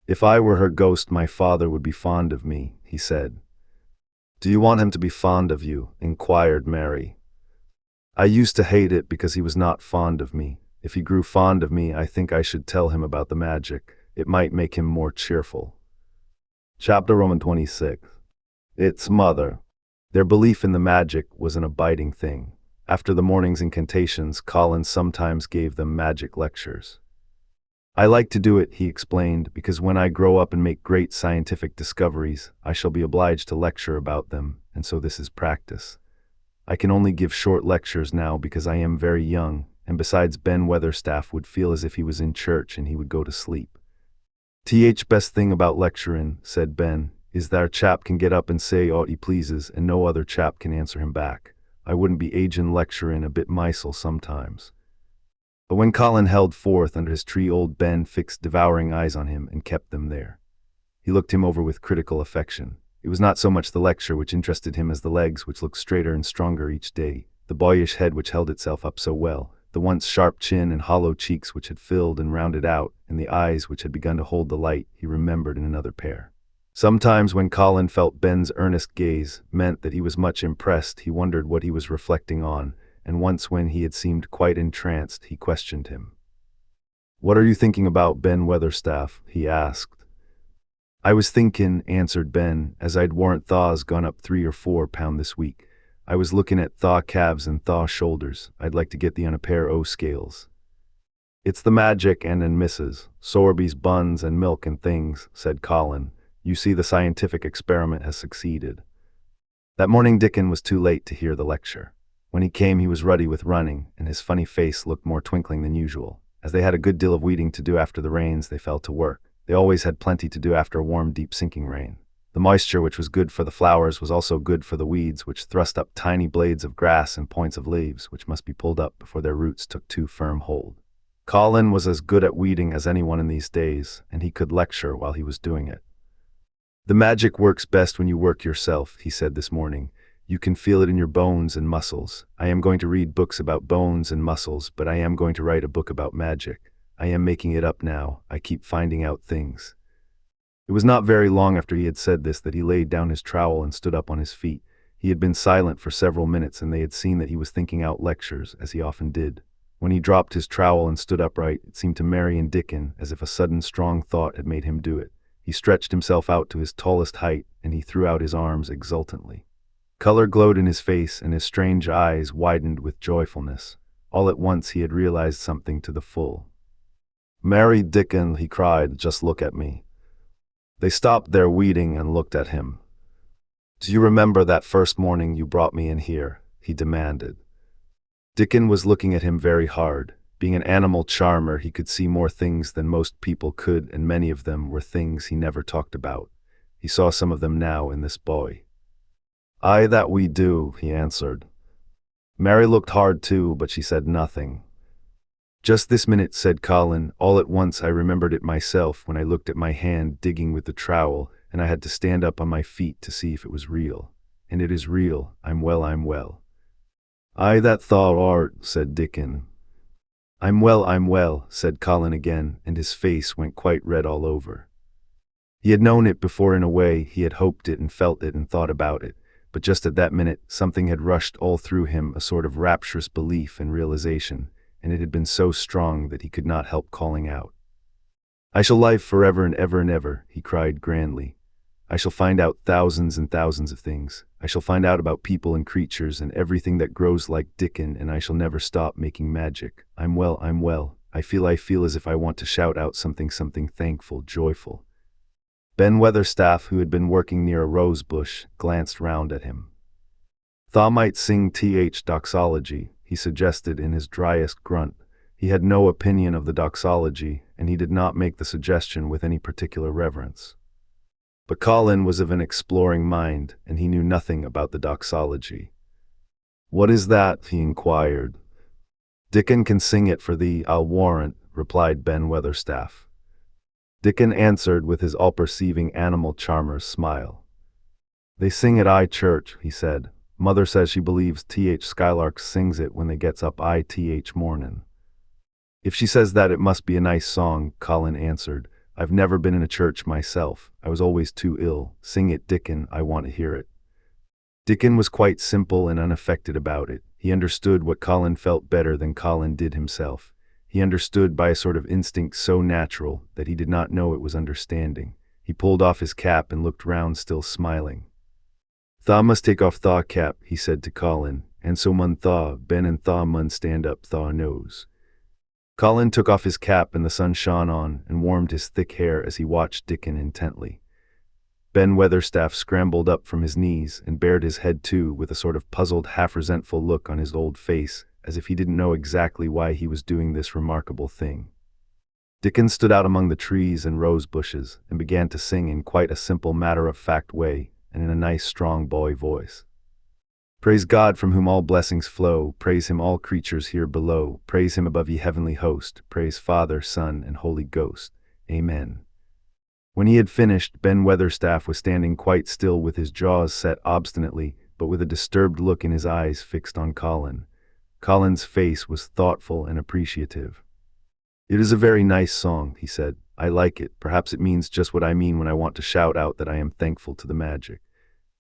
"If I were her ghost, my father would be fond of me," he said. "Do you want him to be fond of you?" inquired Mary. "I used to hate it because he was not fond of me. If he grew fond of me, I think I should tell him about the magic. It might make him more cheerful." Chapter 26. Its mother. Their belief in the magic was an abiding thing. After the morning's incantations, Colin sometimes gave them magic lectures. "I like to do it," he explained, "because when I grow up and make great scientific discoveries, I shall be obliged to lecture about them, and so this is practice. I can only give short lectures now because I am very young, and besides Ben Weatherstaff would feel as if he was in church and he would go to sleep." "Th best thing about lecturing," said Ben, "is that our chap can get up and say aught he pleases and no other chap can answer him back. I wouldn't be agin lecturing a bit mysel sometimes." But when Colin held forth under his tree, old Ben fixed devouring eyes on him and kept them there. He looked him over with critical affection. It was not so much the lecture which interested him as the legs which looked straighter and stronger each day, the boyish head which held itself up so well, the once sharp chin and hollow cheeks which had filled and rounded out, and the eyes which had begun to hold the light he remembered in another pair. Sometimes when Colin felt Ben's earnest gaze meant that he was much impressed, he wondered what he was reflecting on, and once when he had seemed quite entranced, he questioned him. "What are you thinking about, Ben Weatherstaff?" he asked. "I was thinkin'," answered Ben, "as I'd warrant thaw's gone up 3 or 4 pound this week. I was looking at thaw calves and thaw shoulders. I'd like to get the on a pair o' scales." "It's the magic and Mrs. Sorby's buns and milk and things," said Colin. "You see, the scientific experiment has succeeded." That morning Dickon was too late to hear the lecture. When he came he was ruddy with running, and his funny face looked more twinkling than usual. As they had a good deal of weeding to do after the rains, they fell to work. They always had plenty to do after a warm, deep sinking rain. The moisture which was good for the flowers was also good for the weeds, which thrust up tiny blades of grass and points of leaves, which must be pulled up before their roots took too firm hold. Colin was as good at weeding as anyone in these days, and he could lecture while he was doing it. The magic works best when you work yourself, he said this morning. You can feel it in your bones and muscles. I am going to read books about bones and muscles, but I am going to write a book about magic. I am making it up now. I keep finding out things. It was not very long after he had said this that he laid down his trowel and stood up on his feet. He had been silent for several minutes, and they had seen that he was thinking out lectures, as he often did. When he dropped his trowel and stood upright, it seemed to Mary and Dickon as if a sudden strong thought had made him do it. He stretched himself out to his tallest height, and he threw out his arms exultantly. Color glowed in his face, and his strange eyes widened with joyfulness. All at once he had realized something to the full. "Mary, Dickon," he cried, "just look at me." They stopped their weeding and looked at him. "Do you remember that first morning you brought me in here?" he demanded. Dickon was looking at him very hard. Being an animal charmer, he could see more things than most people could, and many of them were things he never talked about. He saw some of them now in this boy. "Aye, that we do," he answered. Mary looked hard too, but she said nothing. "Just this minute," said Colin, "all at once I remembered it myself when I looked at my hand digging with the trowel, and I had to stand up on my feet to see if it was real. And it is real. I'm well, I'm well." "Aye, that thou art," said Dickon. I'm well," said Colin again, and his face went quite red all over. He had known it before in a way, he had hoped it and felt it and thought about it, but just at that minute something had rushed all through him, a sort of rapturous belief and realization, and it had been so strong that he could not help calling out. "I shall live forever and ever and ever," he cried grandly. "I shall find out thousands and thousands of things. I shall find out about people and creatures and everything that grows like Dickon, and I shall never stop making magic. I'm well, I'm well. I feel as if I want to shout out something thankful, joyful." Ben Weatherstaff, who had been working near a rose bush, glanced round at him. "Tha might sing doxology," he suggested in his driest grunt. He had no opinion of the doxology, and he did not make the suggestion with any particular reverence. But Colin was of an exploring mind, and he knew nothing about the doxology. "What is that?" he inquired. "Dickon can sing it for thee, I'll warrant," replied Ben Weatherstaff. Dickon answered with his all-perceiving animal charmer's smile. "They sing at church," he said. "Mother says she believes Skylark sings it when they gets up mornin'." "If she says that, it must be a nice song," Colin answered. "I've never been in a church myself. I was always too ill. Sing it, Dickon, I want to hear it." Dickon was quite simple and unaffected about it. He understood what Colin felt better than Colin did himself. He understood by a sort of instinct so natural that he did not know it was understanding. He pulled off his cap and looked round, still smiling. "Tha must take off tha cap," he said to Colin, "and so mun tha, Ben, and tha mun stand up tha nose." Colin took off his cap, and the sun shone on and warmed his thick hair as he watched Dickon intently. Ben Weatherstaff scrambled up from his knees and bared his head too, with a sort of puzzled, half-resentful look on his old face, as if he didn't know exactly why he was doing this remarkable thing. Dickon stood out among the trees and rose bushes and began to sing in quite a simple, matter-of-fact way and in a nice, strong boy voice. "Praise God from whom all blessings flow, praise him all creatures here below, praise him above ye heavenly host, praise Father, Son, and Holy Ghost. Amen." When he had finished, Ben Weatherstaff was standing quite still with his jaws set obstinately, but with a disturbed look in his eyes fixed on Colin. Colin's face was thoughtful and appreciative. "It is a very nice song," he said. "I like it. Perhaps it means just what I mean when I want to shout out that I am thankful to the magic."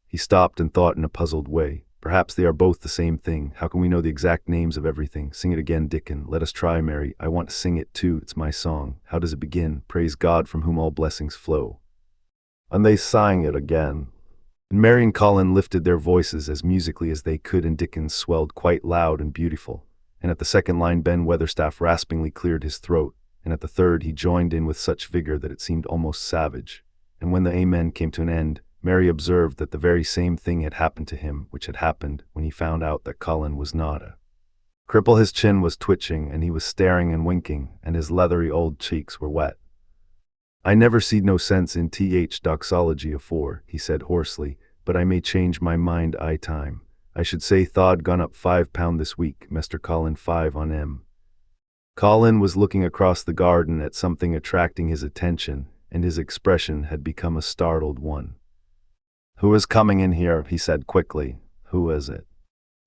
He stopped and thought in a puzzled way. "Perhaps they are both the same thing. How can we know the exact names of everything? Sing it again, Dickon. Let us try, Mary. I want to sing it too. It's my song. How does it begin? Praise God from whom all blessings flow." And they sang it again. And Mary and Colin lifted their voices as musically as they could, and Dickon swelled quite loud and beautiful. And at the second line, Ben Weatherstaff raspingly cleared his throat, and at the third he joined in with such vigor that it seemed almost savage. And when the amen came to an end, Mary observed that the very same thing had happened to him which had happened when he found out that Colin was not a cripple. His chin was twitching, and he was staring and winking, and his leathery old cheeks were wet. "I never seed no sense in doxology afore," he said hoarsely, "but I may change my mind time. I should say tha'd gone up £5 this week, Mr. Colin, 5 on 'em." Colin was looking across the garden at something attracting his attention, and his expression had become a startled one. "Who is coming in here?" he said quickly. "Who is it?"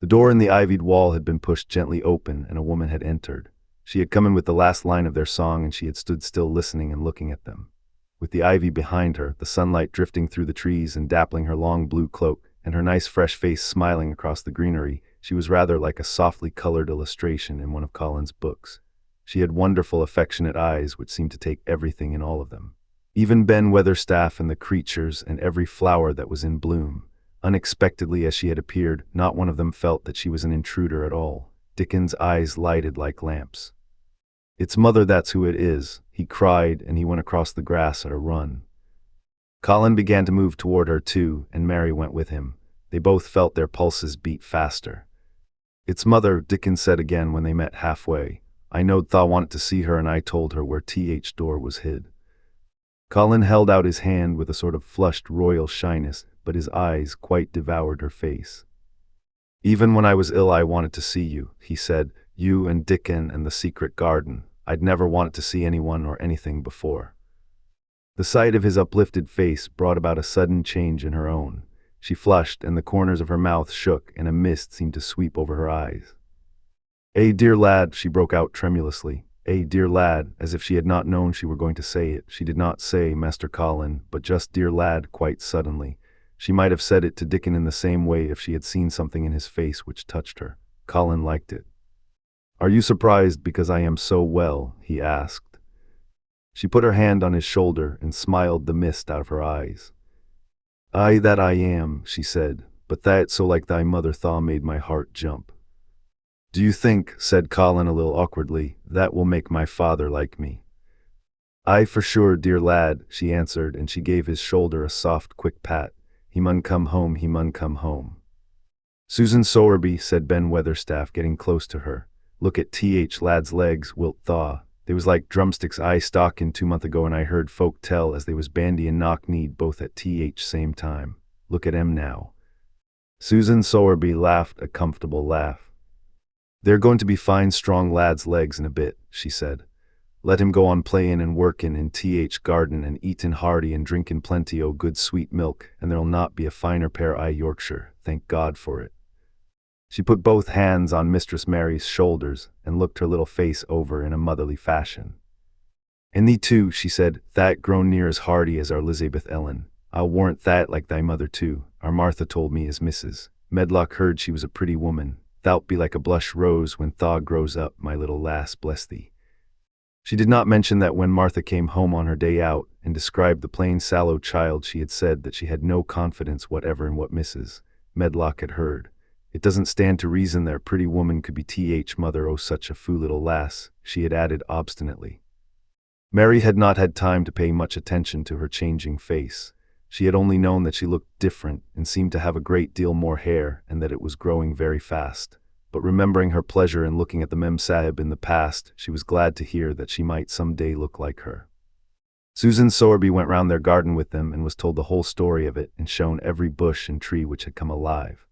The door in the ivied wall had been pushed gently open, and a woman had entered. She had come in with the last line of their song, and she had stood still listening and looking at them. With the ivy behind her, the sunlight drifting through the trees and dappling her long blue cloak, and her nice fresh face smiling across the greenery, she was rather like a softly colored illustration in one of Colin's books. She had wonderful, affectionate eyes which seemed to take everything in all of them. Even Ben Weatherstaff and the creatures and every flower that was in bloom. Unexpectedly as she had appeared, not one of them felt that she was an intruder at all. Dickens' eyes lighted like lamps. "It's Mother, that's who it is," he cried, and he went across the grass at a run. Colin began to move toward her too, and Mary went with him. They both felt their pulses beat faster. "It's Mother," Dickens said again when they met halfway. "I knowed Thaw wanted to see her, and I told her where Th door was hid." Colin held out his hand with a sort of flushed royal shyness, but his eyes quite devoured her face. "Even when I was ill I wanted to see you," he said. "You and Dickon and the secret garden. I'd never wanted to see anyone or anything before." The sight of his uplifted face brought about a sudden change in her own. She flushed, and the corners of her mouth shook, and a mist seemed to sweep over her eyes. Dear lad," she broke out tremulously. Dear lad," as if she had not known she were going to say it. She did not say Master Colin, but just "dear lad" quite suddenly. She might have said it to Dickon in the same way if she had seen something in his face which touched her. Colin liked it. "Are you surprised because I am so well?" he asked. She put her hand on his shoulder and smiled the mist out of her eyes. "Aye, that I am," she said, "but that so like thy mother Thaw made my heart jump." "Do you think," said Colin a little awkwardly, "that will make my father like me?" "Aye, for sure, dear lad," she answered, and she gave his shoulder a soft, quick pat. "He mun come home, he mun come home." "Susan Sowerby," said Ben Weatherstaff, getting close to her. "Look at lad's legs, wilt Thaw. They was like drumsticks I stalkin' 2 month ago, and I heard folk tell as they was bandy and knock-kneed both at same time. Look at 'em now." Susan Sowerby laughed a comfortable laugh. "They're going to be fine strong lad's legs in a bit," she said. "Let him go on playin' and workin' in garden and eatin' hearty and drinkin' plenty o' good sweet milk, and there'll not be a finer pair I Yorkshire, thank God for it." She put both hands on Mistress Mary's shoulders and looked her little face over in a motherly fashion. "And thee too," she said, "that grown near as hearty as our Elizabeth Ellen. I'll warrant that like thy mother too. Our Martha told me as Mrs. Medlock heard she was a pretty woman. Thou'lt be like a blush rose when Thaw grows up, my little lass, bless thee." She did not mention that when Martha came home on her day out and described the plain sallow child, she had said that she had no confidence whatever in what Mrs. Medlock had heard. "It doesn't stand to reason that a pretty woman could be mother o' such a foo little lass," she had added obstinately. Mary had not had time to pay much attention to her changing face. She had only known that she looked different and seemed to have a great deal more hair, and that it was growing very fast. But remembering her pleasure in looking at the Mem Sahib in the past, she was glad to hear that she might some day look like her. Susan Sowerby went round their garden with them and was told the whole story of it and shown every bush and tree which had come alive.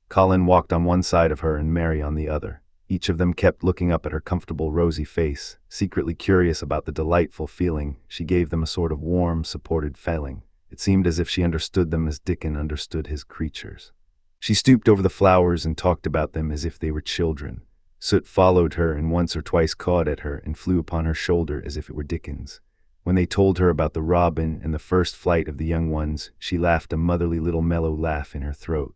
Colin walked on one side of her and Mary on the other. Each of them kept looking up at her comfortable rosy face, secretly curious about the delightful feeling. She gave them a sort of warm, supported feeling. It seemed as if she understood them as Dickon understood his creatures. She stooped over the flowers and talked about them as if they were children. Soot followed her and once or twice cawed at her and flew upon her shoulder as if it were Dickens. When they told her about the robin and the first flight of the young ones, she laughed a motherly little mellow laugh in her throat.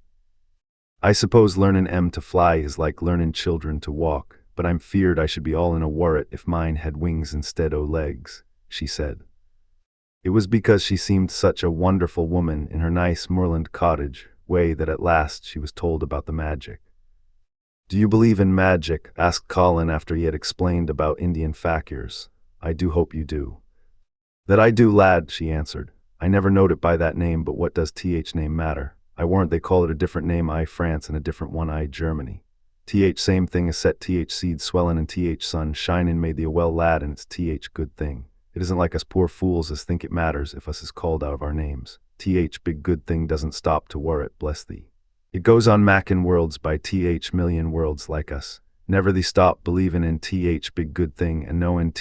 "I suppose learnin' 'em to fly is like learnin' children to walk, but I'm feared I should be all in a worrit if mine had wings instead o' legs," she said. It was because she seemed such a wonderful woman in her nice moorland cottage way that at last she was told about the magic. "Do you believe in magic?" asked Colin after he had explained about Indian fakirs. "I do hope you do." "That I do, lad," she answered. "I never knowed it by that name, but what does name matter? I warrant they call it a different name I France and a different one I Germany. Same thing as set seed swellin' and sun shinin' made thee a well lad, and it's good thing. It isn't like us poor fools as think it matters if us is called out of our names. Big good thing doesn't stop to worrit, bless thee. It goes on mackin' worlds by million worlds like us. Never thee stop believin' in big good thing and knowin'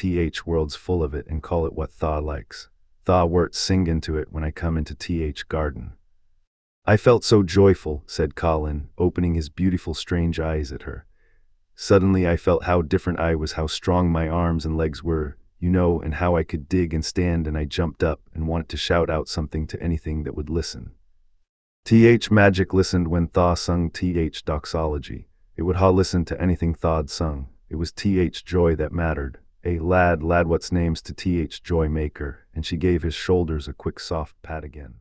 worlds full of it and call it what Thaw likes. thaw wort sing into it when I come into th garden. I felt so joyful, said Colin, opening his beautiful strange eyes at her. Suddenly I felt how different I was, how strong my arms and legs were, you know, and how I could dig and stand, and I jumped up and wanted to shout out something to anything that would listen. Th Magic listened when Thaw sung Th Doxology. It would ha listen to anything Thaw'd sung. It was Th Joy that mattered. Lad, what's names to Th Joy Maker, and she gave his shoulders a quick soft pat again.